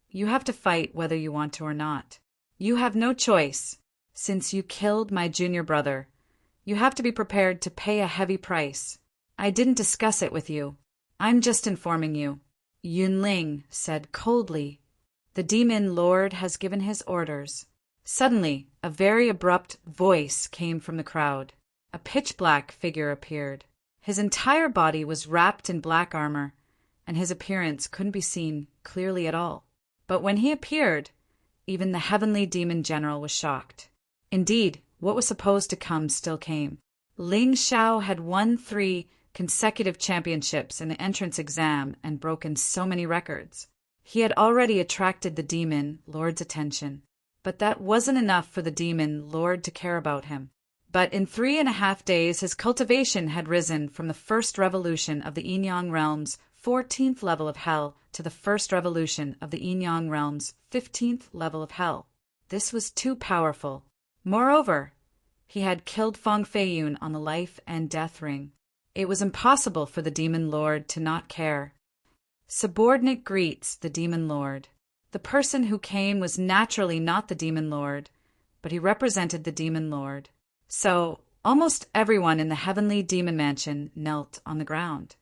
Speaker 1: you have to fight whether you want to or not. You have no choice. Since you killed my junior brother, you have to be prepared to pay a heavy price. I didn't discuss it with you. I'm just informing you. Yun Ling said coldly. The Demon Lord has given his orders. Suddenly, a very abrupt voice came from the crowd. A pitch-black figure appeared. His entire body was wrapped in black armor, and his appearance couldn't be seen clearly at all. But when he appeared, even the Heavenly Demon General was shocked. Indeed, what was supposed to come still came. Ling Xiao had won 3 consecutive championships in the entrance exam and broken so many records. He had already attracted the Demon Lord's attention. But that wasn't enough for the Demon Lord to care about him. But in 3.5 days his cultivation had risen from the first revolution of the Yin-Yang Realm's 14th level of hell to the first revolution of the Yin-Yang Realm's 15th level of hell. This was too powerful. Moreover, he had killed Fang Feiyun on the life and death ring. It was impossible for the Demon Lord to not care. Subordinate greets the Demon Lord. The person who came was naturally not the Demon Lord, but he represented the Demon Lord. So, almost everyone in the Heavenly Demon Mansion knelt on the ground.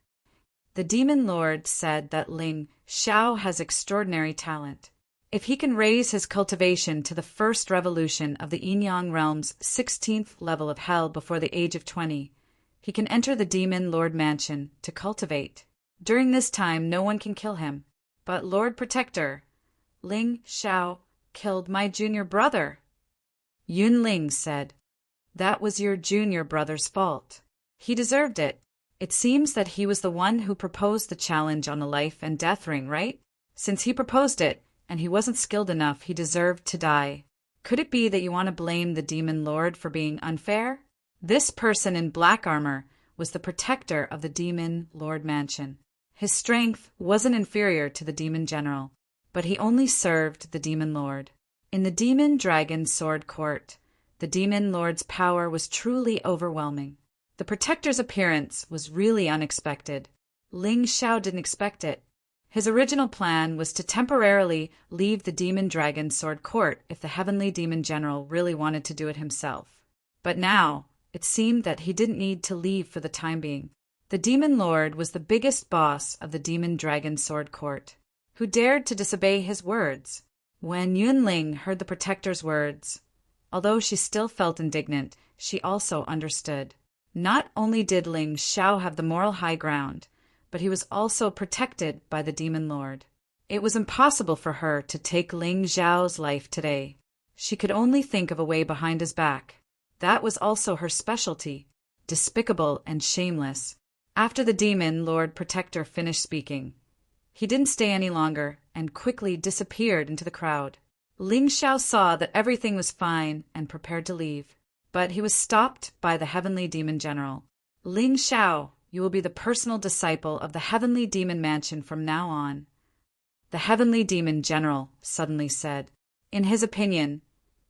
Speaker 1: The Demon Lord said that Ling Xiao has extraordinary talent. If he can raise his cultivation to the first revolution of the Yin-Yang Realm's 16th level of hell before the age of 20, he can enter the Demon Lord Mansion to cultivate. During this time, no one can kill him. But Lord Protector, Ling Xiao killed my junior brother. Yun Ling said, That was your junior brother's fault. He deserved it. It seems that he was the one who proposed the challenge on the life and death ring, right? Since he proposed it, and he wasn't skilled enough, he deserved to die. Could it be that you want to blame the Demon Lord for being unfair? This person in black armor was the protector of the Demon Lord Mansion. His strength wasn't inferior to the Demon General, but he only served the Demon Lord. In the Demon Dragon Sword Court, the Demon Lord's power was truly overwhelming. The protector's appearance was really unexpected. Ling Xiao didn't expect it. His original plan was to temporarily leave the Demon Dragon Sword Court if the Heavenly Demon General really wanted to do it himself. But now, it seemed that he didn't need to leave for the time being. The Demon Lord was the biggest boss of the Demon Dragon Sword Court. Who dared to disobey his words? When Yun Ling heard the protector's words, although she still felt indignant, she also understood. Not only did Ling Xiao have the moral high ground, but he was also protected by the Demon Lord. It was impossible for her to take Ling Xiao's life today. She could only think of a way behind his back. That was also her specialty, despicable and shameless. After the demon Lord Protector finished speaking, he didn't stay any longer and quickly disappeared into the crowd. Ling Xiao saw that everything was fine and prepared to leave, but he was stopped by the Heavenly Demon General. Ling Xiao, you will be the personal disciple of the Heavenly Demon Mansion from now on. The Heavenly Demon General suddenly said. In his opinion,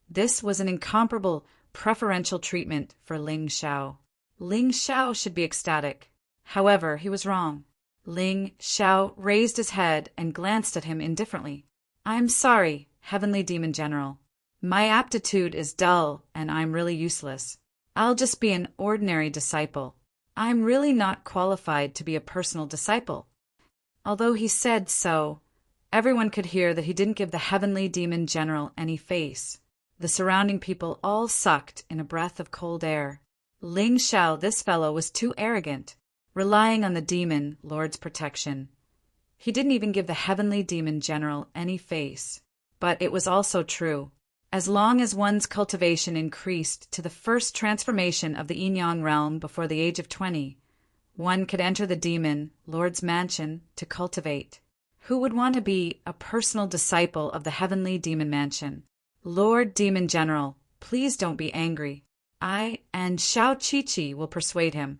Speaker 1: this was an incomparable preferential treatment for Ling Xiao. Ling Xiao should be ecstatic. However, he was wrong. Ling Xiao raised his head and glanced at him indifferently. I'm sorry, Heavenly Demon General. My aptitude is dull and I'm really useless. I'll just be an ordinary disciple. I'm really not qualified to be a personal disciple. Although he said so, everyone could hear that he didn't give the Heavenly Demon General any face. The surrounding people all sucked in a breath of cold air. Ling Xiao, this fellow, was too arrogant, relying on the Demon Lord's protection. He didn't even give the Heavenly Demon General any face. But it was also true. As long as one's cultivation increased to the first transformation of the Yin-Yang realm before the age of 20, one could enter the Demon Lord's mansion to cultivate. Who would want to be a personal disciple of the Heavenly Demon Mansion? Lord Demon General, please don't be angry. I and Xiao Qiqi will persuade him.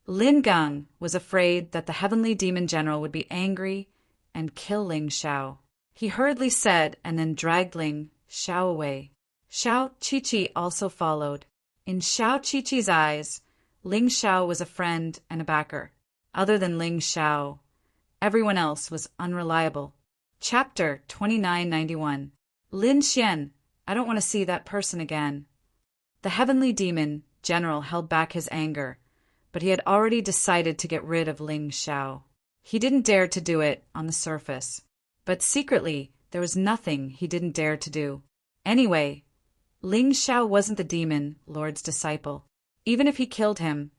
Speaker 1: Lin Gang was afraid that the Heavenly Demon General would be angry and kill Ling Xiao. He hurriedly said and then dragged Ling Xiao away. Xiao Qiqi also followed. In Xiao Qiqi's eyes, Ling Xiao was a friend and a backer. Other than Ling Xiao, everyone else was unreliable. Chapter 2991. Lin Xian, I don't want to see that person again. The Heavenly Demon General held back his anger, but he had already decided to get rid of Ling Xiao. He didn't dare to do it on the surface, but secretly there was nothing he didn't dare to do. Anyway, Ling Xiao wasn't the Demon Lord's disciple. Even if he killed him,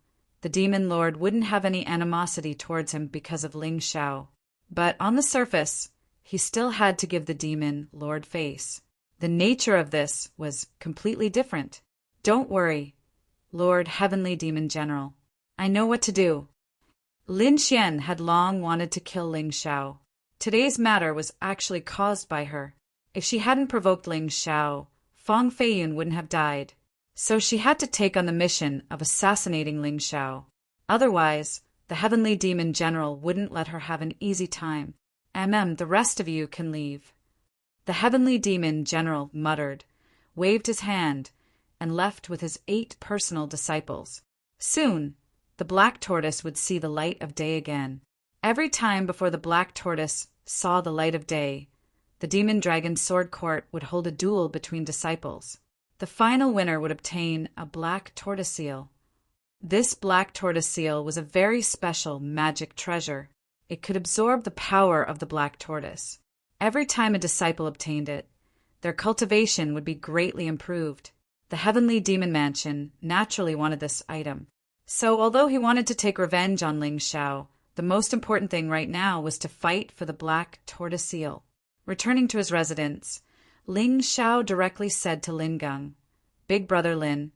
Speaker 1: the Demon Lord wouldn't have any animosity towards him because of Ling Xiao. But on the surface, he still had to give the Demon Lord face. The nature of this was completely different. Don't worry, Lord Heavenly Demon General. I know what to do. Lin Xian had long wanted to kill Ling Xiao. Today's matter was actually caused by her. If she hadn't provoked Ling Xiao, Fang Feiyun wouldn't have died. So she had to take on the mission of assassinating Ling Xiao. Otherwise, the Heavenly Demon General wouldn't let her have an easy time. The rest of you can leave. The Heavenly Demon General muttered, waved his hand, and left with his 8 personal disciples. Soon, the Black Tortoise would see the light of day again. Every time before the Black Tortoise saw the light of day, the Demon Dragon Sword Court would hold a duel between disciples. The final winner would obtain a Black Tortoise Seal. This Black Tortoise Seal was a very special magic treasure. It could absorb the power of the Black Tortoise. Every time a disciple obtained it, their cultivation would be greatly improved. The Heavenly Demon Mansion naturally wanted this item. So although he wanted to take revenge on Ling Xiao, the most important thing right now was to fight for the Black Tortoise Seal. Returning to his residence, Ling Xiao directly said to Lin Gang, Big Brother Lin,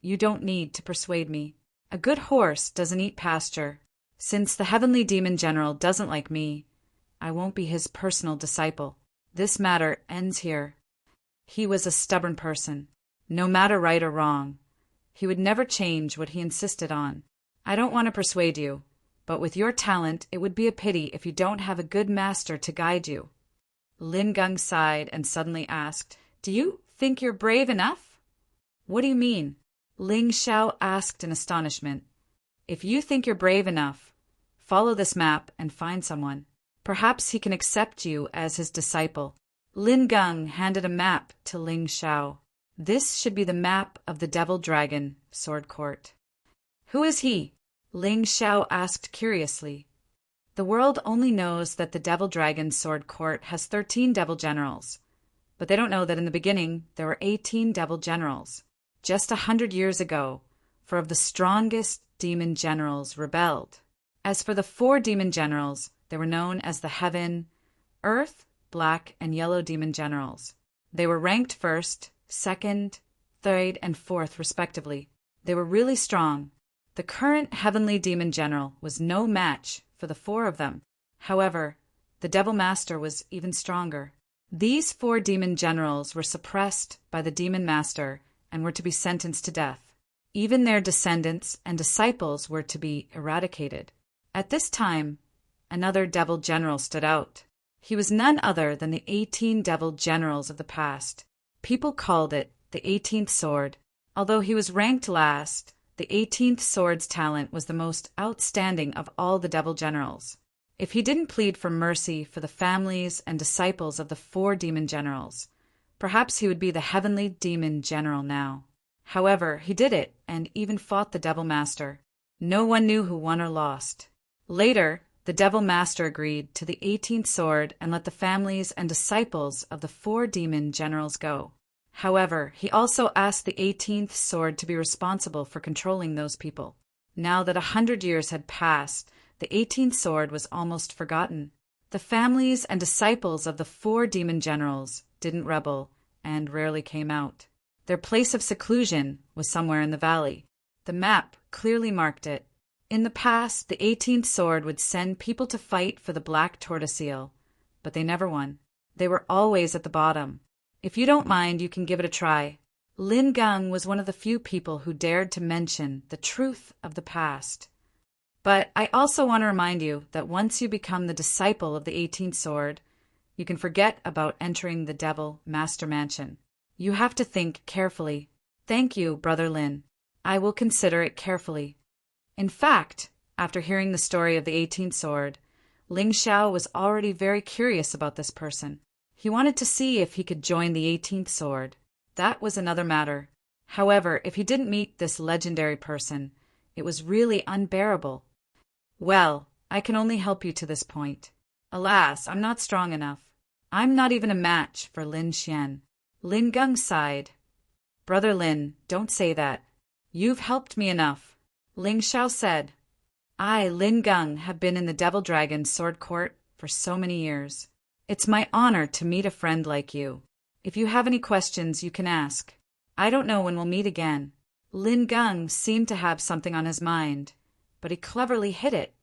Speaker 1: you don't need to persuade me. A good horse doesn't eat pasture. Since the Heavenly Demon General doesn't like me, I won't be his personal disciple. This matter ends here. He was a stubborn person. No matter right or wrong, he would never change what he insisted on. I don't want to persuade you, but with your talent, it would be a pity if you don't have a good master to guide you. Lin Gang sighed and suddenly asked, Do you think you're brave enough? What do you mean? Ling Xiao asked in astonishment. If you think you're brave enough, follow this map and find someone. Perhaps he can accept you as his disciple. Lin Gang handed a map to Ling Xiao. This should be the map of the Devil Dragon Sword Court. Who is he? Ling Xiao asked curiously. The world only knows that the Devil Dragon Sword Court has 13 Devil Generals, but they don't know that in the beginning there were 18 Devil Generals. Just 100 years ago, 4 of the strongest demon generals rebelled. As for the 4 demon generals, they were known as the Heaven, Earth, Black, and Yellow Demon Generals. They were ranked first second, third, and fourth, respectively. They were really strong. The current heavenly demon general was no match for the four of them. However, the Devil Master was even stronger. These four demon generals were suppressed by the Demon Master and were to be sentenced to death. Even their descendants and disciples were to be eradicated. At this time, another devil general stood out. He was none other than the 18 devil generals of the past. People called it the 18th sword. Although he was ranked last, the 18th sword's talent was the most outstanding of all the devil generals. If he didn't plead for mercy for the families and disciples of the four demon generals, perhaps he would be the heavenly demon general now. However, he did it and even fought the Devil Master. No one knew who won or lost. Later, the Devil Master agreed to the 18th sword and let the families and disciples of the four demon generals go. However, he also asked the 18th sword to be responsible for controlling those people. Now that 100 years had passed, the 18th sword was almost forgotten. The families and disciples of the four demon generals didn't rebel and rarely came out. Their place of seclusion was somewhere in the valley. The map clearly marked it. In the past, the 18th sword would send people to fight for the black tortoiseel, but they never won. They were always at the bottom. If you don't mind, you can give it a try. Lin Gang was one of the few people who dared to mention the truth of the past. But I also want to remind you that once you become the disciple of the 18th sword, you can forget about entering the Devil Master Mansion. You have to think carefully. Thank you, Brother Lin. I will consider it carefully. In fact, after hearing the story of the 18th sword, Ling Xiao was already very curious about this person. He wanted to see if he could join the 18th sword. That was another matter. However, if he didn't meet this legendary person, it was really unbearable. Well, I can only help you to this point. Alas, I'm not strong enough. I'm not even a match for Lin Xian. Lin Gang sighed. Brother Lin, don't say that. You've helped me enough. Ling Xiao said. I, Lin Gang, have been in the Devil Dragon's sword court for so many years. It's my honor to meet a friend like you. If you have any questions, you can ask. I don't know when we'll meet again. Lin Gang seemed to have something on his mind, but he cleverly hid it.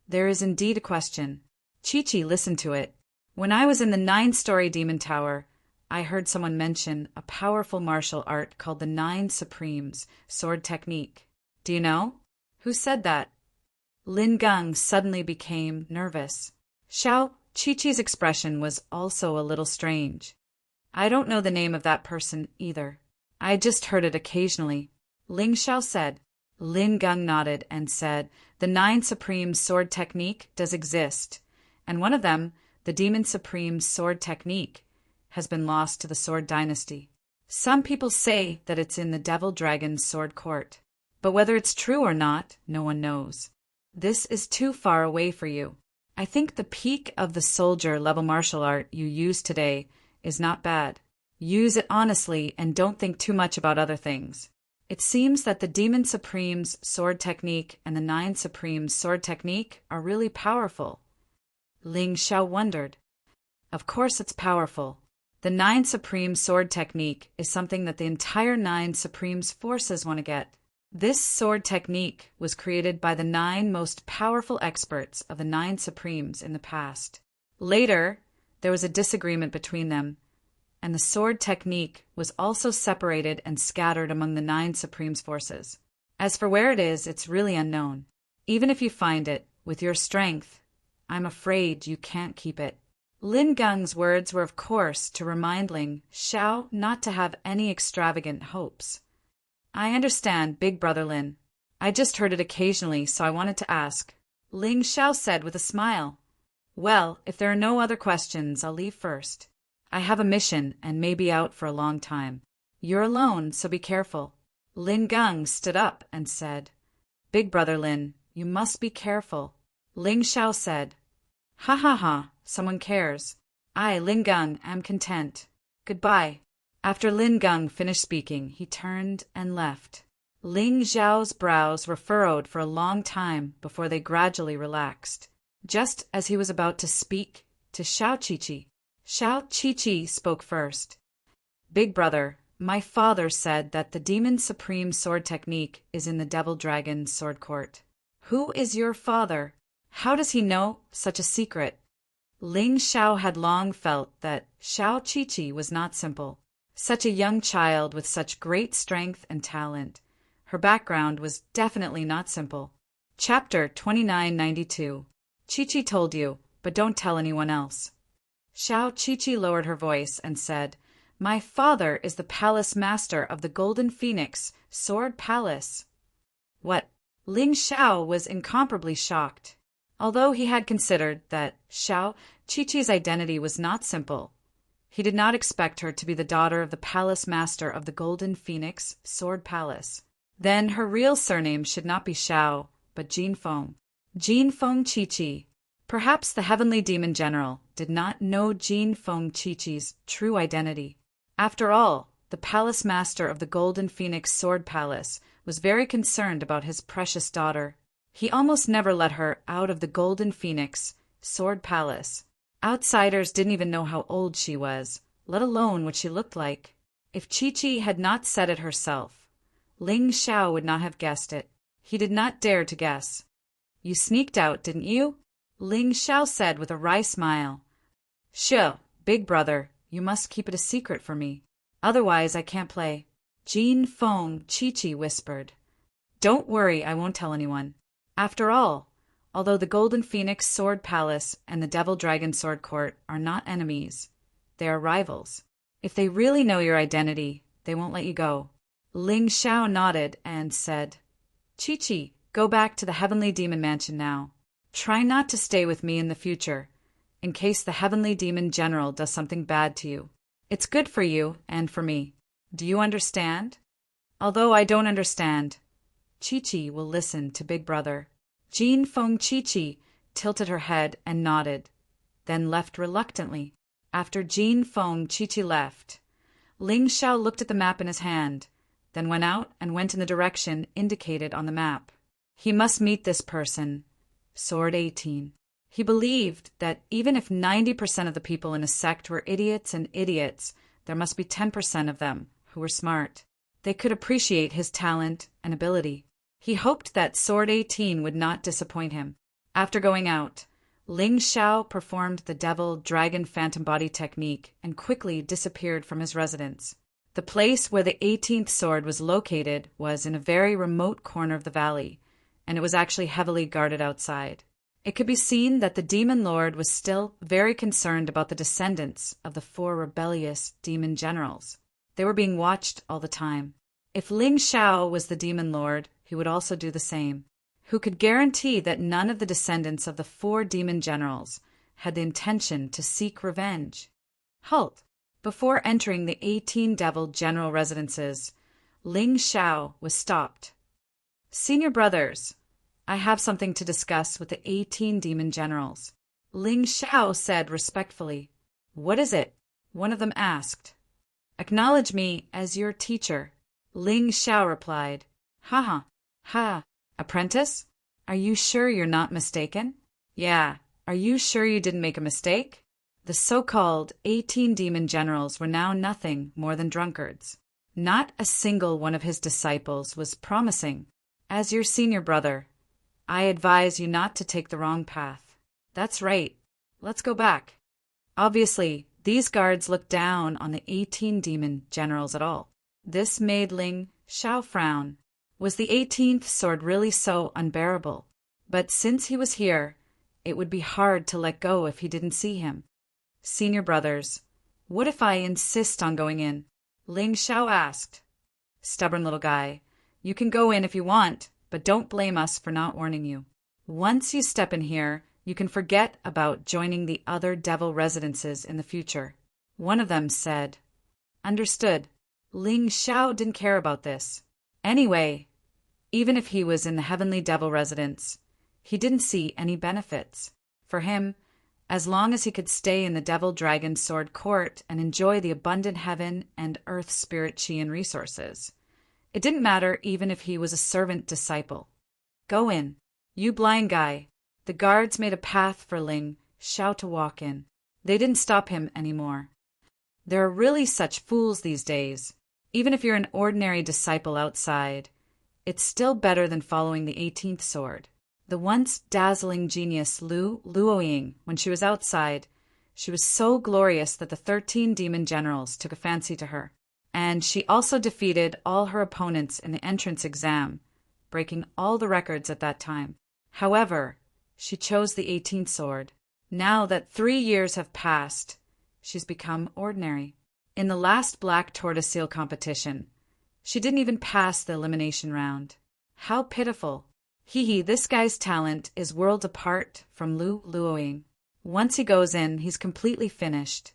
Speaker 1: There is indeed a question. Chi-Chi listened to it. When I was in the 9-story demon tower, I heard someone mention a powerful martial art called the 9 Supremes sword technique. Do you know? Who said that? Lin Gang suddenly became nervous. Chi-Chi's expression was also a little strange. I don't know the name of that person either. I just heard it occasionally. Ling Xiao said. Lin Gang nodded and said, the 9 Supreme sword technique does exist, and one of them, the Demon Supreme sword technique, has been lost to the Sword Dynasty. Some people say that it's in the Devil Dragon's sword court, but whether it's true or not, no one knows. This is too far away for you. I think the peak of the soldier level martial art you used today is not bad. Use it honestly and don't think too much about other things. It seems that the Demon Supreme's sword technique and the 9 Supreme's sword technique are really powerful. Ling Xiao wondered. Of course it's powerful. The 9 Supreme sword technique is something that the entire 9 Supreme's forces want to get. This sword technique was created by the 9 most powerful experts of the 9 Supremes in the past. Later, there was a disagreement between them, and the sword technique was also separated and scattered among the 9 Supreme's forces. As for where it is, it's really unknown. Even if you find it, with your strength, I'm afraid you can't keep it. Lin Gang's words were of course to remind Ling Xiao not to have any extravagant hopes. I understand, Big Brother Lin. I just heard it occasionally, so I wanted to ask. Ling Xiao said with a smile. Well, if there are no other questions, I'll leave first. I have a mission and may be out for a long time. You're alone, so be careful. Lin Gang stood up and said, Big Brother Lin, you must be careful. Ling Xiao said, Ha ha ha, someone cares. I, Lin Gang, am content. Goodbye. After Lin Gang finished speaking, he turned and left. Ling Xiao's brows were furrowed for a long time before they gradually relaxed. Just as he was about to speak to Xiao Chi-Chi, Xiao Chi-Chi spoke first. Big Brother, My father said that the Demon Supreme sword technique is in the Devil Dragon Sword Court. Who is your father? How does he know such a secret? Ling Xiao had long felt that Xiao Qiqi was not simple. Such a young child with such great strength and talent. Her background was definitely not simple. Chapter 2992. Qiqi told you, but don't tell anyone else. Xiao Qiqi lowered her voice and said, My father is the palace master of the Golden Phoenix Sword Palace. What? Ling Xiao was incomparably shocked. Although he had considered that Xiao Qiqi's identity was not simple, he did not expect her to be the daughter of the palace master of the Golden Phoenix Sword Palace. Then her real surname should not be Xiao, but Jinfeng. Jinfeng Qiqi. Perhaps the heavenly demon general did not know Jinfeng Qiqi's true identity. After all, the palace master of the Golden Phoenix Sword Palace was very concerned about his precious daughter. He almost never let her out of the Golden Phoenix Sword Palace. Outsiders didn't even know how old she was, let alone what she looked like. If Qiqi had not said it herself, Ling Xiao would not have guessed it. He did not dare to guess. You sneaked out, didn't you? Ling Xiao said with a wry smile. Sure, big brother, you must keep it a secret for me. Otherwise I can't play. Jinfeng Qiqi whispered. Don't worry, I won't tell anyone. After all, although the Golden Phoenix Sword Palace and the Devil Dragon Sword Court are not enemies, they are rivals. If they really know your identity, they won't let you go. Ling Xiao nodded and said, Qiqi, go back to the Heavenly Demon Mansion now. Try not to stay with me in the future, in case the Heavenly Demon General does something bad to you. It's good for you and for me. Do you understand? Although I don't understand, Qiqi will listen to Big Brother. Jinfeng Qiqi tilted her head and nodded, then left reluctantly. After Jinfeng Qiqi left, Ling Xiao looked at the map in his hand, then went out and went in the direction indicated on the map. He must meet this person, Sword 18. He believed that even if 90% of the people in a sect were idiots and idiots, there must be 10% of them who were smart. They could appreciate his talent and ability. He hoped that Sword 18 would not disappoint him. After going out, Ling Xiao performed the Devil Dragon Phantom Body technique and quickly disappeared from his residence. The place where the 18th sword was located was in a very remote corner of the valley, and it was actually heavily guarded outside. It could be seen that the demon lord was still very concerned about the descendants of the 4 rebellious demon generals. They were being watched all the time. If Ling Xiao was the demon lord, he would also do the same. Who could guarantee that none of the descendants of the 4 demon generals had the intention to seek revenge? Halt! Before entering the 18 devil general residences, Ling Xiao was stopped. Senior brothers, I have something to discuss with the 18 demon generals. Ling Xiao said respectfully. What is it? One of them asked. Acknowledge me as your teacher. Ling Xiao replied. Ha. Apprentice? Are you sure you're not mistaken? Yeah. Are you sure you didn't make a mistake? The so-called 18 demon generals were now nothing more than drunkards. Not a single one of his disciples was promising. As your senior brother, I advise you not to take the wrong path. That's right. Let's go back. Obviously, these guards looked down on the 18 demon generals at all. This made Ling Xiao frown. Was the 18th sword really so unbearable? But since he was here, it would be hard to let go if he didn't see him. Senior brothers, what if I insist on going in? Ling Xiao asked. Stubborn little guy, you can go in if you want, but don't blame us for not warning you. Once you step in here, you can forget about joining the other devil residences in the future. One of them said. Understood. Ling Xiao didn't care about this. Anyway, even if he was in the heavenly devil residence, he didn't see any benefits. For him, as long as he could stay in the Devil Dragon Sword Court and enjoy the abundant heaven and earth spirit chi and resources, it didn't matter even if he was a servant disciple. Go in. You blind guy. The guards made a path for Ling Xiao to walk in. They didn't stop him anymore. There are really such fools these days. Even if you're an ordinary disciple outside, it's still better than following the 18th sword. The once dazzling genius Lu Luoying, when she was outside, she was so glorious that the 13 demon generals took a fancy to her. And she also defeated all her opponents in the entrance exam, breaking all the records at that time. However, she chose the 18th sword. Now that 3 years have passed, she's become ordinary. In the last black tortoise seal competition, she didn't even pass the elimination round. How pitiful. Hee, this guy's talent is worlds apart from Lu Luoying. Once he goes in, he's completely finished.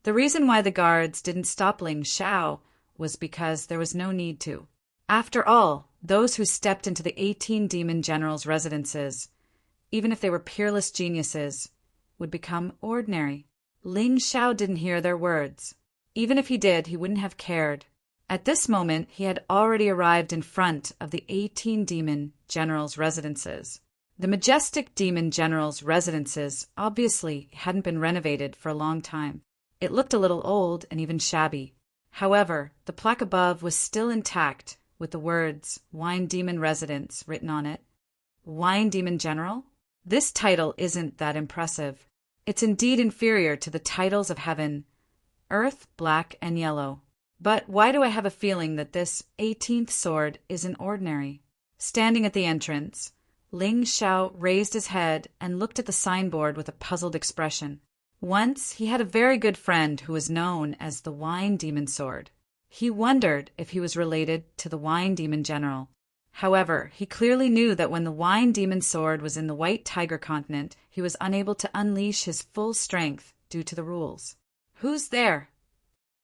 Speaker 1: The reason why the guards didn't stop Ling Xiao was because there was no need to. After all, those who stepped into the 18 demon generals' residences, even if they were peerless geniuses, would become ordinary. Ling Xiao didn't hear their words. Even if he did, he wouldn't have cared. At this moment, he had already arrived in front of the 18 demon generals' residences. The majestic demon generals' residences obviously hadn't been renovated for a long time. It looked a little old and even shabby. However, the plaque above was still intact with the words Wine Demon Residence written on it. Wine Demon General? This title isn't that impressive. It's indeed inferior to the titles of heaven, earth, black, and yellow. But why do I have a feeling that this 18th sword isn't ordinary? Standing at the entrance, Ling Xiao raised his head and looked at the signboard with a puzzled expression. Once he had a very good friend who was known as the Wine Demon Sword. He wondered if he was related to the Wine Demon General. However, he clearly knew that when the Wine Demon Sword was in the White Tiger continent, he was unable to unleash his full strength due to the rules. Who's there?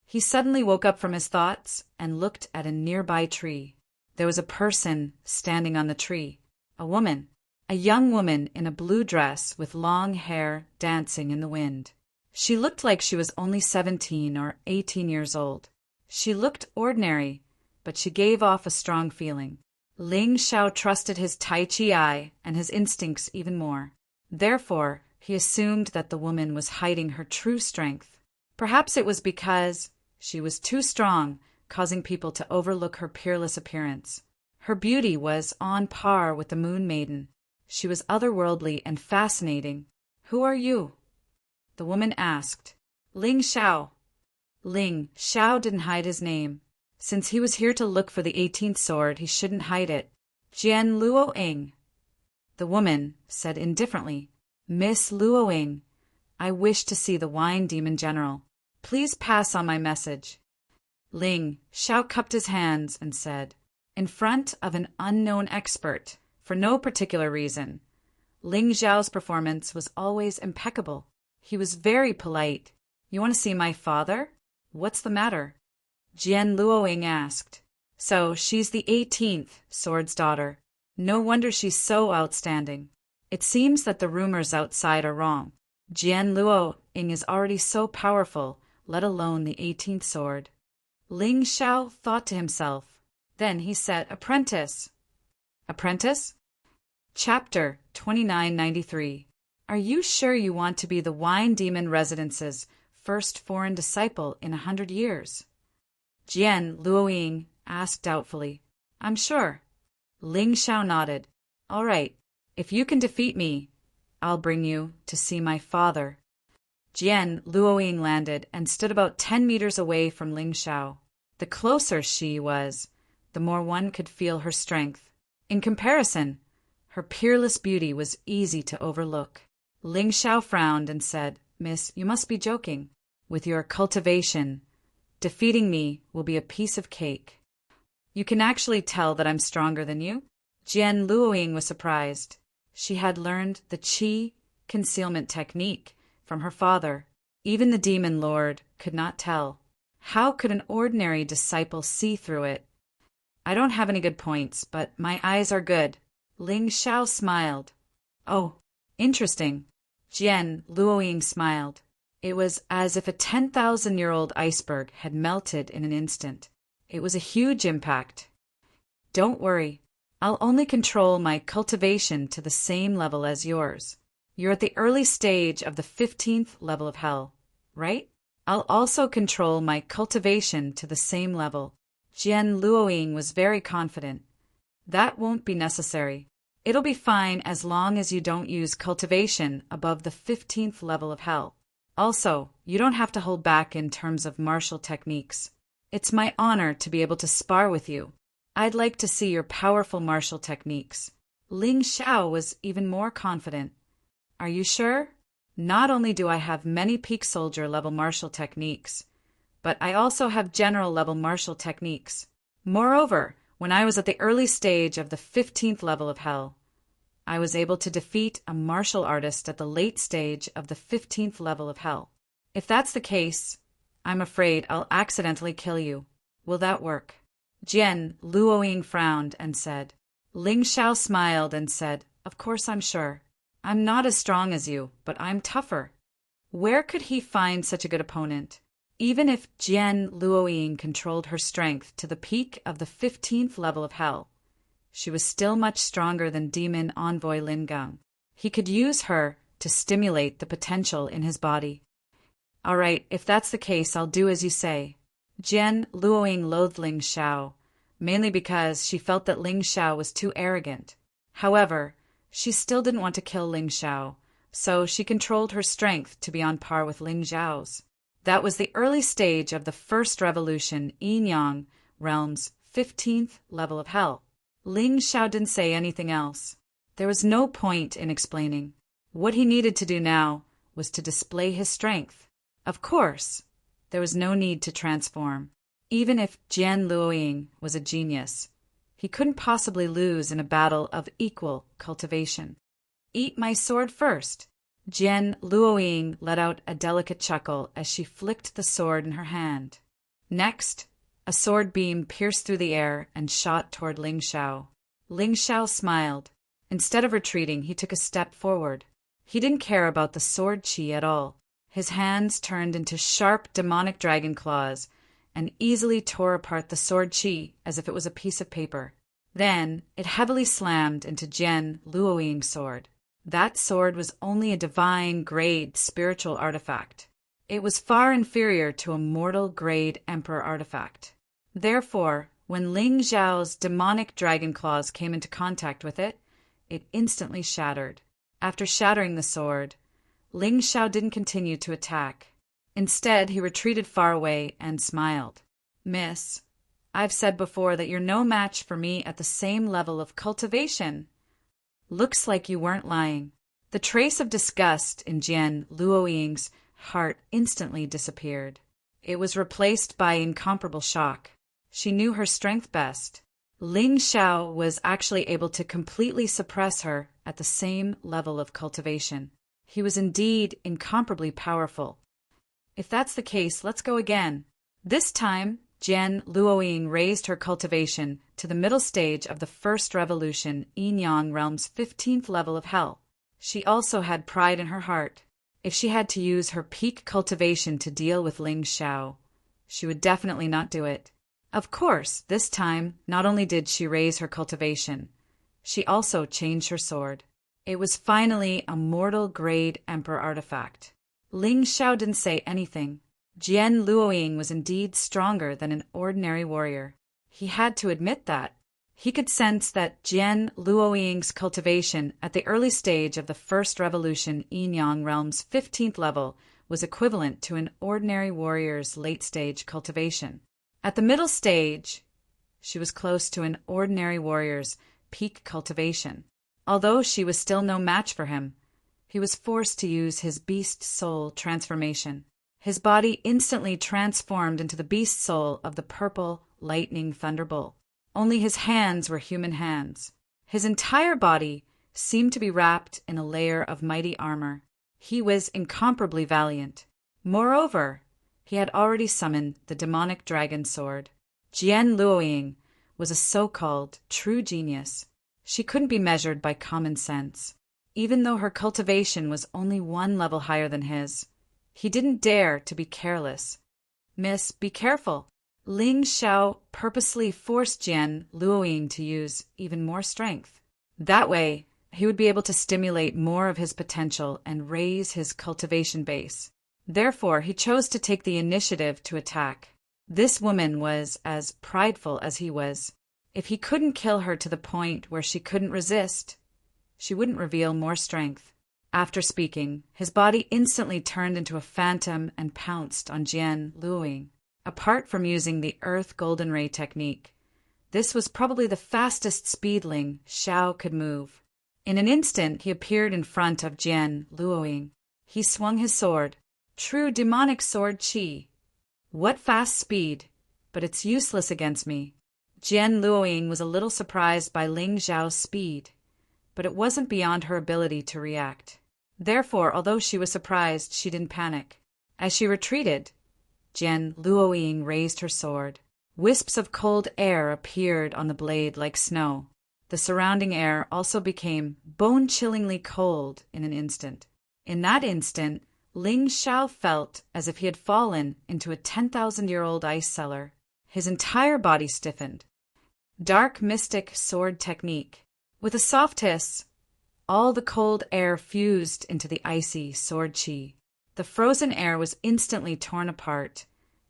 Speaker 1: He suddenly woke up from his thoughts and looked at a nearby tree. There was a person standing on the tree. A woman. A young woman in a blue dress with long hair dancing in the wind. She looked like she was only 17 or 18 years old. She looked ordinary, but she gave off a strong feeling. Ling Xiao trusted his Tai Chi eye and his instincts even more. Therefore, he assumed that the woman was hiding her true strength. Perhaps it was because she was too strong, causing people to overlook her peerless appearance. Her beauty was on par with the Moon Maiden. She was otherworldly and fascinating. Who are you? The woman asked. Ling Xiao. Ling Xiao didn't hide his name. Since he was here to look for the 18th sword, he shouldn't hide it. Jian Luoying. The woman said indifferently, Miss Luoying, I wish to see the Wine Demon General. Please pass on my message. Ling Xiao cupped his hands and said, in front of an unknown expert, for no particular reason. Ling Xiao's performance was always impeccable. He was very polite. You want to see my father? What's the matter? Jian Luoying asked. So she's the 18th sword's daughter. No wonder she's so outstanding. It seems that the rumors outside are wrong. Jian Luoying is already so powerful, let alone the 18th sword. Ling Xiao thought to himself. Then he said, Apprentice. Apprentice? Chapter 2993. Are you sure you want to be the Wine Demon Residence's first foreign disciple in 100 years? Jian Luoying asked doubtfully. I'm sure. Ling Xiao nodded. All right, if you can defeat me, I'll bring you to see my father. Jian Luoying landed and stood about 10 meters away from Ling Xiao. The closer she was, the more one could feel her strength. In comparison, her peerless beauty was easy to overlook. Ling Xiao frowned and said, Miss, you must be joking. With your cultivation, defeating me will be a piece of cake. You can actually tell that I'm stronger than you? Jian Luoying was surprised. She had learned the Qi concealment technique from her father. Even the demon lord could not tell. How could an ordinary disciple see through it? I don't have any good points, but my eyes are good. Ling Xiao smiled. Oh, interesting. Jian Luoying smiled. It was as if a 10,000-year-old iceberg had melted in an instant. It was a huge impact. Don't worry. I'll only control my cultivation to the same level as yours. You're at the early stage of the 15th level of hell, right? I'll also control my cultivation to the same level. Jian Luoying was very confident. That won't be necessary. It'll be fine as long as you don't use cultivation above the 15th level of hell. Also, you don't have to hold back in terms of martial techniques. It's my honor to be able to spar with you. I'd like to see your powerful martial techniques. Ling Xiao was even more confident. Are you sure? Not only do I have many peak soldier level martial techniques, but I also have general level martial techniques. Moreover, when I was at the early stage of the 15th level of hell, I was able to defeat a martial artist at the late stage of the 15th level of hell. If that's the case, I'm afraid I'll accidentally kill you. Will that work? Jian Luoying frowned and said. Ling Xiao smiled and said, Of course I'm sure. I'm not as strong as you, but I'm tougher. Where could he find such a good opponent? Even if Jian Luoying controlled her strength to the peak of the 15th level of hell, she was still much stronger than demon envoy Lin Gang. He could use her to stimulate the potential in his body. All right, if that's the case, I'll do as you say. Jian Luoying loathed Ling Xiao, mainly because she felt that Ling Xiao was too arrogant. However, she still didn't want to kill Ling Xiao, so she controlled her strength to be on par with Ling Xiao's. That was the early stage of the first revolution, Yin-Yang realm's 15th level of hell. Ling Xiao didn't say anything else. There was no point in explaining. What he needed to do now was to display his strength. Of course, there was no need to transform. Even if Jian Luoying was a genius, he couldn't possibly lose in a battle of equal cultivation. Eat my sword first. Jian Luoying let out a delicate chuckle as she flicked the sword in her hand. Next, a sword beam pierced through the air and shot toward Ling Xiao. Ling Xiao smiled. Instead of retreating, he took a step forward. He didn't care about the sword chi at all. His hands turned into sharp demonic dragon claws and easily tore apart the sword chi as if it was a piece of paper. Then it heavily slammed into Jian Luoying's sword. That sword was only a divine-grade spiritual artifact. It was far inferior to a mortal-grade emperor artifact. Therefore, when Ling Xiao's demonic dragon claws came into contact with it, it instantly shattered. After shattering the sword, Ling Xiao didn't continue to attack. Instead, he retreated far away and smiled. Miss, I've said before that you're no match for me at the same level of cultivation. Looks like you weren't lying. The trace of disgust in Jian Luoying's heart instantly disappeared. It was replaced by incomparable shock. She knew her strength best. Ling Xiao was actually able to completely suppress her at the same level of cultivation. He was indeed incomparably powerful. If that's the case, let's go again. This time, Jian Luoying raised her cultivation to the middle stage of the first revolution, Yin-Yang realm's 15th level of hell. She also had pride in her heart. If she had to use her peak cultivation to deal with Ling Xiao, she would definitely not do it. Of course, this time, not only did she raise her cultivation, she also changed her sword. It was finally a mortal-grade emperor artifact. Ling Xiao didn't say anything. Jian Luoying was indeed stronger than an ordinary warrior. He had to admit that. He could sense that Jian Luoying's cultivation at the early stage of the first revolution Yin-Yang realm's 15th level was equivalent to an ordinary warrior's late-stage cultivation. At the middle stage, she was close to an ordinary warrior's peak cultivation. Although she was still no match for him, he was forced to use his beast soul transformation. His body instantly transformed into the beast soul of the purple lightning thunderbolt. Only his hands were human hands. His entire body seemed to be wrapped in a layer of mighty armor. He was incomparably valiant. Moreover, he had already summoned the demonic dragon sword. Jian Luoying was a so-called true genius. She couldn't be measured by common sense. Even though her cultivation was only one level higher than his, he didn't dare to be careless. Miss, be careful. Ling Xiao purposely forced Jian Luoying to use even more strength. That way, he would be able to stimulate more of his potential and raise his cultivation base. Therefore, he chose to take the initiative to attack. This woman was as prideful as he was. If he couldn't kill her to the point where she couldn't resist, she wouldn't reveal more strength. After speaking, his body instantly turned into a phantom and pounced on Jian Luoying. Apart from using the Earth Golden Ray technique, this was probably the fastest speed Ling Xiao could move. In an instant, he appeared in front of Jian Luoying. He swung his sword. True demonic sword qi. What fast speed, but it's useless against me. Jian Luoying was a little surprised by Ling Xiao's speed, but it wasn't beyond her ability to react. Therefore, although she was surprised, she didn't panic. As she retreated, Jian Luoying raised her sword. Wisps of cold air appeared on the blade like snow. The surrounding air also became bone-chillingly cold in an instant. In that instant, Ling Xiao felt as if he had fallen into a 10,000-year-old ice cellar. His entire body stiffened. Dark mystic sword technique. With a soft hiss, all the cold air fused into the icy sword qi. The frozen air was instantly torn apart,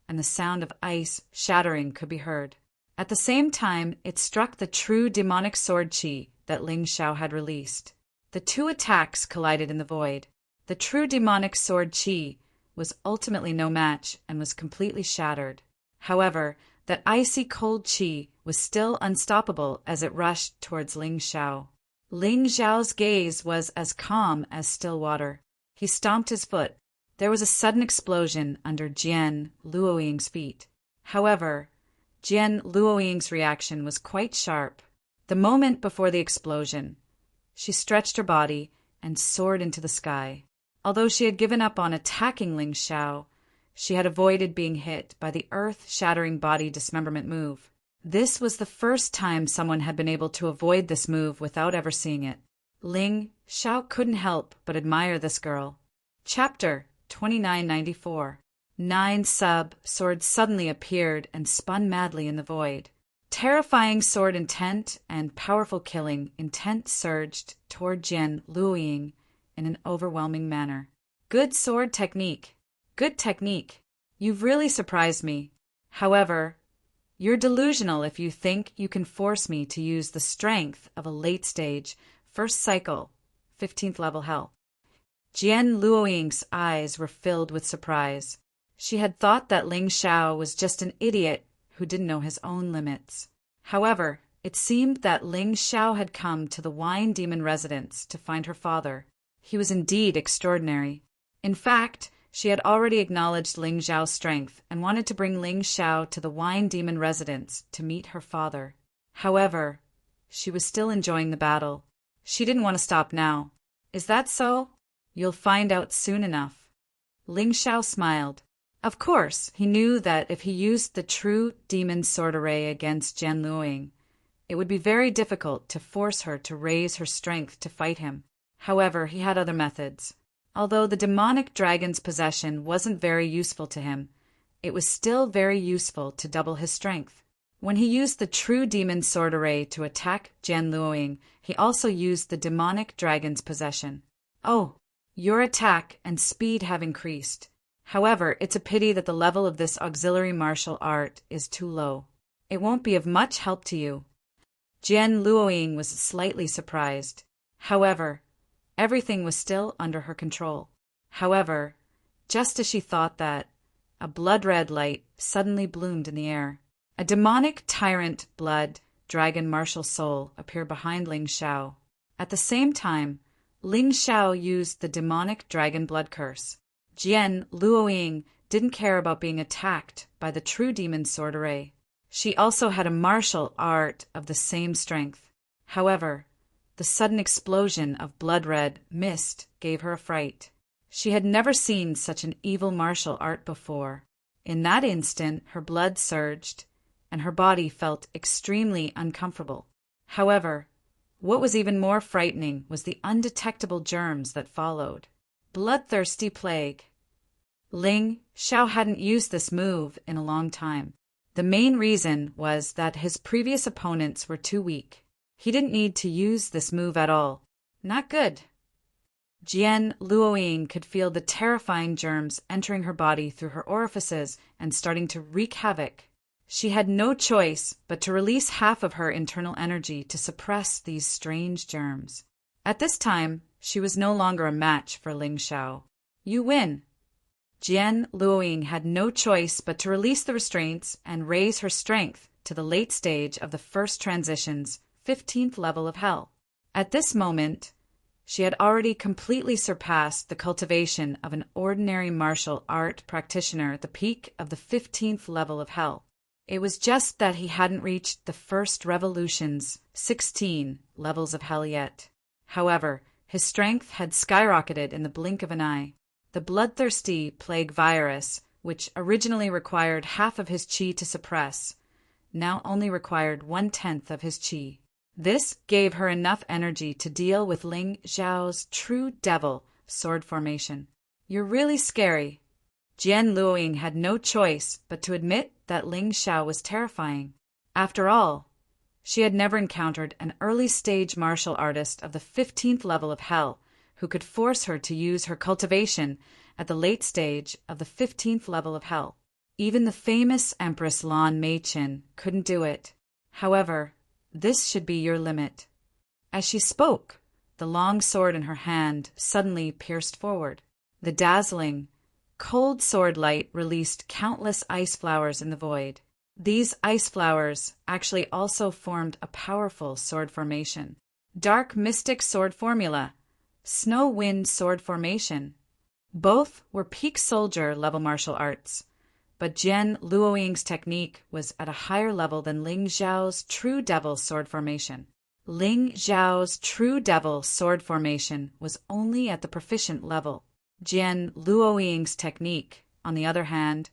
Speaker 1: and the sound of ice shattering could be heard. At the same time, it struck the true demonic sword qi that Ling Xiao had released. The two attacks collided in the void. The true demonic sword qi was ultimately no match and was completely shattered. However, that icy cold qi was still unstoppable as it rushed towards Ling Xiao. Ling Xiao's gaze was as calm as still water. He stomped his foot. There was a sudden explosion under Jian Luoying's feet. However, Jian Luoying's reaction was quite sharp. The moment before the explosion, she stretched her body and soared into the sky. Although she had given up on attacking Ling Xiao, she had avoided being hit by the earth-shattering body dismemberment move. This was the first time someone had been able to avoid this move without ever seeing it. Ling Xiao couldn't help but admire this girl. Chapter 2994. 9 swords suddenly appeared and spun madly in the void. Terrifying sword intent and powerful killing intent surged toward Jian Luoying in an overwhelming manner. Good sword technique. Good technique. You've really surprised me. However, you're delusional if you think you can force me to use the strength of a late-stage, first cycle, 15th level hell. Jian Luoying's eyes were filled with surprise. She had thought that Ling Xiao was just an idiot who didn't know his own limits. However, it seemed that Ling Xiao had come to the Wine Demon residence to find her father. He was indeed extraordinary. In fact, she had already acknowledged Ling Xiao's strength and wanted to bring Ling Xiao to the Wine Demon residence to meet her father. However, she was still enjoying the battle. She didn't want to stop now. Is that so? You'll find out soon enough. Ling Xiao smiled. Of course, he knew that if he used the true demon sword array against Jian Luoying, it would be very difficult to force her to raise her strength to fight him. However, he had other methods. Although the demonic dragon's possession wasn't very useful to him, it was still very useful to double his strength. When he used the true demon sword array to attack Jian Luoying, he also used the demonic dragon's possession. Oh, your attack and speed have increased. However, it's a pity that the level of this auxiliary martial art is too low. It won't be of much help to you. Jian Luoying was slightly surprised. However, everything was still under her control. However, just as she thought that, a blood-red light suddenly bloomed in the air. A demonic tyrant blood dragon martial soul appeared behind Ling Xiao. At the same time, Ling Xiao used the demonic dragon blood curse. Jian Luoying didn't care about being attacked by the true demon sword array. She also had a martial art of the same strength. However, the sudden explosion of blood-red mist gave her a fright. She had never seen such an evil martial art before. In that instant, her blood surged, and her body felt extremely uncomfortable. However, what was even more frightening was the undetectable germs that followed. Bloodthirsty plague. Ling Xiao hadn't used this move in a long time. The main reason was that his previous opponents were too weak. He didn't need to use this move at all. Not good. Jian Luoying could feel the terrifying germs entering her body through her orifices and starting to wreak havoc. She had no choice but to release half of her internal energy to suppress these strange germs. At this time, she was no longer a match for Ling Xiao. You win. Jian Luoying had no choice but to release the restraints and raise her strength to the late stage of the first transition's 15th level of hell. At this moment, she had already completely surpassed the cultivation of an ordinary martial art practitioner at the peak of the 15th level of hell. It was just that he hadn't reached the first revolution's 16 levels of hell yet. However, his strength had skyrocketed in the blink of an eye. The bloodthirsty plague virus, which originally required half of his qi to suppress, now only required 1/10 of his qi. This gave her enough energy to deal with Ling Xiao's true devil sword formation. You're really scary. Jian Luoying had no choice but to admit that Ling Xiao was terrifying. After all, she had never encountered an early-stage martial artist of the 15th level of hell who could force her to use her cultivation at the late stage of the 15th level of hell. Even the famous Empress Lan Meiqin couldn't do it. However, this should be your limit. As she spoke, the long sword in her hand suddenly pierced forward. The dazzling, cold sword light released countless ice flowers in the void. These ice flowers actually also formed a powerful sword formation. Dark Mystic Sword Formula, Snow Wind Sword Formation. Both were peak soldier level martial arts, but Jian Luoying's technique was at a higher level than Ling Xiao's True Devil Sword Formation. Ling Xiao's True Devil Sword Formation was only at the proficient level. Jian Luoying's technique, on the other hand,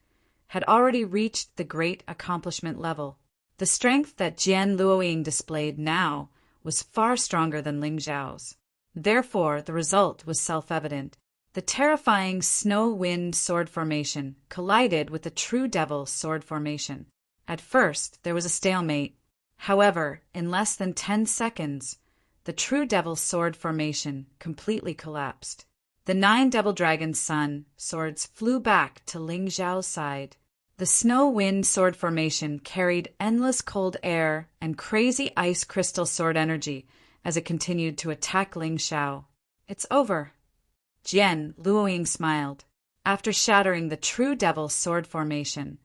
Speaker 1: had already reached the great accomplishment level. The strength that Jian Luoying displayed now was far stronger than Ling Xiao's. Therefore, the result was self-evident. The terrifying Snow Wind Sword Formation collided with the True Devil Sword Formation. At first, there was a stalemate. However, in less than 10 seconds, the True Devil Sword Formation completely collapsed. The 9 Devil Dragon Sun swords flew back to Ling Xiao's side. The Snow Wind Sword Formation carried endless cold air and crazy ice crystal sword energy as it continued to attack Ling Xiao. It's over. Jian Luoying smiled. After shattering the True Devil Sword Formation,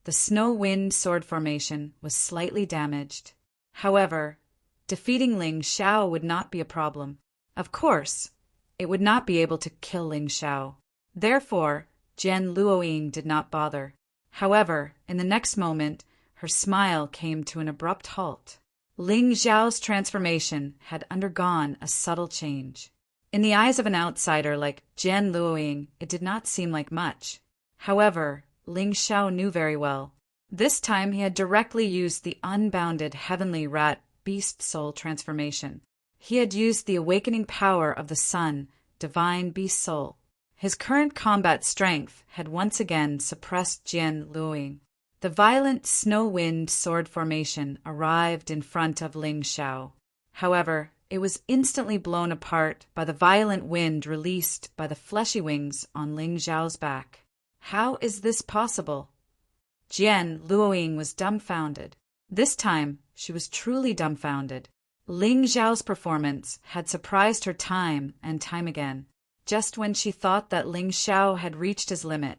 Speaker 1: the Snow Wind Sword Formation was slightly damaged. However, defeating Ling Xiao would not be a problem. Of course, it would not be able to kill Ling Xiao. Therefore, Jian Luoying did not bother. However, in the next moment, her smile came to an abrupt halt. Ling Xiao's transformation had undergone a subtle change. In the eyes of an outsider like Jian Luoying, it did not seem like much. However, Ling Xiao knew very well. This time he had directly used the unbounded heavenly rat beast soul transformation. He had used the awakening power of the sun, divine beast soul. His current combat strength had once again suppressed Jian Luoying. The violent snow wind sword formation arrived in front of Ling Xiao. However, it was instantly blown apart by the violent wind released by the fleshy wings on Ling Xiao's back. How is this possible? Jian Luoying was dumbfounded. This time, she was truly dumbfounded. Ling Xiao's performance had surprised her time and time again. Just when she thought that Ling Xiao had reached his limit,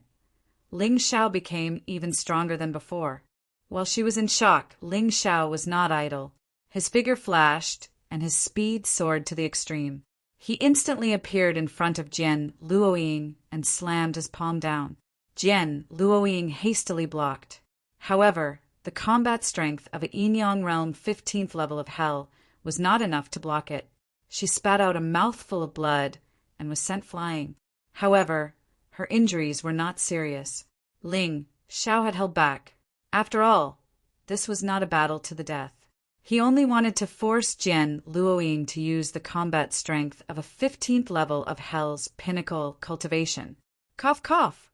Speaker 1: Ling Xiao became even stronger than before. While she was in shock, Ling Xiao was not idle. His figure flashed, and his speed soared to the extreme. He instantly appeared in front of Jian Luoying and slammed his palm down. Jian Luoying hastily blocked. However, the combat strength of a Yin-Yang Realm 15th level of hell was not enough to block it. She spat out a mouthful of blood and was sent flying. However, her injuries were not serious. Ling Xiao had held back. After all, this was not a battle to the death. He only wanted to force Jian Luoying to use the combat strength of a 15th level of hell's pinnacle cultivation. Cough, cough.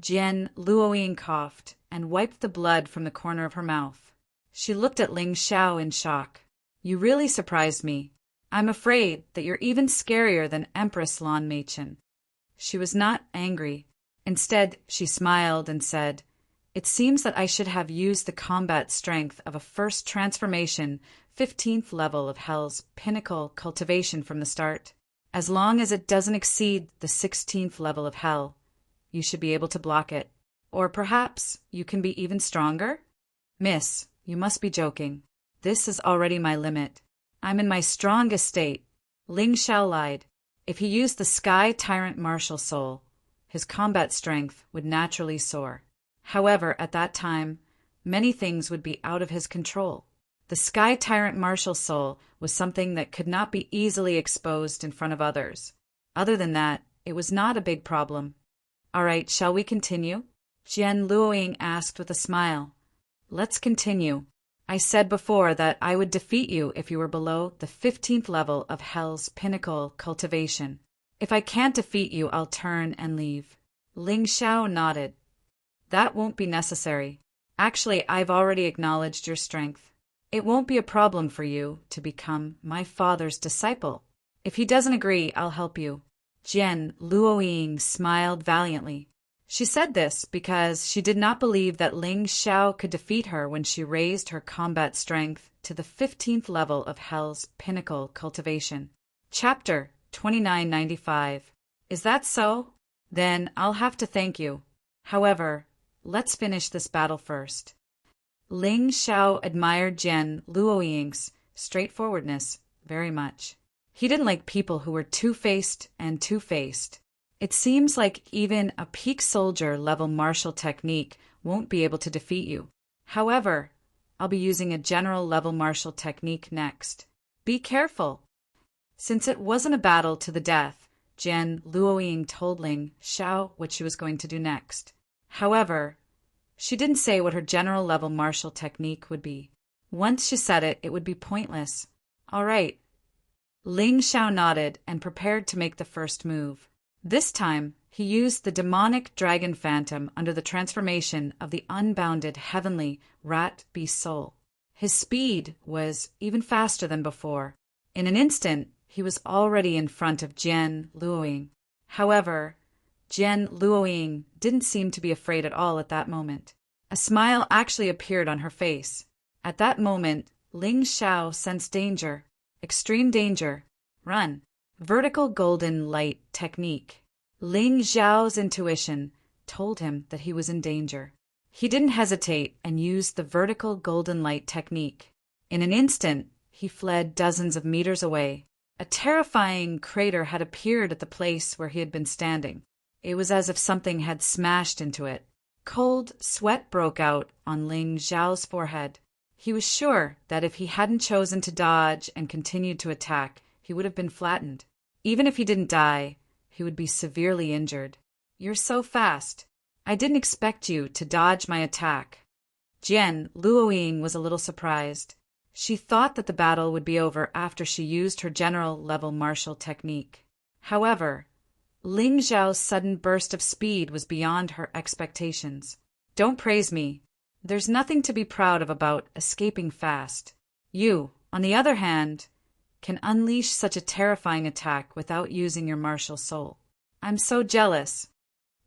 Speaker 1: Jian Luoying coughed and wiped the blood from the corner of her mouth. She looked at Ling Xiao in shock. You really surprised me. I'm afraid that you're even scarier than Empress Lan Meichen." She was not angry. Instead, she smiled and said, "It seems that I should have used the combat strength of a first transformation, 15th level of Hell's pinnacle cultivation from the start. As long as it doesn't exceed the 16th level of Hell, you should be able to block it. Or perhaps you can be even stronger?" "Miss, you must be joking. This is already my limit. I'm in my strongest state." Ling Xiao lied. If he used the Sky Tyrant Martial Soul, his combat strength would naturally soar. However, at that time, many things would be out of his control. The Sky Tyrant Martial Soul was something that could not be easily exposed in front of others. Other than that, it was not a big problem. "All right, shall we continue?" Jian Luoying asked with a smile. "Let's continue. I said before that I would defeat you if you were below the 15th level of Hell's pinnacle cultivation. If I can't defeat you, I'll turn and leave." Ling Xiao nodded. "That won't be necessary. Actually, I've already acknowledged your strength. It won't be a problem for you to become my father's disciple. If he doesn't agree, I'll help you." Jian Luoying smiled valiantly. She said this because she did not believe that Ling Xiao could defeat her when she raised her combat strength to the 15th level of Hell's pinnacle cultivation. Chapter 2995. Is that so? Then I'll have to thank you. However, let's finish this battle first. Ling Xiao admired Jian Luoying's straightforwardness very much. He didn't like people who were two-faced and two-faced. It seems like even a peak soldier level martial technique won't be able to defeat you. However, I'll be using a general level martial technique next. Be careful. Since it wasn't a battle to the death, Jian Luoying told Ling Xiao what she was going to do next. However, she didn't say what her general level martial technique would be. Once she said it, it would be pointless. All right. Ling Xiao nodded and prepared to make the first move. This time, he used the demonic dragon phantom under the transformation of the unbounded heavenly rat beast soul. His speed was even faster than before. In an instant, he was already in front of Jian Luoying. However, Jian Luoying didn't seem to be afraid at all at that moment. A smile actually appeared on her face. At that moment, Ling Xiao sensed danger. Extreme danger. Run. Vertical golden light technique. Ling Xiao's intuition told him that he was in danger. He didn't hesitate and used the vertical golden light technique. In an instant, he fled dozens of meters away. A terrifying crater had appeared at the place where he had been standing. It was as if something had smashed into it. Cold sweat broke out on Ling Xiao's forehead. He was sure that if he hadn't chosen to dodge and continued to attack, he would have been flattened. Even if he didn't die, he would be severely injured. "You're so fast. I didn't expect you to dodge my attack." Jian Luoying was a little surprised. She thought that the battle would be over after she used her general level martial technique. However, Ling Xiao's sudden burst of speed was beyond her expectations. "Don't praise me. There's nothing to be proud of about escaping fast. You, on the other hand, can unleash such a terrifying attack without using your martial soul. I'm so jealous."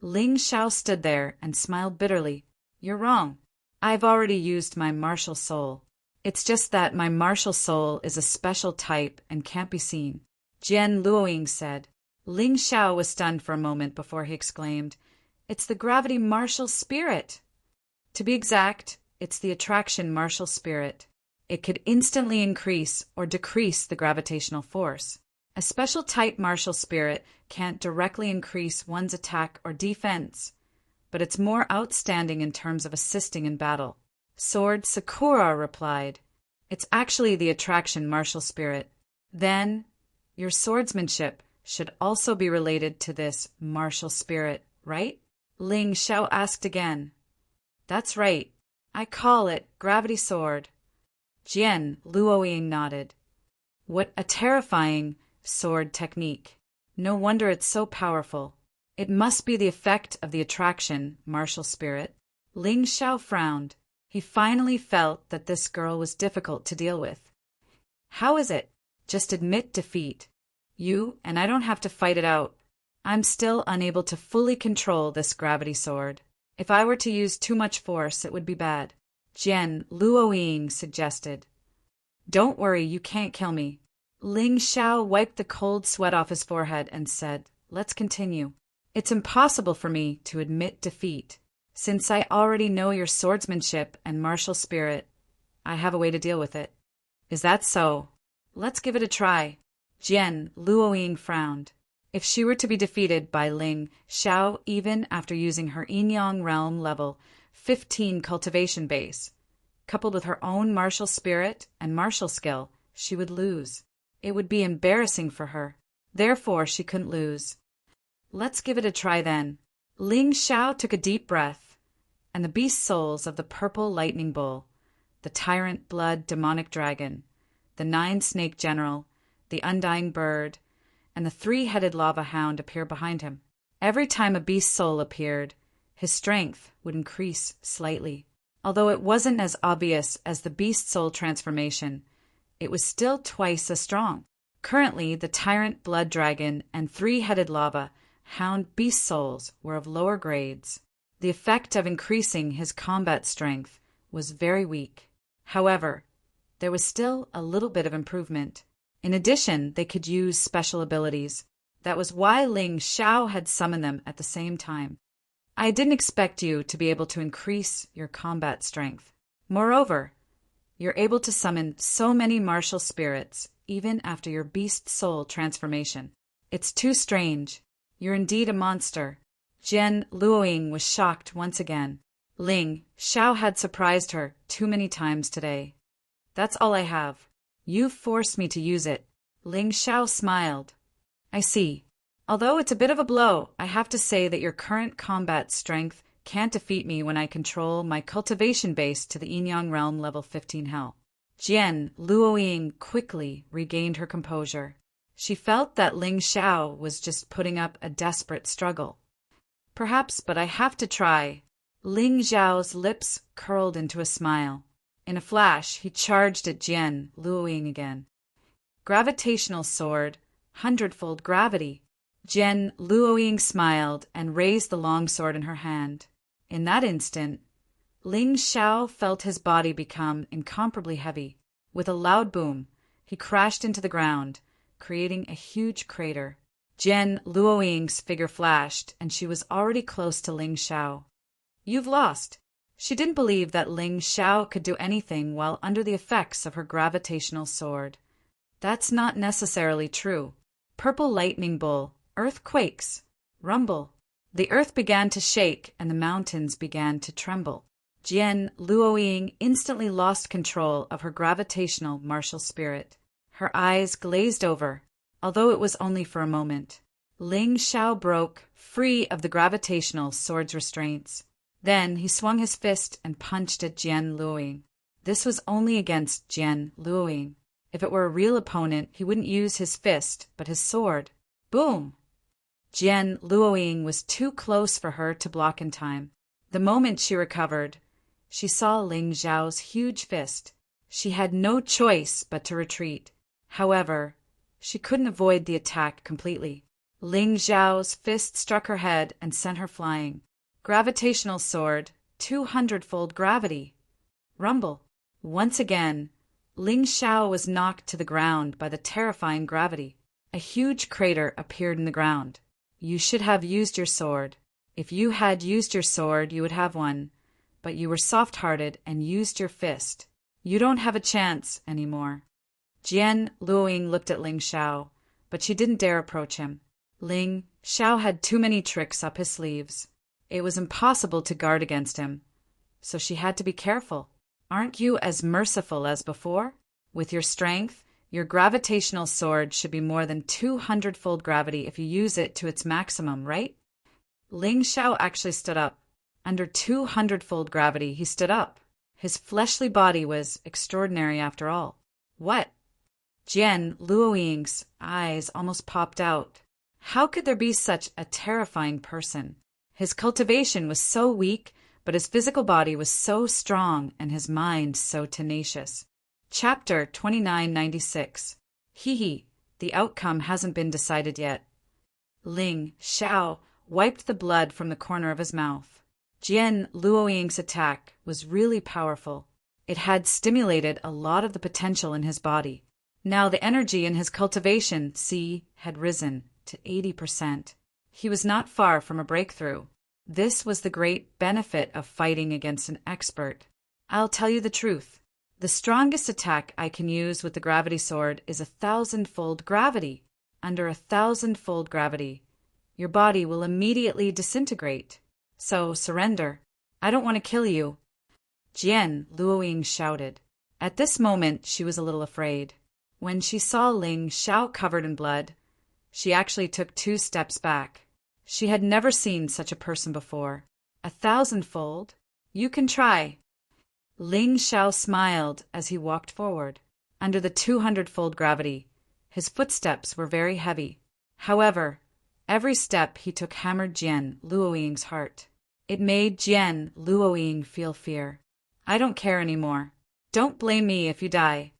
Speaker 1: Ling Xiao stood there and smiled bitterly. "You're wrong. I've already used my martial soul. It's just that my martial soul is a special type and can't be seen," Jian Luoying said. Ling Xiao was stunned for a moment before he exclaimed, "It's the gravity martial spirit!" To be exact, it's the attraction martial spirit. It could instantly increase or decrease the gravitational force. A special type martial spirit can't directly increase one's attack or defense, but it's more outstanding in terms of assisting in battle. Sword Sakura replied, "It's actually the attraction martial spirit. Then, your swordsmanship should also be related to this martial spirit, right?" Ling Xiao asked again. "That's right. I call it gravity sword." Jian Luoying nodded. "What a terrifying sword technique. No wonder it's so powerful. It must be the effect of the attraction martial spirit." Ling Xiao frowned. He finally felt that this girl was difficult to deal with. "How is it? Just admit defeat. And I don't have to fight it out. I'm still unable to fully control this gravity sword. If I were to use too much force, it would be bad. Jian Luoying suggested. Don't worry, you can't kill me. Ling Xiao wiped the cold sweat off his forehead and said, let's continue. It's impossible for me to admit defeat. Since I already know your swordsmanship and martial spirit, I have a way to deal with it. Is that so? Let's give it a try. Jian Luoying frowned. If she were to be defeated by Ling Xiao even after using her Yin-Yang realm level 15 cultivation base, coupled with her own martial spirit and martial skill, she would lose. It would be embarrassing for her. Therefore, she couldn't lose. Let's give it a try then. Ling Xiao took a deep breath, and the beast souls of the purple lightning bull, the tyrant blood demonic dragon, the 9-snake general, the undying bird, and the 3-headed lava hound appear behind him. Every time a beast soul appeared, his strength would increase slightly. Although it wasn't as obvious as the beast soul transformation, it was still twice as strong. Currently, the tyrant blood dragon and 3-headed lava hound beast souls were of lower grades. The effect of increasing his combat strength was very weak. However, there was still a little bit of improvement. In addition, they could use special abilities. That was why Ling Xiao had summoned them at the same time. I didn't expect you to be able to increase your combat strength. Moreover, you're able to summon so many martial spirits even after your beast soul transformation. It's too strange. You're indeed a monster. Jian Luoying was shocked once again. Ling Xiao had surprised her too many times today. That's all I have. You've forced me to use it. Ling Xiao smiled. I see. Although it's a bit of a blow, I have to say that your current combat strength can't defeat me when I control my cultivation base to the Yin-Yang realm level 15 hell. Jian Luoying quickly regained her composure. She felt that Ling Xiao was just putting up a desperate struggle. Perhaps, but I have to try. Ling Xiao's lips curled into a smile. In a flash, he charged at Jian Luoying again. Gravitational sword, 100-fold gravity. Jian Luoying smiled and raised the long sword in her hand. In that instant, Ling Xiao felt his body become incomparably heavy. With a loud boom, he crashed into the ground, creating a huge crater. Jian Luoying's figure flashed, and she was already close to Ling Xiao. You've lost. She didn't believe that Ling Xiao could do anything while under the effects of her gravitational sword. That's not necessarily true. Purple lightning bull, earthquakes, rumble. The earth began to shake and the mountains began to tremble. Jian Luoying instantly lost control of her gravitational martial spirit. Her eyes glazed over, although it was only for a moment. Ling Xiao broke free of the gravitational sword's restraints. Then he swung his fist and punched at Jian Luoying. This was only against Jian Luoying. If it were a real opponent, he wouldn't use his fist, but his sword. Boom! Jian Luoying was too close for her to block in time. The moment she recovered, she saw Ling Xiao's huge fist. She had no choice but to retreat. However, she couldn't avoid the attack completely. Ling Xiao's fist struck her head and sent her flying. Gravitational sword, 200-fold gravity. Rumble. Once again, Ling Xiao was knocked to the ground by the terrifying gravity. A huge crater appeared in the ground. You should have used your sword. If you had used your sword, you would have won. But you were soft-hearted and used your fist. You don't have a chance anymore. Jian Luoying looked at Ling Xiao, but she didn't dare approach him. Ling Xiao had too many tricks up his sleeves. It was impossible to guard against him, so she had to be careful. Aren't you as merciful as before? With your strength, your gravitational sword should be more than 200-fold gravity if you use it to its maximum, right? Ling Xiao actually stood up. Under 200-fold gravity, he stood up. His fleshly body was extraordinary after all. What? Jian Luoying's eyes almost popped out. How could there be such a terrifying person? His cultivation was so weak, but his physical body was so strong and his mind so tenacious. Chapter 2996. Hee hee, the outcome hasn't been decided yet. Ling Xiao wiped the blood from the corner of his mouth. Jian Luoying's attack was really powerful. It had stimulated a lot of the potential in his body. Now the energy in his cultivation, had risen to 80%. He was not far from a breakthrough. This was the great benefit of fighting against an expert. I'll tell you the truth. The strongest attack I can use with the gravity sword is 1,000-fold gravity. Under 1,000-fold gravity, your body will immediately disintegrate. So surrender. I don't want to kill you. Jian Luoying shouted. At this moment, she was a little afraid. When she saw Ling Xiao covered in blood, she actually took 2 steps back. She had never seen such a person before. 1,000-fold? You can try. Ling Xiao smiled as he walked forward. Under the 200-fold gravity, his footsteps were very heavy. However, every step he took hammered Jian Luoying's heart. It made Jian Luoying feel fear. I don't care anymore. Don't blame me if you die.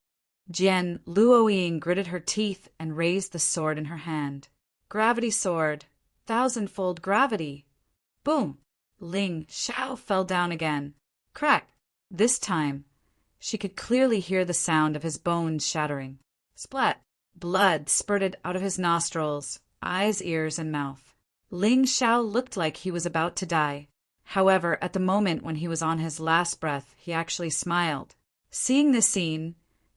Speaker 1: Jian Luoying gritted her teeth and raised the sword in her hand. Gravity sword. 1,000-fold gravity. Boom! Ling Xiao fell down again. Crack! This time, she could clearly hear the sound of his bones shattering. Splat! Blood spurted out of his nostrils, eyes, ears, and mouth. Ling Xiao looked like he was about to die. However, at the moment when he was on his last breath, he actually smiled. Seeing this scene,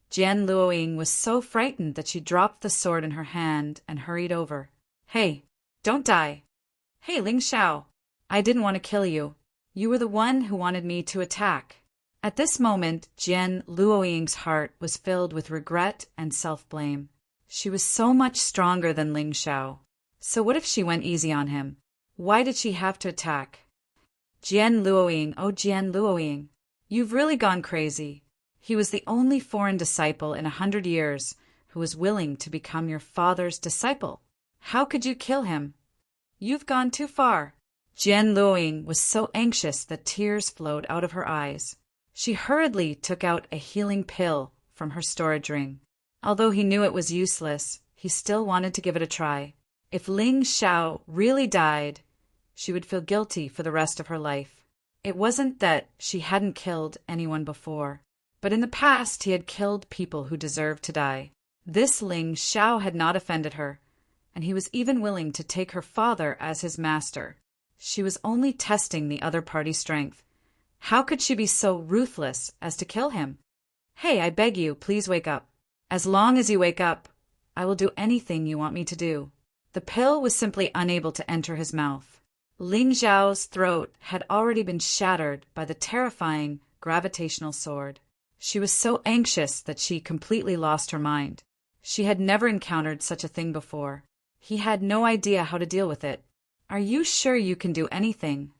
Speaker 1: Jian Luoying was so frightened that she dropped the sword in her hand and hurried over. Hey, don't die. Hey, Ling Xiao, I didn't want to kill you. You were the one who wanted me to attack. At this moment, Jian Luoying's heart was filled with regret and self-blame. She was so much stronger than Ling Xiao. So what if she went easy on him? Why did she have to attack? Jian Luoying, oh Jian Luoying, you've really gone crazy. He was the only foreign disciple in 100 years who was willing to become your father's disciple. How could you kill him? You've gone too far. Jian Luoying was so anxious that tears flowed out of her eyes. She hurriedly took out a healing pill from her storage ring. Although he knew it was useless, he still wanted to give it a try. If Ling Xiao really died, she would feel guilty for the rest of her life. It wasn't that she hadn't killed anyone before, but in the past he had killed people who deserved to die. This Ling Xiao had not offended her, and he was even willing to take her father as his master. She was only testing the other party's strength. How could she be so ruthless as to kill him? Hey, I beg you, please wake up. As long as you wake up, I will do anything you want me to do. The pill was simply unable to enter his mouth. Ling Xiao's throat had already been shattered by the terrifying gravitational sword. She was so anxious that she completely lost her mind. She had never encountered such a thing before. He had no idea how to deal with it. Are you sure you can do anything?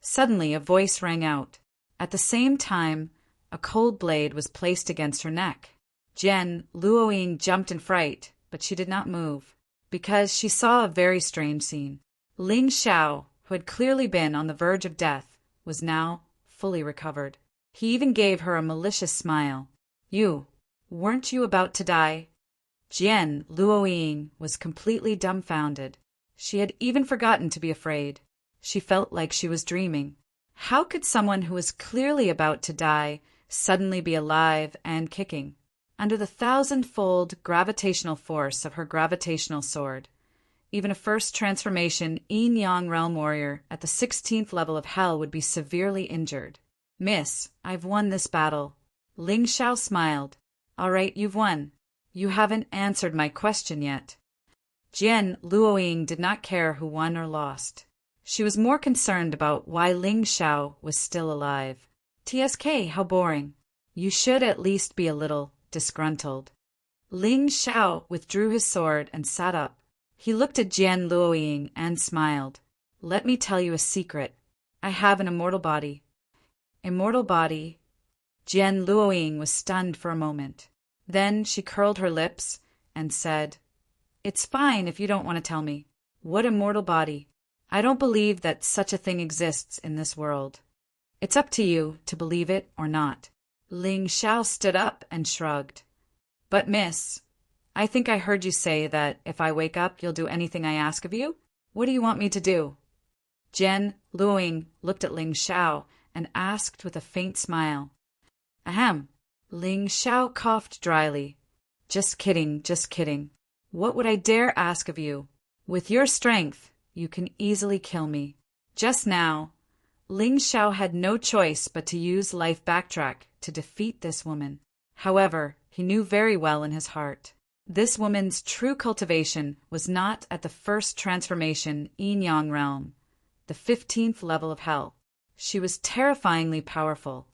Speaker 1: Suddenly a voice rang out. At the same time, a cold blade was placed against her neck. Jian Luoying jumped in fright, but she did not move, because she saw a very strange scene. Ling Xiao, who had clearly been on the verge of death, was now fully recovered. He even gave her a malicious smile. Weren't you about to die? Jian Luoying was completely dumbfounded. She had even forgotten to be afraid. She felt like she was dreaming. How could someone who was clearly about to die suddenly be alive and kicking? Under the 1,000-fold gravitational force of her gravitational sword, even a first transformation yin-yang realm warrior at the 16th level of hell would be severely injured. Miss, I've won this battle. Ling Xiao smiled. All right, you've won. You haven't answered my question yet. Jian Luoying did not care who won or lost. She was more concerned about why Ling Xiao was still alive. TSK, how boring. You should at least be a little disgruntled. Ling Xiao withdrew his sword and sat up. He looked at Jian Luoying and smiled. Let me tell you a secret. I have an immortal body. Immortal body? Jian Luoying was stunned for a moment. Then she curled her lips and said, It's fine if you don't want to tell me. What immortal body? I don't believe that such a thing exists in this world. It's up to you to believe it or not. Ling Xiao stood up and shrugged. But miss, I think I heard you say that if I wake up, you'll do anything I ask of you? What do you want me to do? Jen Luoying looked at Ling Xiao and asked with a faint smile. Ahem. Ling Xiao coughed dryly. Just kidding, just kidding. What would I dare ask of you? With your strength, you can easily kill me. Just now, Ling Xiao had no choice but to use life backtrack to defeat this woman. However, he knew very well in his heart, this woman's true cultivation was not at the first transformation yin-yang realm, the 15th level of hell. She was terrifyingly powerful.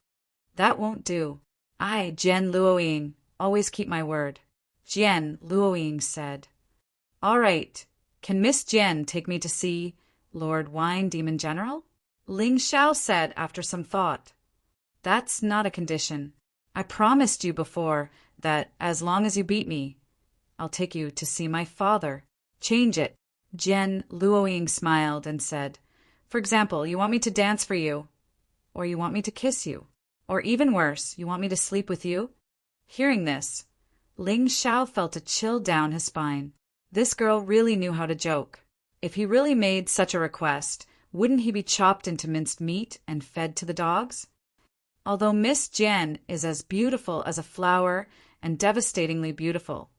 Speaker 1: That won't do. I, Jen Luoying, always keep my word. Jen Luoying said. All right, can Miss Jen take me to see Lord Wine Demon General? Ling Xiao said after some thought. That's not a condition. I promised you before that as long as you beat me, I'll take you to see my father. Change it. Jen Luoying smiled and said, for example, you want me to dance for you, or you want me to kiss you, or even worse, you want me to sleep with you? Hearing this, Ling Xiao felt a chill down his spine. This girl really knew how to joke. If he really made such a request, wouldn't he be chopped into minced meat and fed to the dogs? Although Miss Jen is as beautiful as a flower and devastatingly beautiful,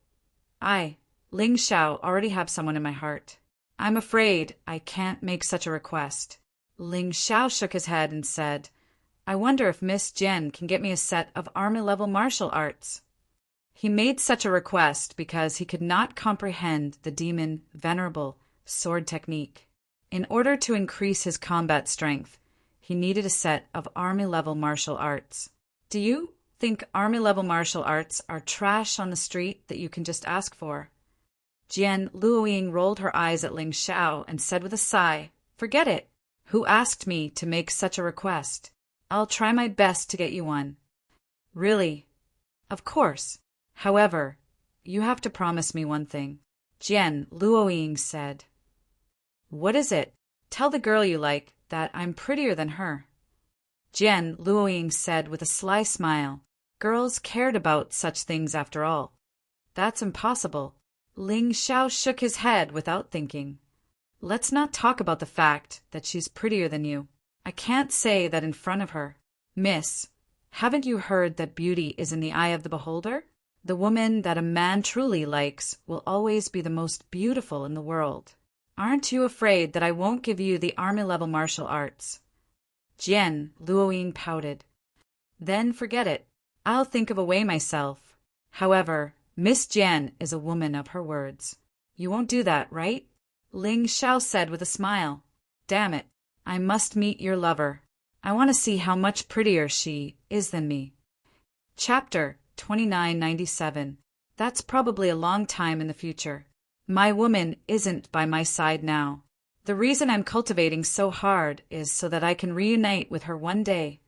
Speaker 1: I, Ling Xiao, already have someone in my heart. I'm afraid I can't make such a request. Ling Xiao shook his head and said, I wonder if Miss Jen can get me a set of army-level martial arts. He made such a request because he could not comprehend the demon venerable sword technique. In order to increase his combat strength, he needed a set of army-level martial arts. Do you think army-level martial arts are trash on the street that you can just ask for? Jen Luoying rolled her eyes at Ling Xiao and said with a sigh, Forget it. Who asked me to make such a request? I'll try my best to get you one. Really? Of course. However, you have to promise me one thing. Jen Luoying said. What is it? Tell the girl you like that I'm prettier than her. Jen Luoying said with a sly smile. Girls cared about such things after all. That's impossible. Ling Xiao shook his head without thinking. Let's not talk about the fact that she's prettier than you. I can't say that in front of her. Miss, haven't you heard that beauty is in the eye of the beholder? The woman that a man truly likes will always be the most beautiful in the world. Aren't you afraid that I won't give you the army-level martial arts? Jen Luoying pouted. Then forget it. I'll think of a way myself. However, Miss Jen is a woman of her words. You won't do that, right? Ling Xiao said with a smile. Damn it. I must meet your lover. I want to see how much prettier she is than me. Chapter 2997. That's probably a long time in the future. My woman isn't by my side now. The reason I'm cultivating so hard is so that I can reunite with her one day.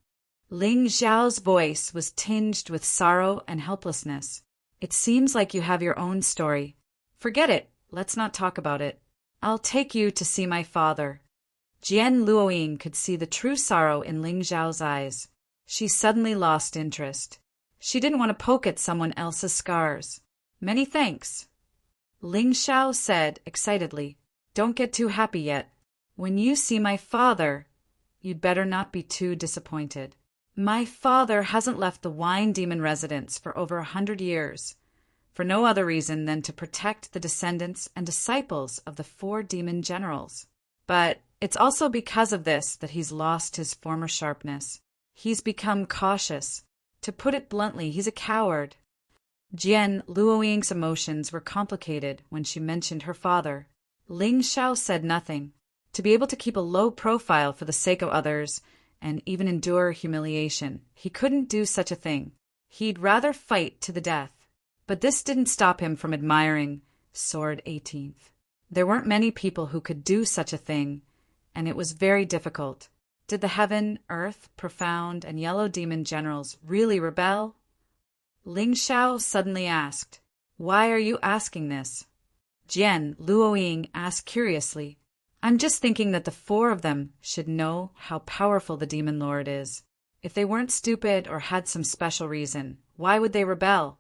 Speaker 1: Ling Xiao's voice was tinged with sorrow and helplessness. It seems like you have your own story. Forget it. Let's not talk about it. I'll take you to see my father. Jen Luoying could see the true sorrow in Ling Xiao's eyes. She suddenly lost interest. She didn't want to poke at someone else's scars. Many thanks. Ling Xiao said excitedly, Don't get too happy yet. When you see my father, you'd better not be too disappointed. My father hasn't left the Wine Demon residence for over 100 years, for no other reason than to protect the descendants and disciples of the 4 demon generals. But it's also because of this that he's lost his former sharpness. He's become cautious. To put it bluntly, he's a coward. Jen Luoying's emotions were complicated when she mentioned her father. Ling Xiao said nothing. To be able to keep a low profile for the sake of others and even endure humiliation, he couldn't do such a thing. He'd rather fight to the death. But this didn't stop him from admiring Sword 18th. There weren't many people who could do such a thing, and it was very difficult. Did the Heaven, Earth, Profound, and Yellow Demon generals really rebel? Ling Xiao suddenly asked, Why are you asking this? Jen Luoying asked curiously. I'm just thinking that the 4 of them should know how powerful the Demon Lord is. If they weren't stupid or had some special reason, why would they rebel?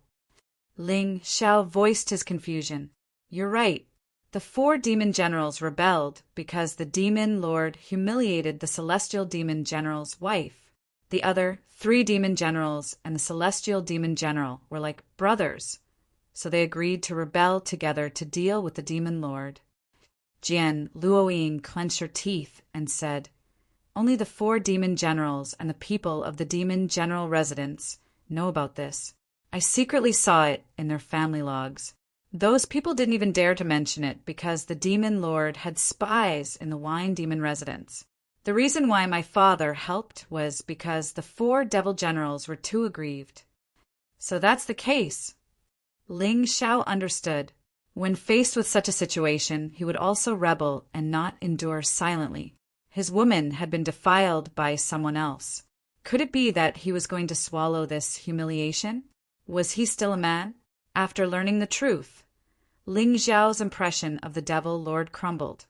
Speaker 1: Ling Xiao voiced his confusion. You're right. The 4 demon generals rebelled because the demon lord humiliated the celestial demon general's wife. The other 3 demon generals and the celestial demon general were like brothers, so they agreed to rebel together to deal with the demon lord. Jian Luoying clenched her teeth and said, Only the 4 demon generals and the people of the demon general residence know about this. I secretly saw it in their family logs. Those people didn't even dare to mention it because the demon lord had spies in the wine demon residence. The reason why my father helped was because the 4 devil generals were too aggrieved. So that's the case. Ling Xiao understood. When faced with such a situation, he would also rebel and not endure silently. His woman had been defiled by someone else. Could it be that he was going to swallow this humiliation? Was he still a man? After learning the truth, Ling Xiao's impression of the devil lord crumbled,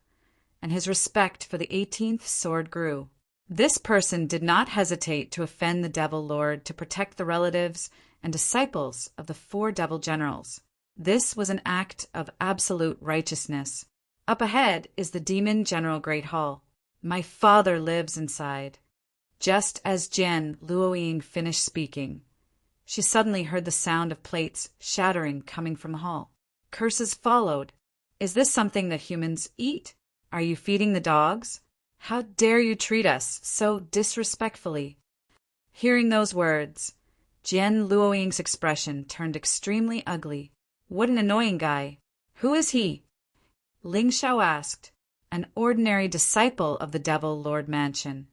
Speaker 1: and his respect for the 18th sword grew. This person did not hesitate to offend the devil lord to protect the relatives and disciples of the 4 devil generals. This was an act of absolute righteousness. Up ahead is the demon general Great Hall. My father lives inside. Just as Jian Luoying finished speaking, she suddenly heard the sound of plates shattering coming from the hall. Curses followed. Is this something that humans eat? Are you feeding the dogs? How dare you treat us so disrespectfully? Hearing those words, Jian Luoying's expression turned extremely ugly. What an annoying guy. Who is he? Ling Xiao asked. An ordinary disciple of the Devil Lord Mansion.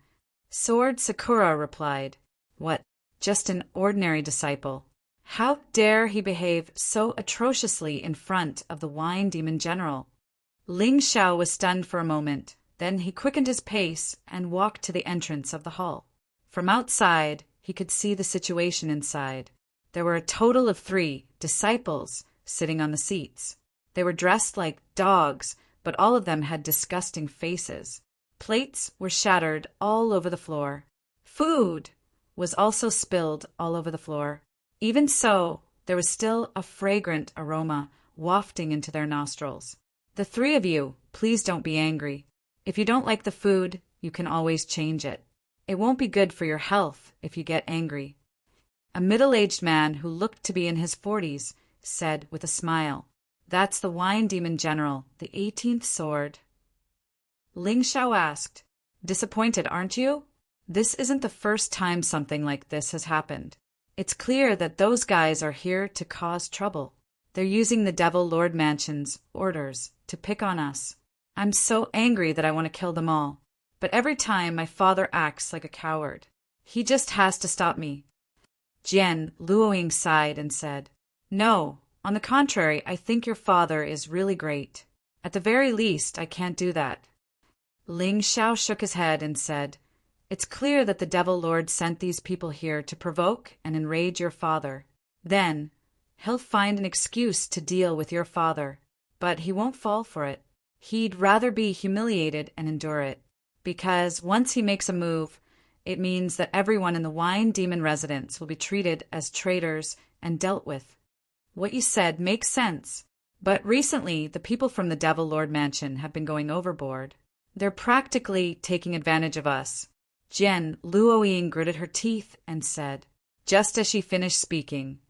Speaker 1: Sword Sakura replied. What? Just an ordinary disciple. How dare he behave so atrociously in front of the wine demon general? Ling Xiao was stunned for a moment. Then he quickened his pace and walked to the entrance of the hall. From outside, he could see the situation inside. There were a total of 3 disciples sitting on the seats. They were dressed like dogs, but all of them had disgusting faces. Plates were shattered all over the floor. Food was also spilled all over the floor. Even so, there was still a fragrant aroma wafting into their nostrils. The 3 of you, please don't be angry. If you don't like the food, you can always change it. It won't be good for your health if you get angry. A middle-aged man who looked to be in his 40s said with a smile, That's the wine demon general, the 18th sword. Ling Xiao asked, Disappointed, aren't you? This isn't the first time something like this has happened. It's clear that those guys are here to cause trouble. They're using the Devil Lord Mansion's orders to pick on us. I'm so angry that I want to kill them all. But every time my father acts like a coward. He just has to stop me. Jian Luoying sighed and said, No, on the contrary, I think your father is really great. At the very least, I can't do that. Ling Xiao shook his head and said, It's clear that the Devil Lord sent these people here to provoke and enrage your father. Then, he'll find an excuse to deal with your father. But he won't fall for it. He'd rather be humiliated and endure it. Because once he makes a move, it means that everyone in the wine demon residence will be treated as traitors and dealt with. What you said makes sense. But recently, the people from the Devil Lord Mansion have been going overboard. They're practically taking advantage of us. Jian Luoying gritted her teeth and said, just as she finished speaking,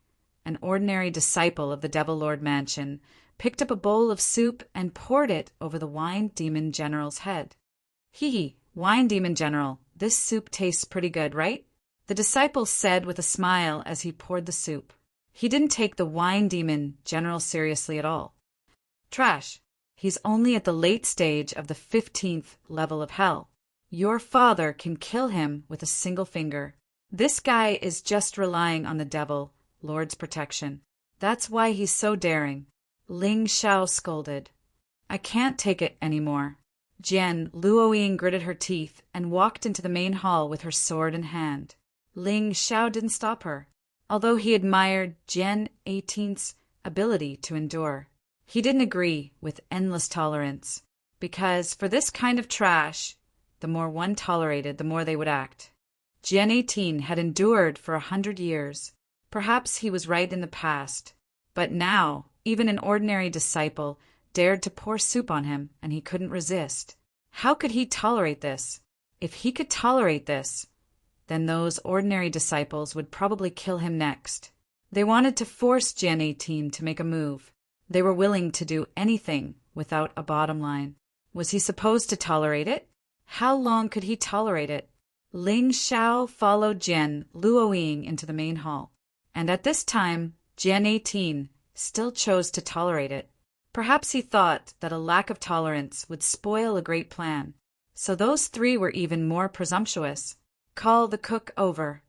Speaker 1: an ordinary disciple of the Devil Lord Mansion picked up a bowl of soup and poured it over the wine demon general's head. Hee, wine demon general, this soup tastes pretty good, right? The disciple said with a smile as he poured the soup. He didn't take the wine demon general seriously at all. Trash. He's only at the late stage of the 15th level of hell. Your father can kill him with a single finger. This guy is just relying on the Devil Lord's protection. That's why he's so daring. Ling Xiao scolded. I can't take it anymore. Jian Luoying gritted her teeth and walked into the main hall with her sword in hand. Ling Xiao didn't stop her, although he admired Jian 18th's ability to endure. He didn't agree with endless tolerance, because for this kind of trash, the more one tolerated, the more they would act. Jian 18 had endured for 100 years. Perhaps he was right in the past, But now, even an ordinary disciple dared to pour soup on him, and he couldn't resist. How could he tolerate this? If he could tolerate this, then those ordinary disciples would probably kill him next. They wanted to force Gen 18 to make a move. They were willing to do anything without a bottom line. Was he supposed to tolerate it? How long could he tolerate it? Ling Xiao followed Jian Luoying into the main hall, and at this time, Gen 18 still chose to tolerate it. Perhaps he thought that a lack of tolerance would spoil a great plan. So those three were even more presumptuous. Call the cook over.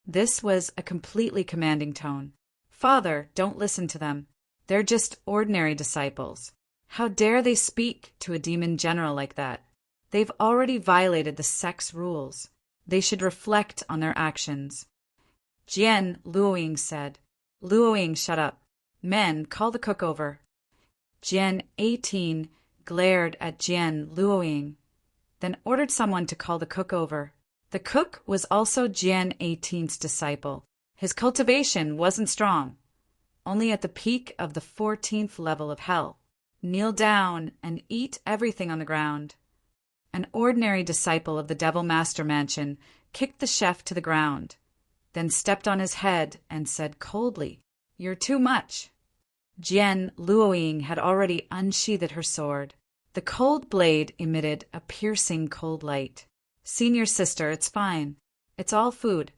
Speaker 1: This was a completely commanding tone. Father, don't listen to them. They're just ordinary disciples. How dare they speak to a demon general like that? They've already violated the sect's rules. They should reflect on their actions. Jian Luoying said. Luoying, shut up. Men, call the cook over. Gen 18 glared at Jian Luoying, then ordered someone to call the cook over. The cook was also Gen 18's disciple. His cultivation wasn't strong, only at the peak of the 14th level of hell. Kneel down and eat everything on the ground. An ordinary disciple of the Devil Master Mansion kicked the chef to the ground, then stepped on his head and said coldly, "You're too much." Jian Luoying had already unsheathed her sword. The cold blade emitted a piercing cold light. Senior sister, it's fine. It's all food.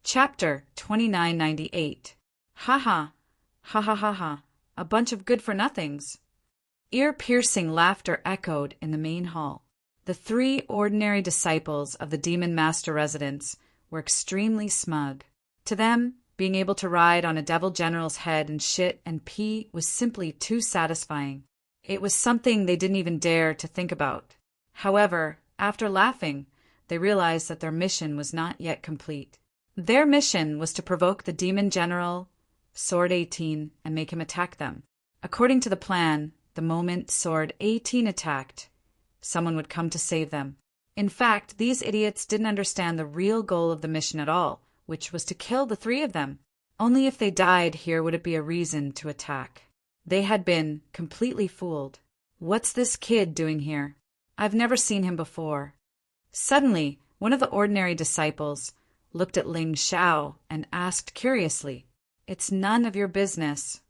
Speaker 1: Chapter 2998. Ha ha. Ha ha ha ha. A bunch of good-for-nothings. Ear-piercing laughter echoed in the main hall. The three ordinary disciples of the Demon Master residence were extremely smug. To them, being able to ride on a devil general's head and shit and pee was simply too satisfying. It was something they didn't even dare to think about. However, after laughing, they realized that their mission was not yet complete. Their mission was to provoke the demon general, Sword 18, and make him attack them. According to the plan, the moment Sword 18 attacked, someone would come to save them. In fact, these idiots didn't understand the real goal of the mission at all, which was to kill the three of them. Only if they died here would it be a reason to attack. They had been completely fooled. What's this kid doing here? I've never seen him before. Suddenly, one of the ordinary disciples looked at Ling Xiao and asked curiously, "It's none of your business."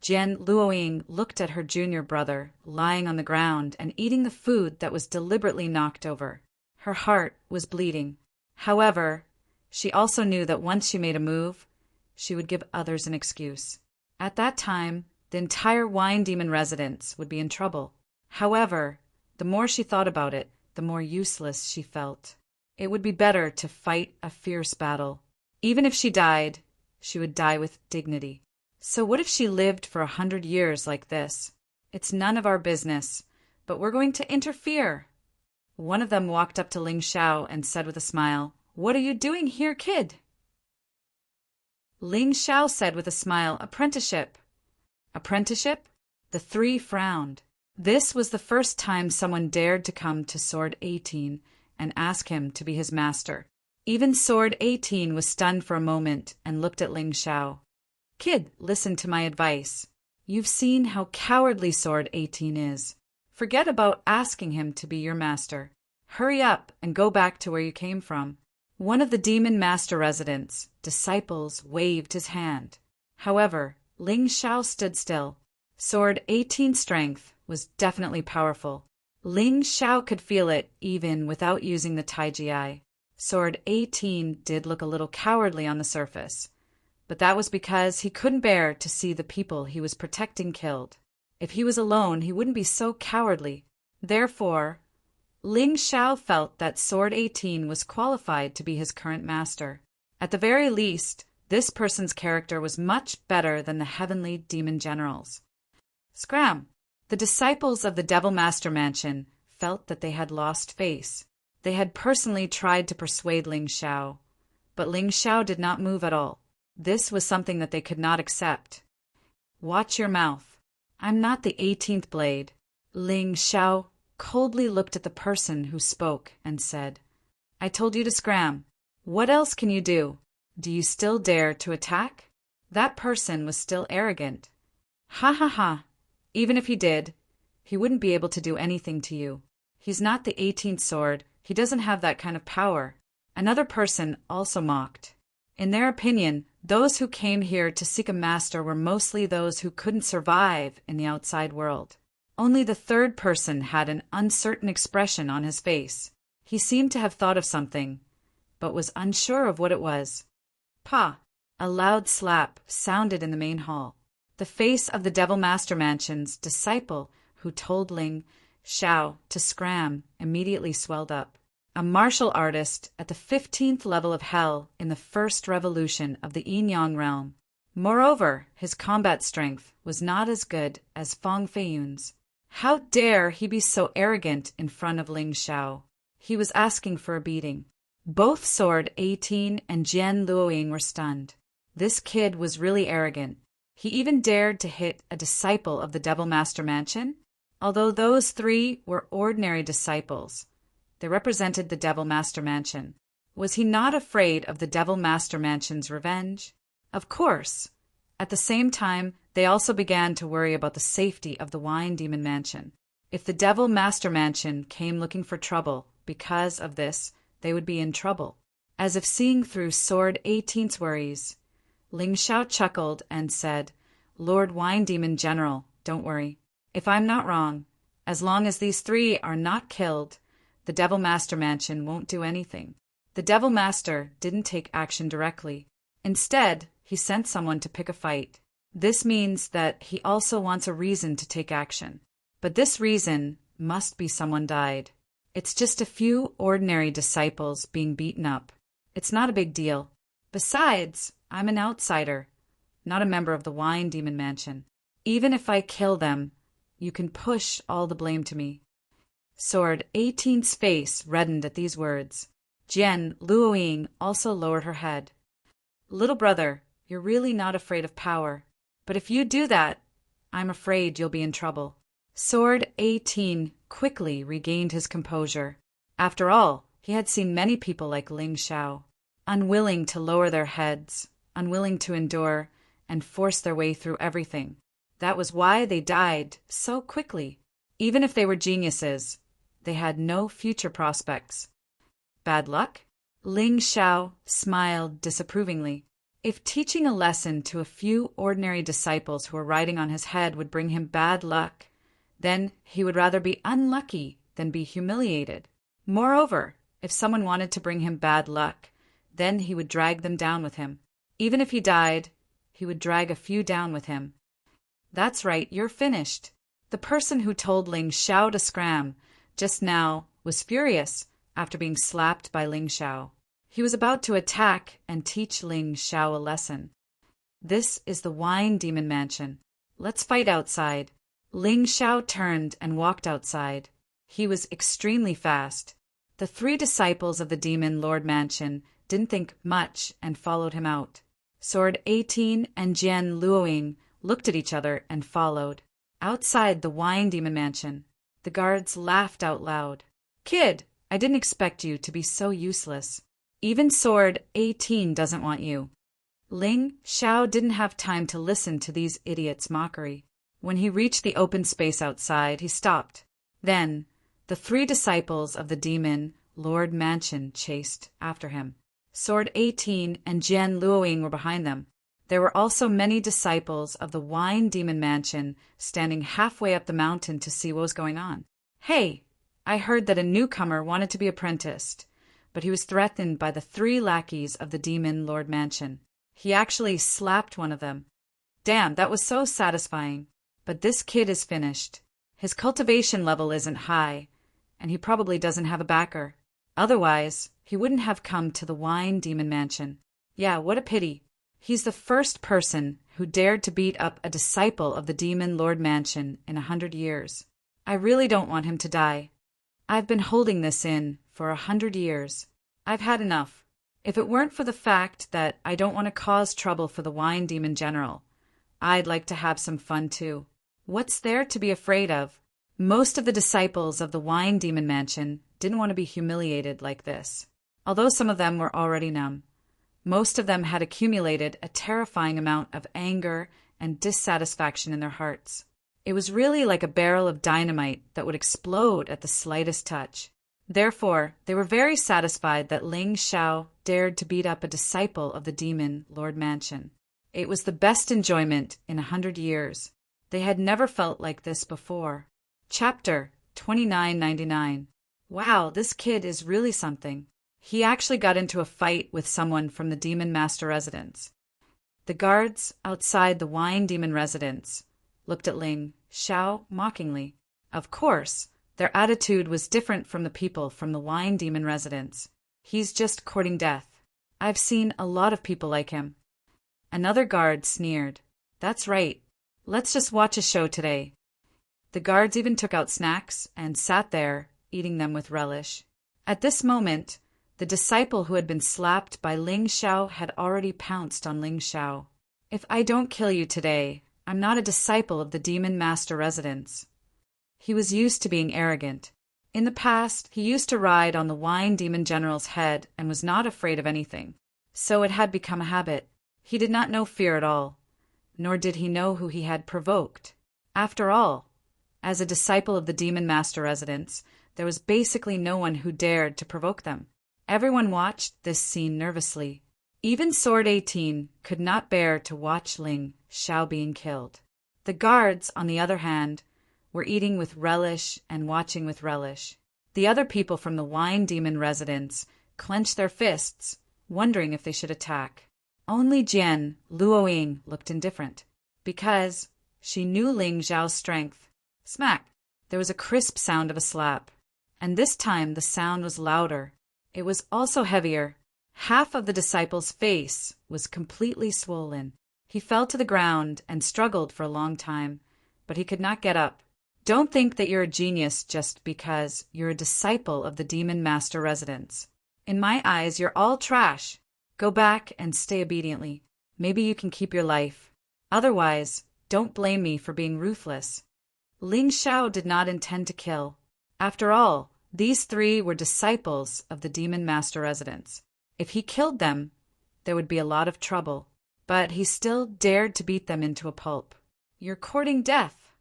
Speaker 1: Jian Luoying looked at her junior brother, lying on the ground and eating the food that was deliberately knocked over. Her heart was bleeding. However, she also knew that once she made a move, she would give others an excuse. At that time, the entire Wine Demon residence would be in trouble. However, the more she thought about it, the more useless she felt. It would be better to fight a fierce battle. Even if she died, she would die with dignity. So what if she lived for 100 years like this? It's none of our business, but we're going to interfere. One of them walked up to Ling Xiao and said with a smile, "What are you doing here, kid?" Ling Xiao said with a smile, "Apprenticeship." Apprenticeship? The three frowned. This was the first time someone dared to come to Sword 18 and ask him to be his master. Even Sword 18 was stunned for a moment and looked at Ling Xiao. "Kid, listen to my advice. You've seen how cowardly Sword 18 is. Forget about asking him to be your master. Hurry up and go back to where you came from." One of the Demon Master residents' disciples waved his hand. However, Ling Xiao stood still. Sword 18's strength was definitely powerful. Ling Xiao could feel it even without using the Taiji Eye. Sword 18 did look a little cowardly on the surface, but that was because he couldn't bear to see the people he was protecting killed. If he was alone, he wouldn't be so cowardly. Therefore, Ling Xiao felt that Sword 18 was qualified to be his current master. At the very least, this person's character was much better than the heavenly demon generals. Scram! The disciples of the Devil Master Mansion felt that they had lost face. They had personally tried to persuade Ling Xiao, but Ling Xiao did not move at all. This was something that they could not accept. "Watch your mouth. I'm not the 18th blade." Ling Xiao coldly looked at the person who spoke and said, "I told you to scram. What else can you do? Do you still dare to attack?" That person was still arrogant. Ha ha ha. Even if he did, he wouldn't be able to do anything to you. He's not the 18th sword. He doesn't have that kind of power. Another person also mocked. In their opinion, those who came here to seek a master were mostly those who couldn't survive in the outside world. Only the third person had an uncertain expression on his face. He seemed to have thought of something, but was unsure of what it was. Pa! A loud slap sounded in the main hall. The face of the Devil Master Mansion's disciple who told Ling Xiao to scram immediately swelled up. A martial artist at the 15th level of hell in the first revolution of the Yin-Yang realm. Moreover, his combat strength was not as good as Fang Feiyun's. How dare he be so arrogant in front of Ling Xiao? He was asking for a beating. Both Sword 18 and Jian Luoying were stunned. This kid was really arrogant. He even dared to hit a disciple of the Devil Master Mansion. Although those three were ordinary disciples, they represented the Devil Master Mansion. Was he not afraid of the Devil Master Mansion's revenge? Of course. At the same time, they also began to worry about the safety of the Wine Demon Mansion. If the Devil Master Mansion came looking for trouble because of this, they would be in trouble. As if seeing through Sword 18's worries, Ling Xiao chuckled and said, Lord Wine Demon General, don't worry. If I'm not wrong, as long as these three are not killed, the Devil Master Mansion won't do anything. The Devil Master didn't take action directly. Instead, he sent someone to pick a fight. This means that he also wants a reason to take action. But this reason must be someone died. It's just a few ordinary disciples being beaten up. It's not a big deal. Besides, I'm an outsider, not a member of the Wine Demon Mansion. Even if I kill them, you can push all the blame to me. Sword 18's face reddened at these words. Jian Luoying also lowered her head. Little brother, you're really not afraid of power. But if you do that, I'm afraid you'll be in trouble. Sword 18 quickly regained his composure. After all, he had seen many people like Ling Xiao, unwilling to lower their heads, unwilling to endure and force their way through everything. That was why they died so quickly. Even if they were geniuses, they had no future prospects. Bad luck? Ling Xiao smiled disapprovingly. If teaching a lesson to a few ordinary disciples who were riding on his head would bring him bad luck, then he would rather be unlucky than be humiliated. Moreover, if someone wanted to bring him bad luck, then he would drag them down with him. Even if he died, he would drag a few down with him. That's right, you're finished. The person who told Ling Xiao to scram just now was furious after being slapped by Ling Xiao. He was about to attack and teach Ling Xiao a lesson. This is the Wine Demon Mansion. Let's fight outside. Ling Xiao turned and walked outside. He was extremely fast. The three disciples of the Demon Lord Mansion didn't think much and followed him out. Sword 18 and Jian Luoying looked at each other and followed. Outside the Wine Demon Mansion, the guards laughed out loud. Kid, I didn't expect you to be so useless. Even Sword 18 doesn't want you. Ling Xiao didn't have time to listen to these idiots' mockery. When he reached the open space outside, he stopped. Then, the three disciples of the Demon Lord Mansion chased after him. Sword 18 and Jian Luoying were behind them. There were also many disciples of the Wine Demon Mansion standing halfway up the mountain to see what was going on. Hey, I heard that a newcomer wanted to be apprenticed, but he was threatened by the three lackeys of the Demon Lord Mansion. He actually slapped one of them. Damn, that was so satisfying. But this kid is finished. His cultivation level isn't high, and he probably doesn't have a backer. Otherwise, he wouldn't have come to the Wine Demon Mansion. Yeah, what a pity. He's the first person who dared to beat up a disciple of the Demon Lord Mansion in 100 years. I really don't want him to die. I've been holding this in for 100 years. I've had enough. If it weren't for the fact that I don't want to cause trouble for the Wine Demon General, I'd like to have some fun too. What's there to be afraid of? Most of the disciples of the Wine Demon Mansion didn't want to be humiliated like this. Although some of them were already numb, Most of them had accumulated a terrifying amount of anger and dissatisfaction in their hearts. It was really like a barrel of dynamite that would explode at the slightest touch. Therefore, they were very satisfied that Ling Xiao dared to beat up a disciple of the demon Lord Mansion. It was the best enjoyment in 100 years. They had never felt like this before. Chapter 2999. Wow, this kid is really something. He actually got into a fight with someone from the Demon Master residence. The guards outside the Wine Demon residence looked at Ling Xiao mockingly. Of course, their attitude was different from the people from the Wine Demon residence. He's just courting death. I've seen a lot of people like him. Another guard sneered. That's right. Let's just watch a show today. The guards even took out snacks and sat there, eating them with relish. At this moment, the disciple who had been slapped by Ling Xiao had already pounced on Ling Xiao. If I don't kill you today, I'm not a disciple of the Demon Master residence. He was used to being arrogant. In the past, he used to ride on the Wine Demon General's head and was not afraid of anything. So it had become a habit. He did not know fear at all, nor did he know who he had provoked. After all, as a disciple of the Demon Master residence, there was basically no one who dared to provoke them. Everyone watched this scene nervously. Even Sword 18 could not bear to watch Ling Xiao being killed. The guards, on the other hand, were eating with relish and watching with relish. The other people from the Wine Demon residence clenched their fists, wondering if they should attack. Only Jian Luoying looked indifferent, because she knew Ling Xiao's strength. Smack! There was a crisp sound of a slap, and this time the sound was louder. It was also heavier. Half of the disciple's face was completely swollen. He fell to the ground and struggled for a long time, but he could not get up. Don't think that you're a genius just because you're a disciple of the Demon Master residence. In my eyes, you're all trash. Go back and stay obediently. Maybe you can keep your life. Otherwise, don't blame me for being ruthless. Ling Xiao did not intend to kill. After all, these three were disciples of the Demon Master residence. If he killed them, there would be a lot of trouble. But he still dared to beat them into a pulp. You're courting death.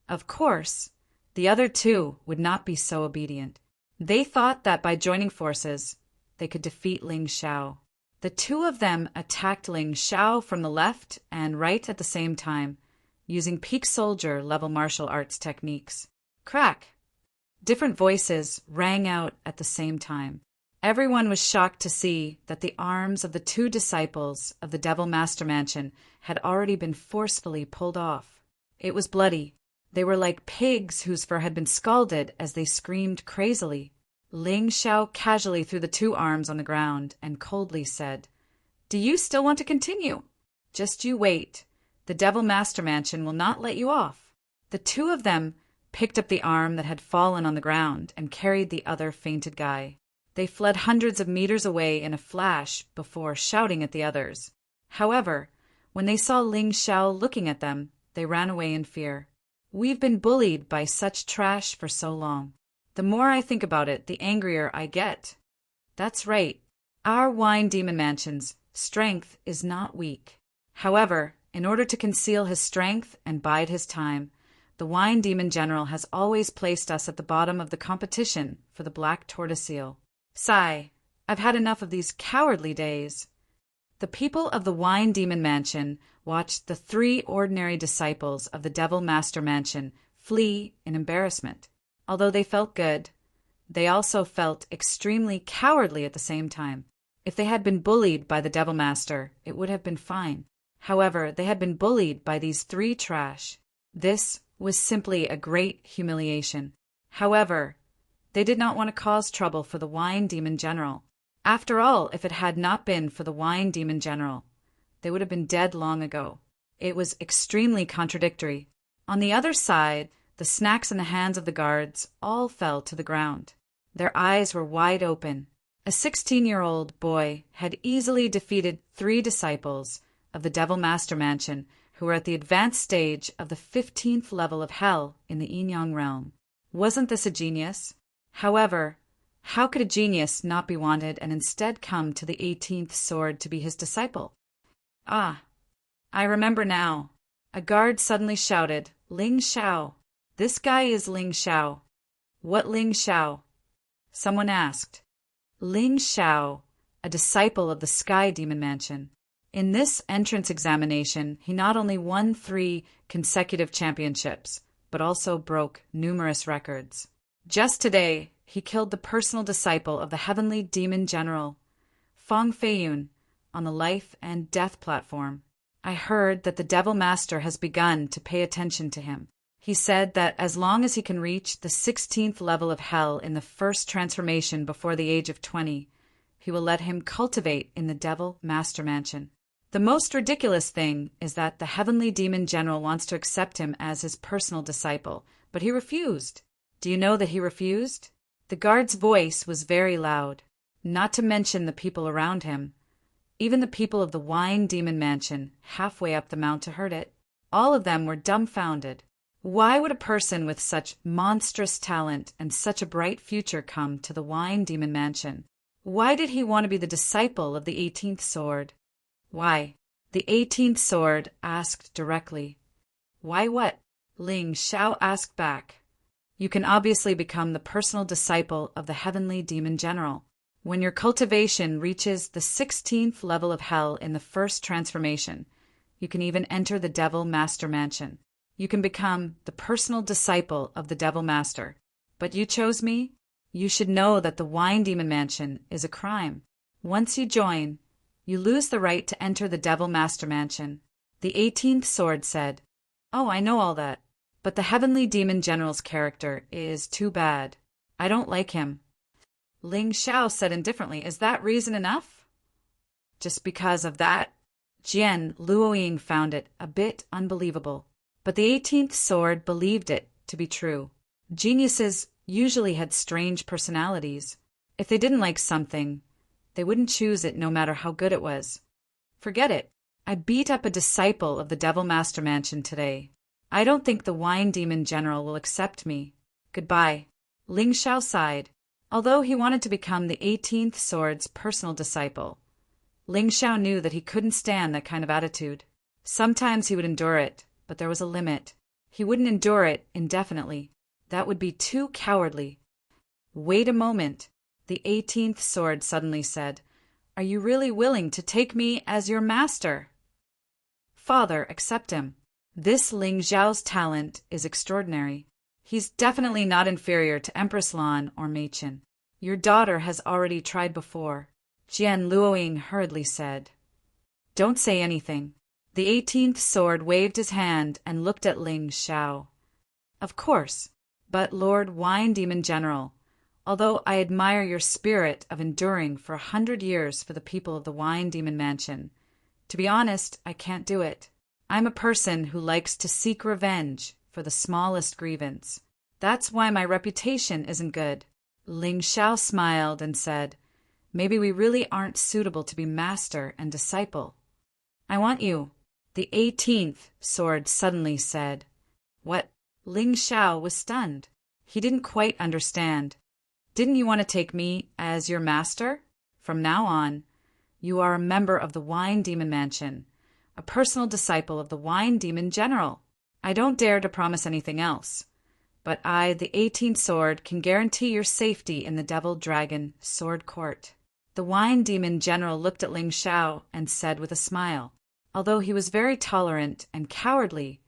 Speaker 1: Of course, the other two would not be so obedient. They thought that by joining forces, they could defeat Ling Xiao. The two of them attacked Ling Xiao from the left and right at the same time, using peak soldier level martial arts techniques. Crack! Different voices rang out at the same time. Everyone was shocked to see that the arms of the two disciples of the Devil Master Mansion had already been forcefully pulled off. It was bloody. They were like pigs whose fur had been scalded as they screamed crazily. Ling Xiao casually threw the two arms on the ground and coldly said, "Do you still want to continue? Just you wait. The Devil Master Mansion will not let you off." The two of them picked up the arm that had fallen on the ground and carried the other fainted guy. They fled hundreds of meters away in a flash before shouting at the others. However, when they saw Ling Xiao looking at them, they ran away in fear. We've been bullied by such trash for so long. The more I think about it, the angrier I get. That's right. Our Wine Demon Mansion's strength is not weak. However, in order to conceal his strength and bide his time, the Wine Demon General has always placed us at the bottom of the competition for the Black Tortoiseel. Sigh, I've had enough of these cowardly days. The people of the Wine Demon Mansion watched the three ordinary disciples of the Devil Master Mansion flee in embarrassment. Although they felt good, they also felt extremely cowardly at the same time. If they had been bullied by the Devil Master, it would have been fine. However, they had been bullied by these three trash. This was simply a great humiliation. However, they did not want to cause trouble for the Wine Demon General. After all, if it had not been for the Wine Demon General, they would have been dead long ago. It was extremely contradictory. On the other side, the snacks in the hands of the guards all fell to the ground. Their eyes were wide open. A 16-year-old boy had easily defeated three disciples of the Devil Master Mansion who were at the advanced stage of the 15th level of hell in the Yin Yang realm. Wasn't this a genius? However, How could a genius not be wanted and instead come to the 18th sword to be his disciple? Ah, I remember now. A guard suddenly shouted, "Ling Shao! This guy is Ling Shao." "What Ling Shao?" someone asked. Ling Shao, a disciple of the Sky Demon Mansion. In this entrance examination, he not only won 3 consecutive championships, but also broke numerous records. Just today, he killed the personal disciple of the heavenly demon general, Feng Feiyun, on the life and death platform. I heard that the Devil Master has begun to pay attention to him. He said that as long as he can reach the 16th level of hell in the first transformation before the age of 20, he will let him cultivate in the Devil Master Mansion. The most ridiculous thing is that the heavenly demon general wants to accept him as his personal disciple, but he refused. Do you know that he refused? The guard's voice was very loud, not to mention the people around him. Even the people of the Wine Demon Mansion, halfway up the mount, heard it. All of them were dumbfounded. Why would a person with such monstrous talent and such a bright future come to the Wine Demon Mansion? Why did he want to be the disciple of the 18th sword? Why? The 18th sword asked directly. Why what? Ling Shao asked back. You can obviously become the personal disciple of the heavenly demon general. When your cultivation reaches the 16th level of hell in the first transformation, you can even enter the Devil Master Mansion. You can become the personal disciple of the Devil Master. But you chose me? You should know that the Wine Demon Mansion is a crime. Once you join, you lose the right to enter the Devil Master Mansion. The 18th sword said, "Oh, I know all that. But the heavenly demon general's character is too bad. I don't like him." Ling Shao said indifferently, "Is that reason enough?" Just because of that, Jian Luoying found it a bit unbelievable. But the 18th sword believed it to be true. Geniuses usually had strange personalities. If they didn't like something, they wouldn't choose it no matter how good it was. Forget it. I beat up a disciple of the Devil Master Mansion today. I don't think the Wine Demon General will accept me. Goodbye. Ling Shao sighed. Although he wanted to become the 18th sword's personal disciple, Ling Shao knew that he couldn't stand that kind of attitude. Sometimes he would endure it, but there was a limit. He wouldn't endure it indefinitely. That would be too cowardly. Wait a moment, the 18th sword suddenly said. Are you really willing to take me as your master? Father, accept him. This Ling Zhao's talent is extraordinary. He's definitely not inferior to Empress Lan or Mei Qin. Your daughter has already tried before, Jian Luoying hurriedly said. Don't say anything. The 18th sword waved his hand and looked at Ling Shao. Of course, but Lord Wine Demon General, although I admire your spirit of enduring for 100 years for the people of the Wine Demon Mansion, to be honest, I can't do it. I'm a person who likes to seek revenge for the smallest grievance. That's why my reputation isn't good. Ling Shao smiled and said, Maybe we really aren't suitable to be master and disciple. I want you. The 18th sword suddenly said. What? Ling Shao was stunned. He didn't quite understand. Didn't you want to take me as your master? From now on, you are a member of the Wine Demon Mansion, a personal disciple of the Wine Demon General. I don't dare to promise anything else, but I, the 18th sword, can guarantee your safety in the Devil Dragon Sword Court. The Wine Demon General looked at Ling Shao and said with a smile, although he was very tolerant and cowardly,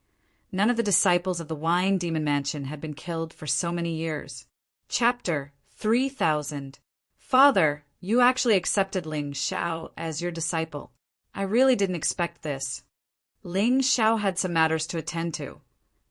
Speaker 1: none of the disciples of the Wine Demon Mansion had been killed for so many years. Chapter 3000. Father, you actually accepted Ling Shao as your disciple. I really didn't expect this. Ling Shao had some matters to attend to,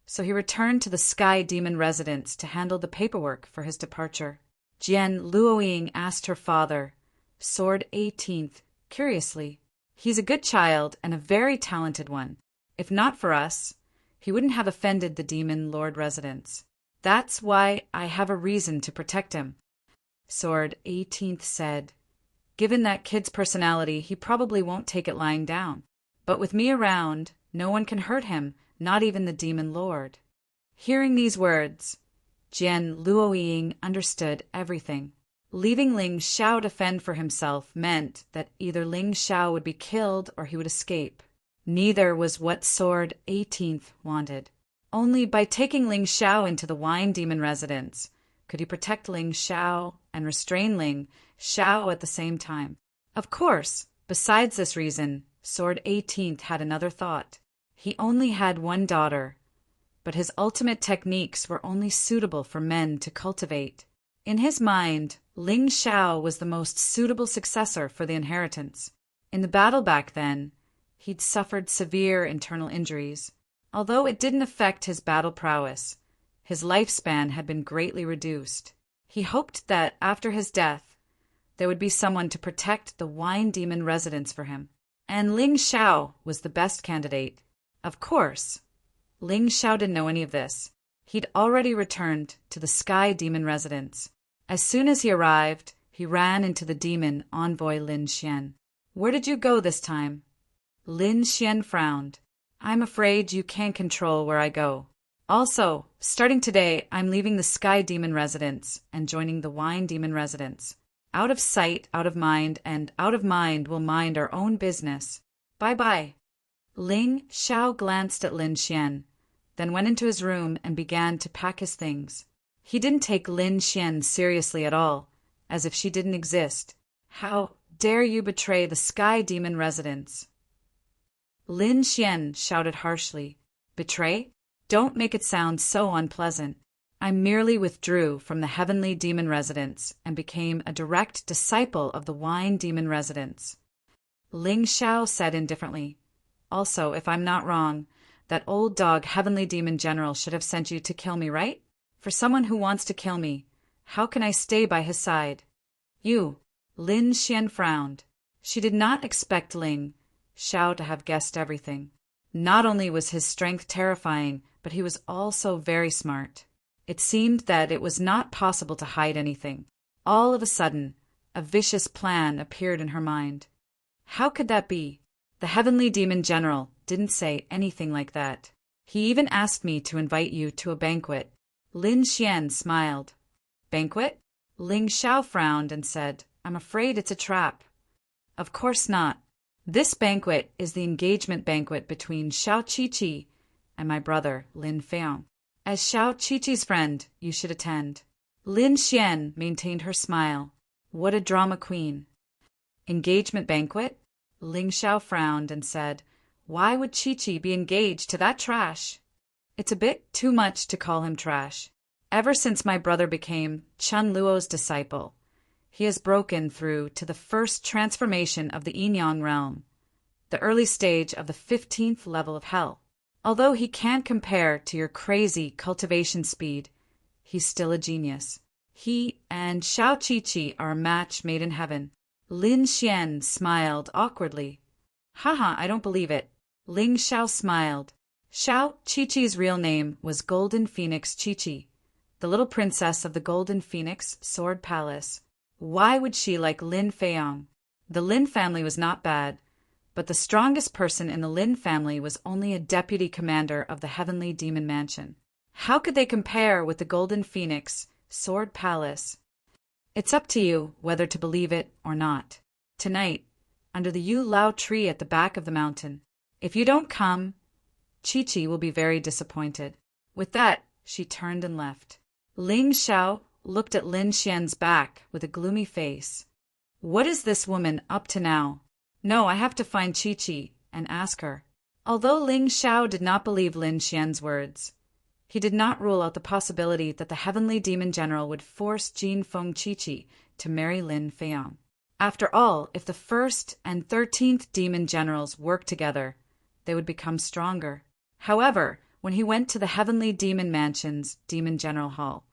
Speaker 1: so he returned to the Sky Demon residence to handle the paperwork for his departure. Jian Luoying asked her father, Sword 18th, curiously. He's a good child and a very talented one. If not for us, he wouldn't have offended the Demon Lord residents. That's why I have a reason to protect him. Sword 18th said, Given that kid's personality, he probably won't take it lying down. But with me around, no one can hurt him, not even the Demon Lord. Hearing these words, Jian Luoying understood everything. Leaving Ling Xiao to fend for himself meant that either Ling Xiao would be killed or he would escape. Neither was what Sword 18th wanted. Only by taking Ling Xiao into the Wine Demon residence could he protect Ling Xiao and restrain Ling Xiao at the same time. Of course, besides this reason, Sword 18th had another thought. He only had one daughter, but his ultimate techniques were only suitable for men to cultivate. In his mind, Ling Xiao was the most suitable successor for the inheritance. In the battle back then, he'd suffered severe internal injuries. Although it didn't affect his battle prowess, his lifespan had been greatly reduced. He hoped that after his death, there would be someone to protect the Wine Demon residence for him. And Ling Xiao was the best candidate. Of course, Ling Xiao didn't know any of this. He'd already returned to the Sky Demon residence. As soon as he arrived, he ran into the demon envoy Lin Xian. "Where did you go this time?" Lin Xian frowned. "I'm afraid you can't control where I go. Also, starting today, I'm leaving the Sky Demon residence and joining the Wine Demon residence. Out of sight, out of mind, and out of mind we'll mind our own business. Bye-bye." Ling Xiao glanced at Lin Xian, then went into his room and began to pack his things. He didn't take Lin Xian seriously at all, as if she didn't exist. "How dare you betray the Sky Demon residence?" Lin Xian shouted harshly. "Betray? Don't make it sound so unpleasant. I merely withdrew from the Heavenly Demon residence and became a direct disciple of the Wine Demon residence." Ling Xiao said indifferently. "Also, if I'm not wrong, that old dog Heavenly Demon General should have sent you to kill me, right? For someone who wants to kill me, how can I stay by his side?" "You." Lin Xian frowned. She did not expect Ling Xiao to have guessed everything. Not only was his strength terrifying, but he was also very smart. It seemed that it was not possible to hide anything. All of a sudden, a vicious plan appeared in her mind. How could that be? The Heavenly Demon General didn't say anything like that. He even asked me to invite you to a banquet. Lin Xian smiled. "Banquet?" Ling Xiao frowned and said, "I'm afraid it's a trap." "Of course not. This banquet is the engagement banquet between Xiao Qiqi and my brother, Lin Feiyang. As Xiao Qiqi's friend, you should attend." Lin Xian maintained her smile. What a drama queen. "Engagement banquet?" Ling Xiao frowned and said, "Why would Qiqi be engaged to that trash?" "It's a bit too much to call him trash. Ever since my brother became Chun Luo's disciple, he has broken through to the first transformation of the Yinyang realm, the early stage of the 15th level of hell. Although he can't compare to your crazy cultivation speed, he's still a genius. He and Xiao Qiqi are a match made in heaven." Lin Xian smiled awkwardly. "Haha, I don't believe it." Ling Xiao smiled. Xiao Qiqi's real name was Golden Phoenix Qiqi, the little princess of the Golden Phoenix Sword Palace. Why would she like Lin Feiyang? The Lin family was not bad, but the strongest person in the Lin family was only a deputy commander of the Heavenly Demon Mansion. How could they compare with the Golden Phoenix Sword Palace? It's up to you whether to believe it or not. Tonight, under the Yu Lao tree at the back of the mountain. If you don't come, Qiqi will be very disappointed." With that, she turned and left. Ling Xiao looked at Lin Xian's back with a gloomy face. What is this woman up to now? No, I have to find Qiqi and ask her. Although Ling Xiao did not believe Lin Xian's words, he did not rule out the possibility that the Heavenly Demon General would force Jin Feng Qiqi to marry Lin Feiyang. After all, if the 1st and 13th Demon Generals worked together, they would become stronger. However, when he went to the Heavenly Demon Mansion's Demon General Hall,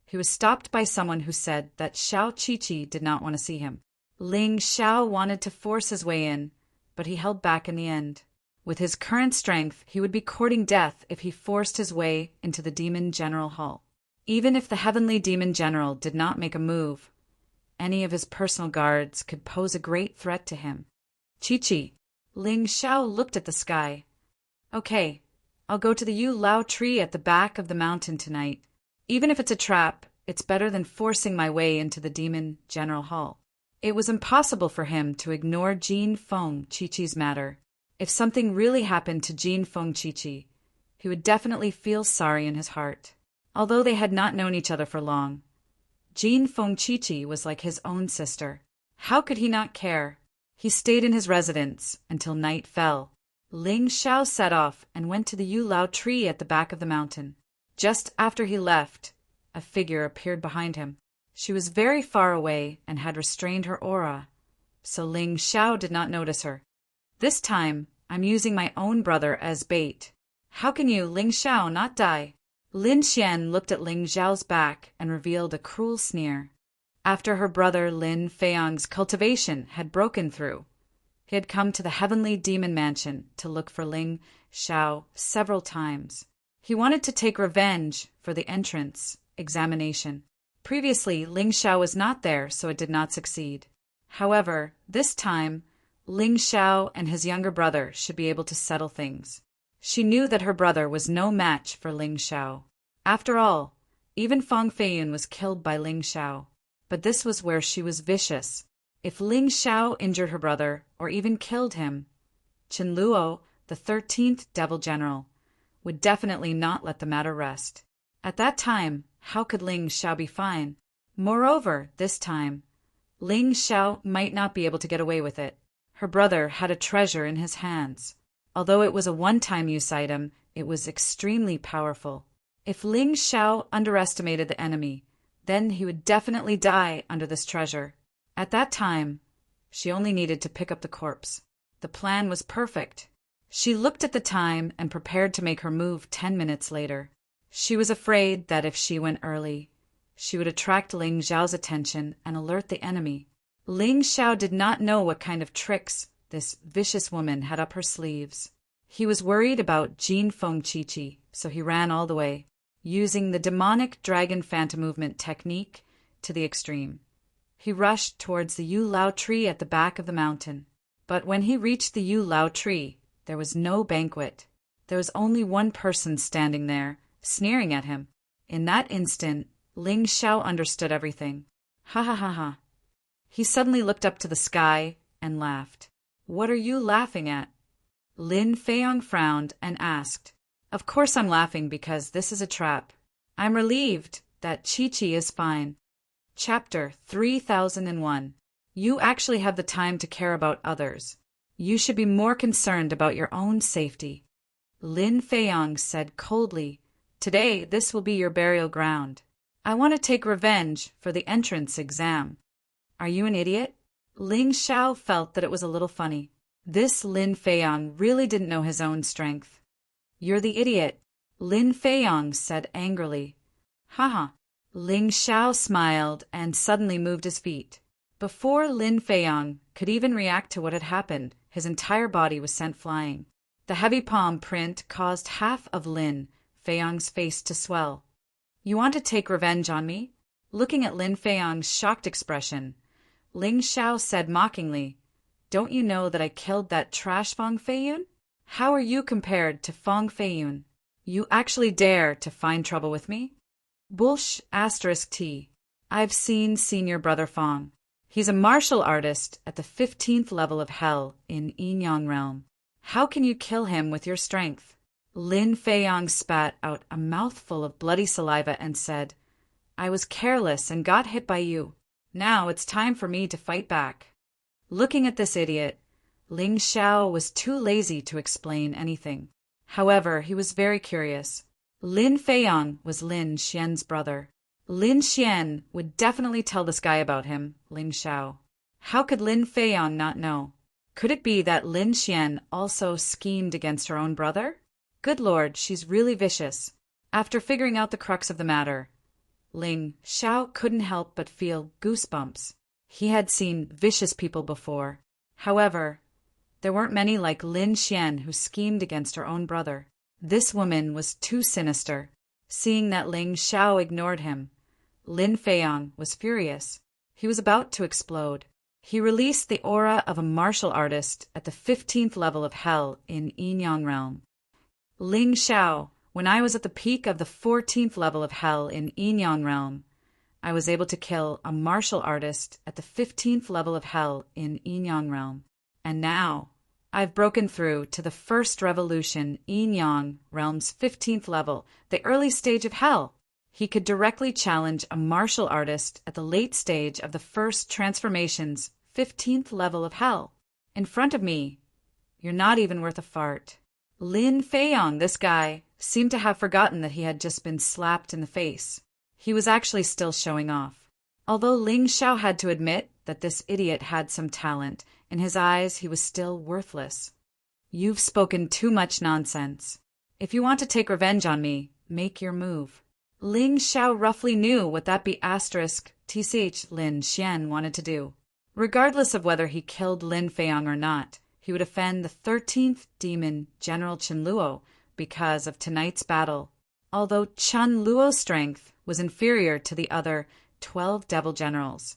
Speaker 1: he was stopped by someone who said that Xiao Qiqi did not want to see him. Ling Xiao wanted to force his way in, but he held back in the end. With his current strength, he would be courting death if he forced his way into the Demon General Hall. Even if the Heavenly Demon General did not make a move, any of his personal guards could pose a great threat to him. Qiqi. Ling Xiao looked at the sky. Okay, I'll go to the Yu Lao tree at the back of the mountain tonight. Even if it's a trap, It's better than forcing my way into the demon general hall. It was impossible for him to ignore Jin Feng Chi-Chi's matter. If something really happened to Jin Feng Chi-Chi, he would definitely feel sorry in his heart. Although they had not known each other for long, Jin Feng Chi-Chi was like his own sister. How could he not care? He stayed in his residence until night fell. Ling Xiao set off and went to the Yu-Lao tree at the back of the mountain. Just after he left, a figure appeared behind him. She was very far away and had restrained her aura, so Ling Xiao did not notice her. This time, I'm using my own brother as bait. How can you, Ling Xiao, not die? Lin Xian looked at Ling Xiao's back and revealed a cruel sneer. After her brother Lin Feiyang's cultivation had broken through, he had come to the heavenly demon mansion to look for Ling Xiao several times. He wanted to take revenge for the entrance examination. Previously, Ling Xiao was not there, so it did not succeed. However, this time, Ling Xiao and his younger brother should be able to settle things. She knew that her brother was no match for Ling Xiao. After all, even Fang Feiyun was killed by Ling Xiao. But this was where she was vicious. If Ling Xiao injured her brother, or even killed him, Chen Luo, the 13th Devil General, would definitely not let the matter rest. At that time, how could Ling Xiao be fine? Moreover, this time, Ling Xiao might not be able to get away with it. Her brother had a treasure in his hands. Although it was a one-time use item, it was extremely powerful. If Ling Xiao underestimated the enemy, then he would definitely die under this treasure. At that time, she only needed to pick up the corpse. The plan was perfect. She looked at the time and prepared to make her move 10 minutes later. She was afraid that if she went early, she would attract Ling Xiao's attention and alert the enemy. Ling Xiao did not know what kind of tricks this vicious woman had up her sleeves. He was worried about Jin Feng Chi-Chi, so he ran all the way, using the demonic dragon phantom movement technique to the extreme. He rushed towards the Yu-Lao tree at the back of the mountain. But when he reached the Yu-Lao tree, there was no banquet. There was only one person standing there, sneering at him. In that instant, Ling Xiao understood everything. Ha ha ha ha. He suddenly looked up to the sky and laughed. What are you laughing at? Lin Feiyang frowned and asked. Of course I'm laughing because this is a trap. I'm relieved that Chi-Chi is fine. Chapter 3001. You actually have the time to care about others. You should be more concerned about your own safety. Lin Feiyang said coldly, Today this will be your burial ground. I want to take revenge for the entrance exam. Are you an idiot? Ling Xiao felt that it was a little funny. This Lin Feiyang really didn't know his own strength. You're the idiot, Lin Feiyang said angrily. Haha. Ling Xiao smiled and suddenly moved his feet. Before Lin Feiyang could even react to what had happened, his entire body was sent flying. The heavy palm print caused half of Lin Feiyang's face to swell. You want to take revenge on me? Looking at Lin Feiyang's shocked expression, Ling Xiao said mockingly, Don't you know that I killed that trash Fang Feiyun? How are you compared to Fang Feiyun? You actually dare to find trouble with me? Bullsh *T. I've seen Senior Brother Fang. He's a martial artist at the 15th level of hell in Yinyang Realm. How can you kill him with your strength? Lin Feiyang spat out a mouthful of bloody saliva and said, I was careless and got hit by you. Now it's time for me to fight back. Looking at this idiot, Ling Xiao was too lazy to explain anything. However, he was very curious. Lin Feiyang was Lin Xian's brother. Lin Xian would definitely tell this guy about him, Ling Xiao. How could Lin Feiyang not know? Could it be that Lin Xian also schemed against her own brother? Good lord, she's really vicious. After figuring out the crux of the matter, Ling Xiao couldn't help but feel goosebumps. He had seen vicious people before. However, there weren't many like Lin Xian who schemed against her own brother. This woman was too sinister. Seeing that Ling Xiao ignored him, Lin Feiyang was furious. He was about to explode. He released the aura of a martial artist at the 15th level of hell in Yinyang Realm. Ling Xiao, when I was at the peak of the 14th level of hell in Yinyang Realm, I was able to kill a martial artist at the 15th level of hell in Yin Yang realm. And now, I've broken through to the first revolution, Yin Yang realm's 15th level, the early stage of hell. He could directly challenge a martial artist at the late stage of the first transformation's 15th level of hell. In front of me, you're not even worth a fart. Lin Feiyang, this guy, seemed to have forgotten that he had just been slapped in the face. He was actually still showing off. Although Ling Xiao had to admit that this idiot had some talent, in his eyes he was still worthless. You've spoken too much nonsense. If you want to take revenge on me, make your move. Ling Xiao roughly knew what that *TCH Lin Xian wanted to do. Regardless of whether he killed Lin Feiyang or not, he would offend the 13th demon, General Chen Luo, because of tonight's battle. Although Chen Luo's strength was inferior to the other 12 devil generals,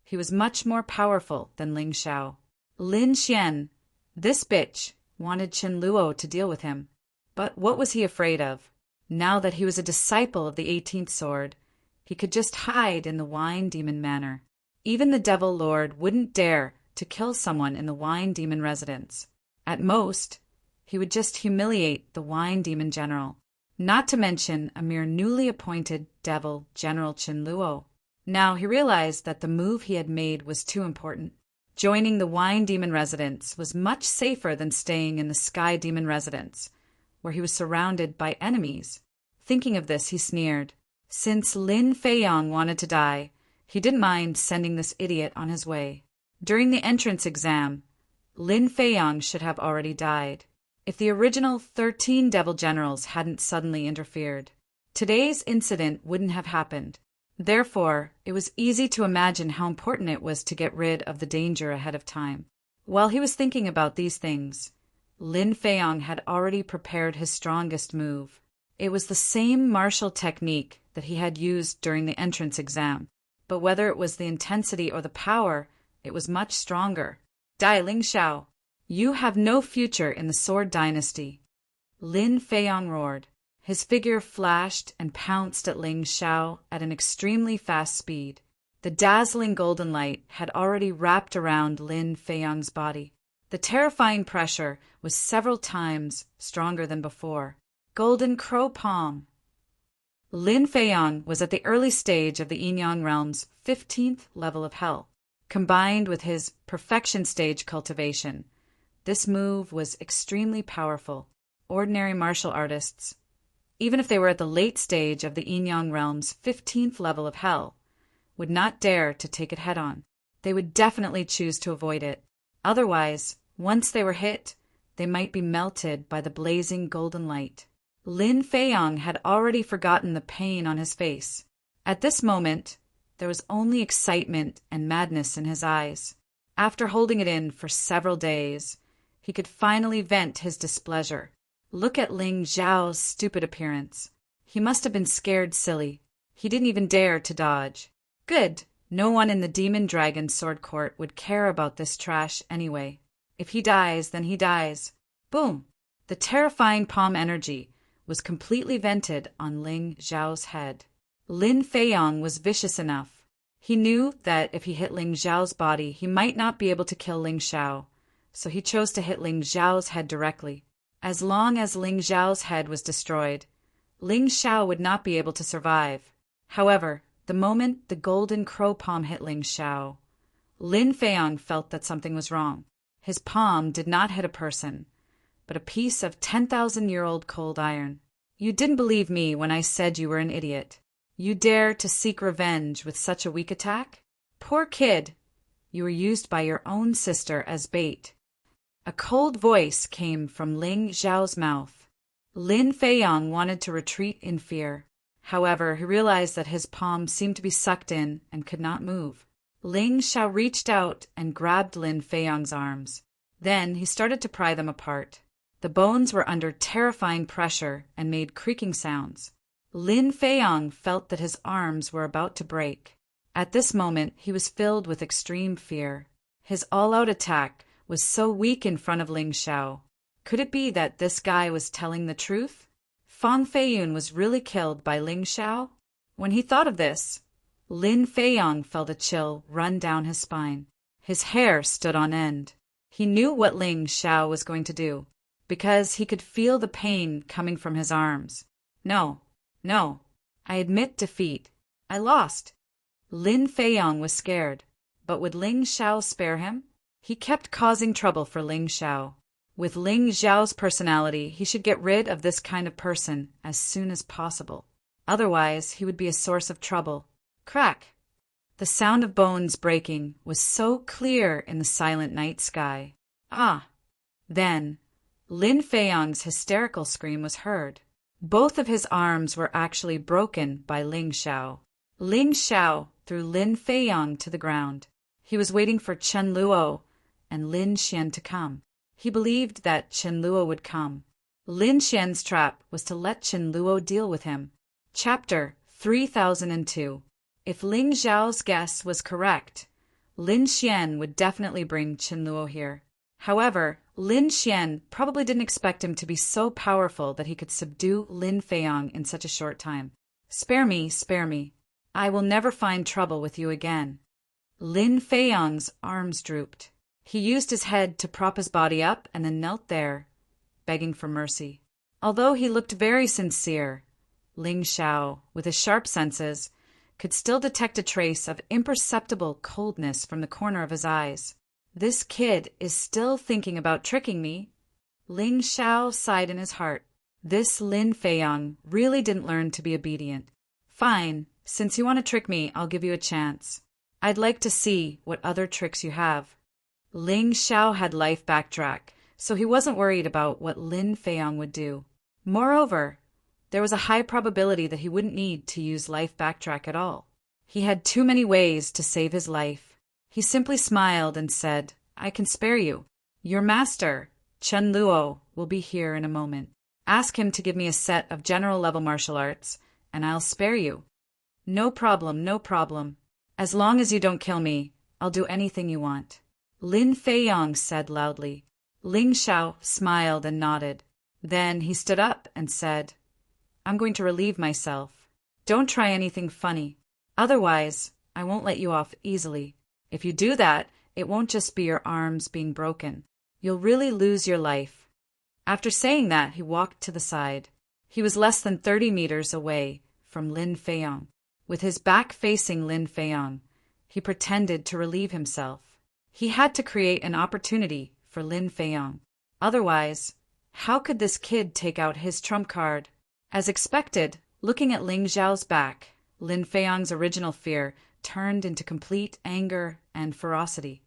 Speaker 1: he was much more powerful than Ling Xiao. Lin Xian, this bitch, wanted Chen Luo to deal with him. But what was he afraid of? Now that he was a disciple of the 18th sword, he could just hide in the wine demon manor. Even the devil lord wouldn't dare to kill someone in the wine demon residence. At most, he would just humiliate the wine demon general, not to mention a mere newly appointed devil General Chen Luo. Now he realized that the move he had made was too important. Joining the wine demon residence was much safer than staying in the sky demon residence, where he was surrounded by enemies. Thinking of this, he sneered. Since Lin Feiyang wanted to die, he didn't mind sending this idiot on his way. During the entrance exam, Lin Feiyang should have already died, if the original 13 devil generals hadn't suddenly interfered. Today's incident wouldn't have happened. Therefore, it was easy to imagine how important it was to get rid of the danger ahead of time. While he was thinking about these things, Lin Feiyang had already prepared his strongest move. It was the same martial technique that he had used during the entrance exam, but whether it was the intensity or the power, it was much stronger. Dai Ling Xiao, you have no future in the Sword Dynasty. Lin Feiyang roared. His figure flashed and pounced at Ling Xiao at an extremely fast speed. The dazzling golden light had already wrapped around Lin Feiyang's body. The terrifying pressure was several times stronger than before. Golden Crow Palm. Lin Feiyang was at the early stage of the Yin Yang realm's 15th level of hell. Combined with his perfection stage cultivation, this move was extremely powerful. Ordinary martial artists, even if they were at the late stage of the Yin Yang realm's 15th level of hell, would not dare to take it head-on. They would definitely choose to avoid it. Otherwise, once they were hit, they might be melted by the blazing golden light. Lin Feiyang had already forgotten the pain on his face. At this moment, there was only excitement and madness in his eyes. After holding it in for several days, he could finally vent his displeasure. Look at Ling Zhao's stupid appearance. He must have been scared silly. He didn't even dare to dodge. Good. No one in the Demon Dragon Sword Court would care about this trash anyway. If he dies, then he dies. Boom! The terrifying palm energy was completely vented on Ling Zhao's head. Lin Feiyang was vicious enough. He knew that if he hit Ling Zhao's body, he might not be able to kill Ling Xiao, so he chose to hit Ling Zhao's head directly. As long as Ling Zhao's head was destroyed, Ling Xiao would not be able to survive. However, the moment the golden crow palm hit Ling Xiao, Lin Feiyang felt that something was wrong. His palm did not hit a person, but a piece of 10,000-year-old cold iron. You didn't believe me when I said you were an idiot. You dare to seek revenge with such a weak attack? Poor kid, you were used by your own sister as bait. A cold voice came from Ling Zhao's mouth. Lin Feiyang wanted to retreat in fear. However, he realized that his palm seemed to be sucked in and could not move. Ling Xiao reached out and grabbed Lin Feiyang's arms. Then he started to pry them apart. The bones were under terrifying pressure and made creaking sounds. Lin Feiyang felt that his arms were about to break. At this moment, he was filled with extreme fear. His all-out attack was so weak in front of Ling Xiao. Could it be that this guy was telling the truth? Fang Feiyun was really killed by Ling Xiao? When he thought of this, Lin Feiyong felt a chill run down his spine. His hair stood on end. He knew what Ling Xiao was going to do, because he could feel the pain coming from his arms. No, no, I admit defeat. I lost. Lin Feiyong was scared, but would Ling Xiao spare him? He kept causing trouble for Ling Xiao. With Ling Xiao's personality, he should get rid of this kind of person as soon as possible. Otherwise, he would be a source of trouble. Crack! The sound of bones breaking was so clear in the silent night sky. Ah! Then, Lin Feiyong's hysterical scream was heard. Both of his arms were actually broken by Ling Xiao. Ling Xiao threw Lin Feiyong to the ground. He was waiting for Chen Luo and Lin Xian to come. He believed that Chen Luo would come. Lin Xian's trap was to let Chen Luo deal with him. Chapter 3002. If Ling Xiao's guess was correct, Lin Xian would definitely bring Chen Luo here. However, Lin Xian probably didn't expect him to be so powerful that he could subdue Lin Feiyong in such a short time. Spare me, spare me. I will never find trouble with you again. Lin Feiyong's arms drooped. He used his head to prop his body up and then knelt there, begging for mercy. Although he looked very sincere, Ling Xiao, with his sharp senses, could still detect a trace of imperceptible coldness from the corner of his eyes. This kid is still thinking about tricking me. Ling Xiao sighed in his heart. This Lin Feiyong really didn't learn to be obedient. Fine, since you want to trick me, I'll give you a chance. I'd like to see what other tricks you have. Ling Xiao had life backtrack, so he wasn't worried about what Lin Feiyong would do. Moreover, there was a high probability that he wouldn't need to use life backtrack at all. He had too many ways to save his life. He simply smiled and said, I can spare you. Your master, Chen Luo, will be here in a moment. Ask him to give me a set of general-level martial arts, and I'll spare you. No problem, no problem. As long as you don't kill me, I'll do anything you want. Lin Feiyong said loudly. Ling Xiao smiled and nodded. Then he stood up and said, I'm going to relieve myself. Don't try anything funny. Otherwise, I won't let you off easily. If you do that, it won't just be your arms being broken. You'll really lose your life. After saying that, he walked to the side. He was less than 30 meters away from Lin Feiyong. With his back facing Lin Feiyong, he pretended to relieve himself. He had to create an opportunity for Lin Feiyong. Otherwise, how could this kid take out his trump card? As expected, looking at Ling Xiao's back, Lin Feiyong's original fear turned into complete anger and ferocity.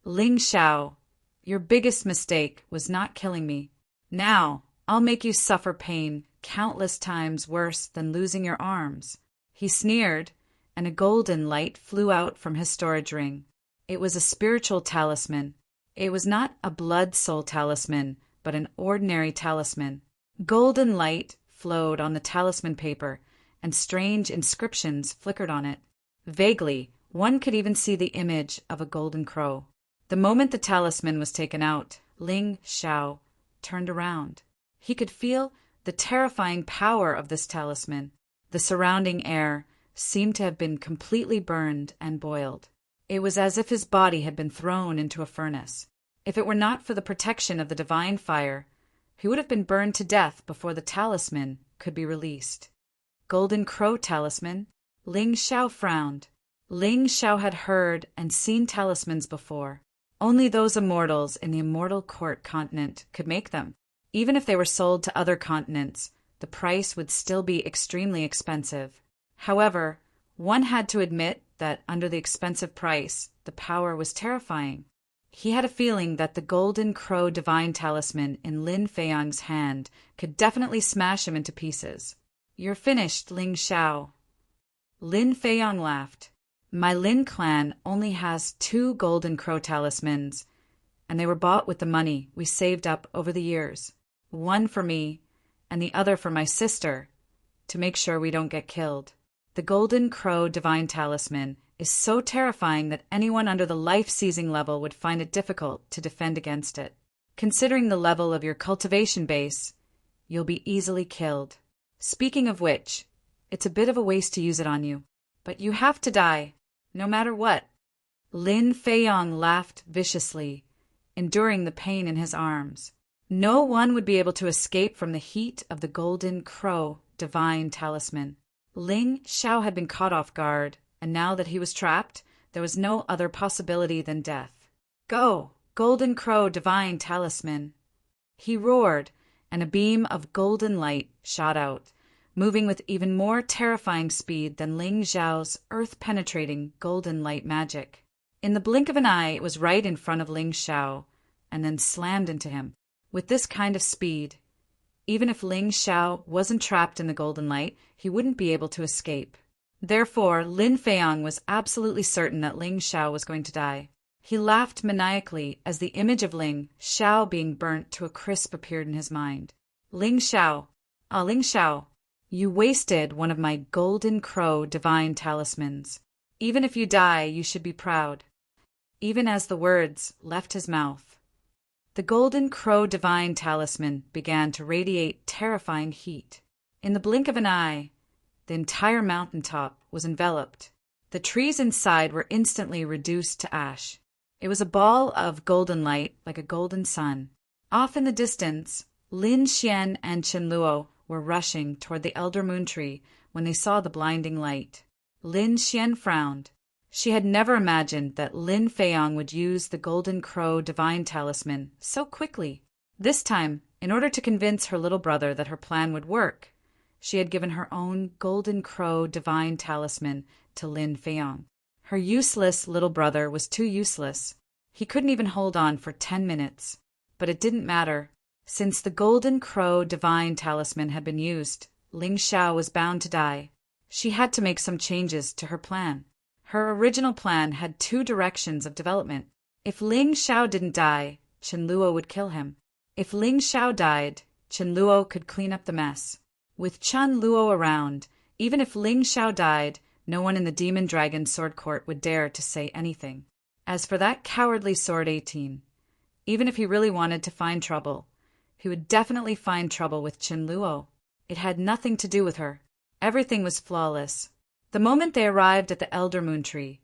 Speaker 1: Ling Xiao, your biggest mistake was not killing me. Now, I'll make you suffer pain countless times worse than losing your arms. He sneered, and a golden light flew out from his storage ring. It was a spiritual talisman. It was not a blood soul talisman, but an ordinary talisman. Golden light flowed on the talisman paper, and strange inscriptions flickered on it. Vaguely, one could even see the image of a golden crow. The moment the talisman was taken out, Ling Xiao turned around. He could feel the terrifying power of this talisman. The surrounding air seemed to have been completely burned and boiled. It was as if his body had been thrown into a furnace. If it were not for the protection of the divine fire, he would have been burned to death before the talisman could be released. Golden Crow Talisman? Ling Xiao frowned. Ling Xiao had heard and seen talismans before. Only those immortals in the Immortal Court continent could make them. Even if they were sold to other continents, the price would still be extremely expensive. However, one had to admit that under the expensive price, the power was terrifying. He had a feeling that the Golden Crow Divine Talisman in Lin Feiyong's hand could definitely smash him into pieces. You're finished, Ling Xiao. Lin Feiyong laughed. My Lin clan only has 2 Golden Crow Talismans, and they were bought with the money we saved up over the years. One for me, and the other for my sister, to make sure we don't get killed. The Golden Crow Divine Talisman is so terrifying that anyone under the life-seizing level would find it difficult to defend against it. Considering the level of your cultivation base, you'll be easily killed. Speaking of which, it's a bit of a waste to use it on you, but you have to die, no matter what." Lin Feiyong laughed viciously, enduring the pain in his arms. No one would be able to escape from the heat of the golden crow divine talisman. Ling Xiao had been caught off guard, and now that he was trapped, there was no other possibility than death. "Go, golden crow divine talisman!" He roared, and a beam of golden light shot out, moving with even more terrifying speed than Ling Xiao's earth-penetrating golden light magic. In the blink of an eye, it was right in front of Ling Xiao, and then slammed into him. With this kind of speed, even if Ling Xiao wasn't trapped in the golden light, he wouldn't be able to escape. Therefore, Lin Feiyong was absolutely certain that Ling Xiao was going to die. He laughed maniacally as the image of Ling Xiao being burnt to a crisp appeared in his mind. "Ling Xiao, Ling Xiao, you wasted one of my golden crow divine talismans. Even if you die, you should be proud." Even as the words left his mouth, the golden crow divine talisman began to radiate terrifying heat. In the blink of an eye, the entire mountaintop was enveloped. The trees inside were instantly reduced to ash. It was a ball of golden light, like a golden sun. Off in the distance, Lin Xian and Chen Luo were rushing toward the elder moon tree when they saw the blinding light. Lin Xian frowned. She had never imagined that Lin Feiyong would use the golden crow divine talisman so quickly. This time, in order to convince her little brother that her plan would work, she had given her own golden crow divine talisman to Lin Feiyong. Her useless little brother was too useless. He couldn't even hold on for 10 minutes. But it didn't matter. Since the golden crow divine talisman had been used, Ling Xiao was bound to die. She had to make some changes to her plan. Her original plan had 2 directions of development. If Ling Xiao didn't die, Chen Luo would kill him. If Ling Xiao died, Chen Luo could clean up the mess. With Chen Luo around, even if Ling Xiao died, no one in the Demon Dragon Sword Court would dare to say anything. As for that cowardly Sword 18, even if he really wanted to find trouble, he would definitely find trouble with Chen Luo. It had nothing to do with her. Everything was flawless. The moment they arrived at the Elder Moon Tree,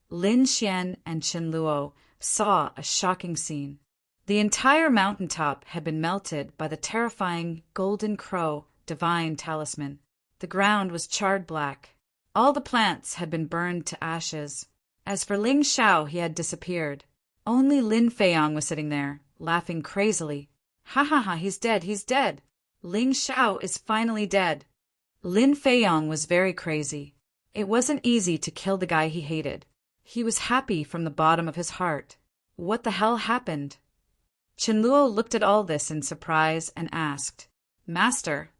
Speaker 1: Lin Xian and Chen Luo saw a shocking scene. The entire mountaintop had been melted by the terrifying golden crow divine talisman. The ground was charred black. All the plants had been burned to ashes. As for Ling Xiao, he had disappeared. Only Lin Feiyong was sitting there, laughing crazily. "Ha ha ha, he's dead, he's dead! Ling Xiao is finally dead." Lin Feiyong was very crazy. It wasn't easy to kill the guy he hated. He was happy from the bottom of his heart. What the hell happened? Chen Luo looked at all this in surprise and asked, "Master?"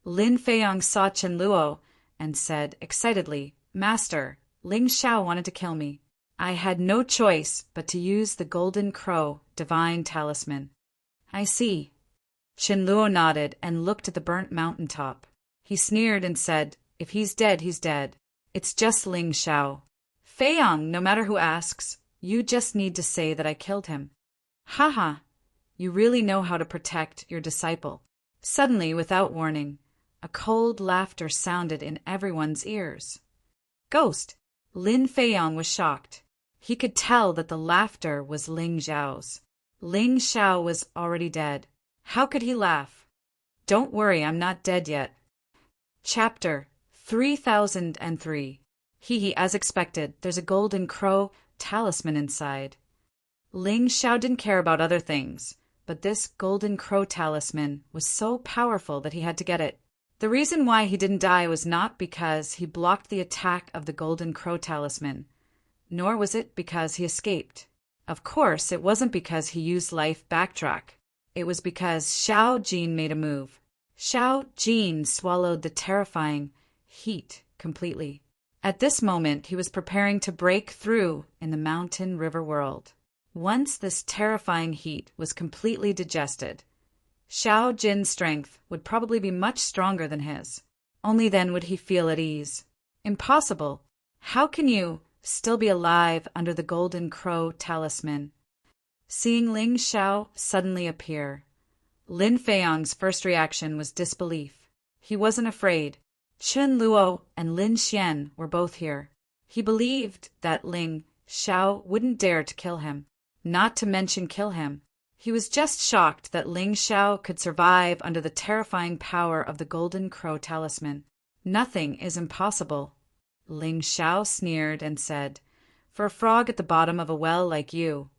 Speaker 1: Lin Feiyong saw Chen Luo and said excitedly, "Master, Ling Xiao wanted to kill me. I had no choice but to use the golden crow divine talisman." "I see." Chen Luo nodded and looked at the burnt mountaintop. He sneered and said, "If he's dead, he's dead. It's just Ling Xiao. Feiyong, no matter who asks, you just need to say that I killed him." "Ha ha, you really know how to protect your disciple." Suddenly, without warning, a cold laughter sounded in everyone's ears. "Ghost!" Lin Feiyong was shocked. He could tell that the laughter was Ling Xiao's. Ling Xiao was already dead. How could he laugh? "Don't worry, I'm not dead yet." Chapter 3003. Hee, as expected, there's a golden crow talisman inside. Ling Xiao didn't care about other things, but this golden crow talisman was so powerful that he had to get it. The reason why he didn't die was not because he blocked the attack of the golden crow talisman, nor was it because he escaped. Of course, it wasn't because he used life backtrack. It was because Xiao Jin made a move. Xiao Jin swallowed the terrifying heat completely. At this moment, he was preparing to break through in the mountain river world. Once this terrifying heat was completely digested, Xiao Jin's strength would probably be much stronger than his. Only then would he feel at ease. Impossible. How can you still be alive under the golden crow talisman? Seeing Ling Xiao suddenly appear, Lin Feiyong's first reaction was disbelief. He wasn't afraid. Chen Luo and Lin Xian were both here. He believed that Ling Xiao wouldn't dare to kill him, not to mention kill him. He was just shocked that Ling Xiao could survive under the terrifying power of the Golden Crow talisman. Nothing is impossible. Ling Xiao sneered and said, "For a frog at the bottom of a well like you,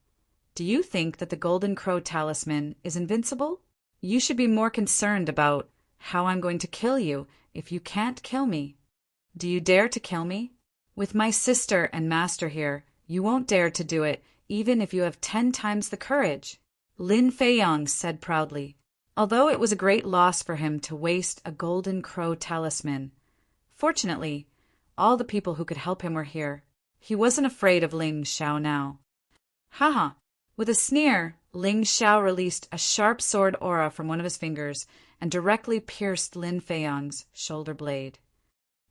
Speaker 1: do you think that the Golden Crow talisman is invincible? You should be more concerned about how I'm going to kill you if you can't kill me. Do you dare to kill me? With my sister and master here, you won't dare to do it, even if you have 10 times the courage." Lin Feiyang said proudly. Although it was a great loss for him to waste a Golden Crow talisman, fortunately, all the people who could help him were here. He wasn't afraid of Ling Xiao now. Haha! With a sneer, Ling Xiao released a sharp sword aura from one of his fingers and directly pierced Lin Feiyang's shoulder blade.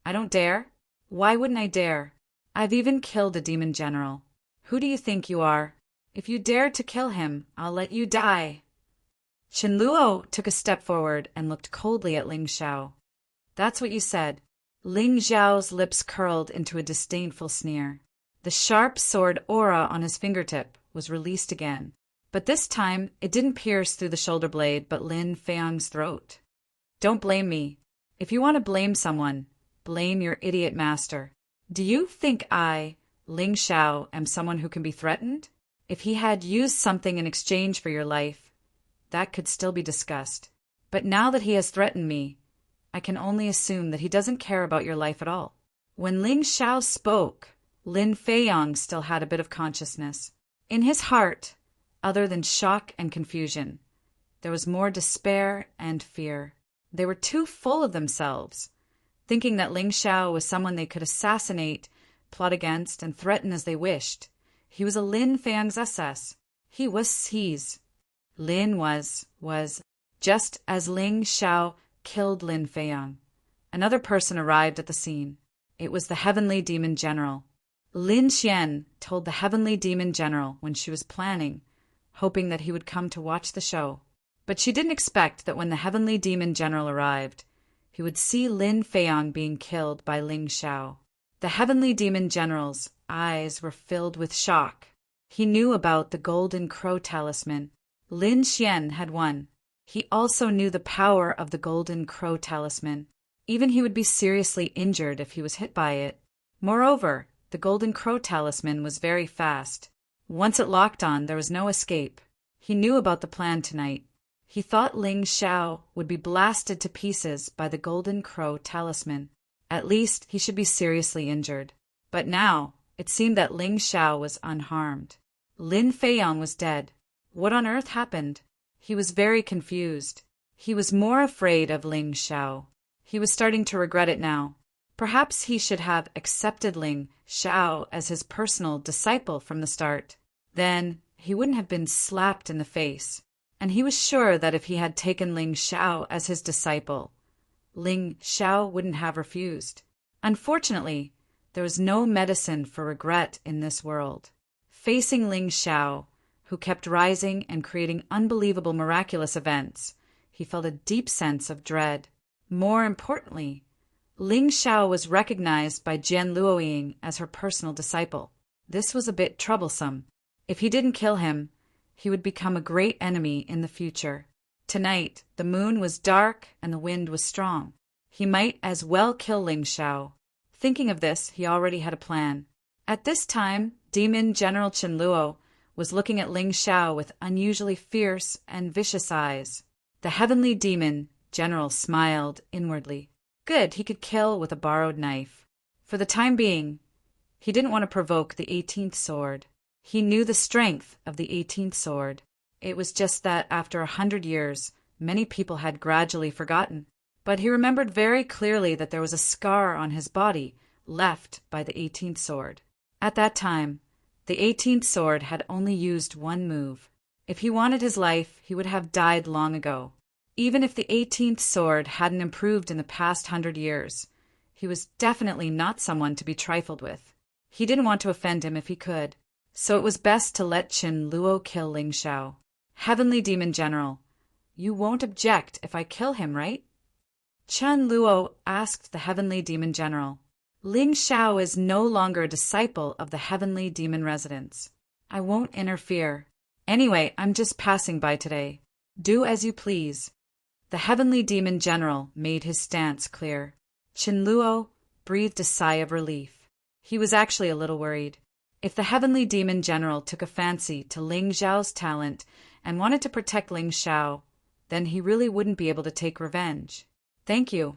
Speaker 1: "I don't dare? Why wouldn't I dare? I've even killed a demon general. Who do you think you are? If you dare to kill him, I'll let you die." Chen Luo took a step forward and looked coldly at Ling Xiao. "That's what you said." Ling Xiao's lips curled into a disdainful sneer. The sharp sword aura on his fingertip was released again, but this time it didn't pierce through the shoulder blade but Lin Feiyang's throat. "Don't blame me. If you want to blame someone, blame your idiot master. Do you think I, Ling Xiao, am someone who can be threatened? If he had used something in exchange for your life, that could still be discussed. But now that he has threatened me, I can only assume that he doesn't care about your life at all." When Ling Xiao spoke, Lin Feiyang still had a bit of consciousness. In his heart, other than shock and confusion, there was more despair and fear. They were too full of themselves, thinking that Ling Xiao was someone they could assassinate, plot against, and threaten as they wished. He was a Lin Feiyang's SS. He was his. Lin was, just as Ling Xiao killed Lin Feiyang. Another person arrived at the scene. It was the Heavenly Demon General. Lin Xian told the Heavenly Demon General when she was planning, hoping that he would come to watch the show. But she didn't expect that when the Heavenly Demon General arrived, he would see Lin Feiyang being killed by Ling Xiao. The Heavenly Demon General's eyes were filled with shock. He knew about the Golden Crow talisman. Lin Xian had won. He also knew the power of the Golden Crow talisman. Even he would be seriously injured if he was hit by it. Moreover, the Golden Crow talisman was very fast. Once it locked on, there was no escape. He knew about the plan tonight. He thought Ling Xiao would be blasted to pieces by the Golden Crow talisman. At least he should be seriously injured. But now, it seemed that Ling Xiao was unharmed. Lin Feiyang was dead. What on earth happened? He was very confused. He was more afraid of Ling Xiao. He was starting to regret it now. Perhaps he should have accepted Ling Xiao as his personal disciple from the start. Then he wouldn't have been slapped in the face. And he was sure that if he had taken Ling Xiao as his disciple, Ling Xiao wouldn't have refused. Unfortunately, there was no medicine for regret in this world. Facing Ling Xiao, who kept rising and creating unbelievable miraculous events, he felt a deep sense of dread. More importantly, Ling Xiao was recognized by Jian Luoying as her personal disciple. This was a bit troublesome. If he didn't kill him, he would become a great enemy in the future. Tonight, the moon was dark and the wind was strong. He might as well kill Ling Xiao. Thinking of this, he already had a plan. At this time, Demon General Chen Luo was looking at Ling Xiao with unusually fierce and vicious eyes. The Heavenly Demon General smiled inwardly. Good, he could kill with a borrowed knife. For the time being, he didn't want to provoke the 18th sword. He knew the strength of the 18th sword. It was just that after 100 years, many people had gradually forgotten. But he remembered very clearly that there was a scar on his body left by the 18th sword. At that time, the 18th sword had only used one move. If he wanted his life, he would have died long ago. Even if the 18th sword hadn't improved in the past 100 years, he was definitely not someone to be trifled with. He didn't want to offend him if he could, so it was best to let Chen Luo kill Ling Xiao. Heavenly Demon General, you won't object if I kill him, right? Chen Luo asked the heavenly demon general. Ling Xiao is no longer a disciple of the heavenly demon residence. I won't interfere. Anyway, I'm just passing by today. Do as you please. The heavenly demon general made his stance clear. Chen Luo breathed a sigh of relief. He was actually a little worried. If the heavenly demon general took a fancy to Ling Xiao's talent and wanted to protect Ling Xiao, then he really wouldn't be able to take revenge. Thank you.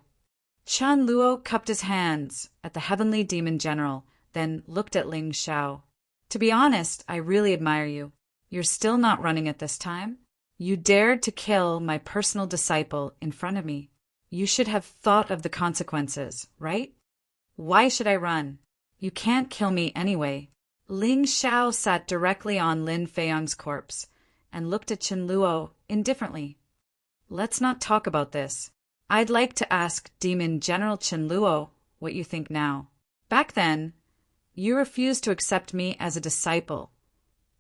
Speaker 1: Chen Luo cupped his hands at the heavenly demon general, then looked at Ling Xiao. To be honest, I really admire you. You're still not running at this time. You dared to kill my personal disciple in front of me. You should have thought of the consequences, right? Why should I run? You can't kill me anyway. Ling Xiao sat directly on Lin Feiyang's corpse and looked at Chen Luo indifferently. Let's not talk about this. I'd like to ask Demon General Chen Luo what you think now. Back then, you refused to accept me as a disciple,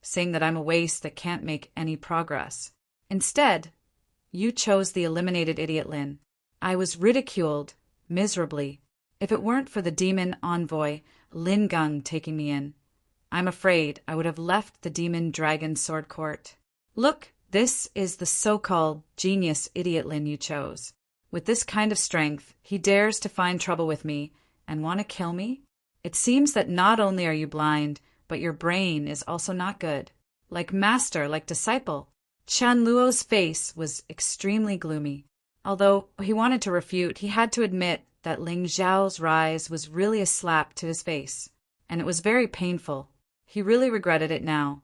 Speaker 1: saying that I'm a waste that can't make any progress. Instead, you chose the eliminated idiot Lin. I was ridiculed miserably. If it weren't for the demon envoy Lin Gung taking me in, I'm afraid I would have left the demon dragon sword court. Look, this is the so-called genius idiot Lin you chose. With this kind of strength, he dares to find trouble with me and want to kill me? It seems that not only are you blind, but your brain is also not good. Like master, like disciple. Chen Luo's face was extremely gloomy. Although he wanted to refute, he had to admit that Ling Xiao's rise was really a slap to his face, and it was very painful. He really regretted it now.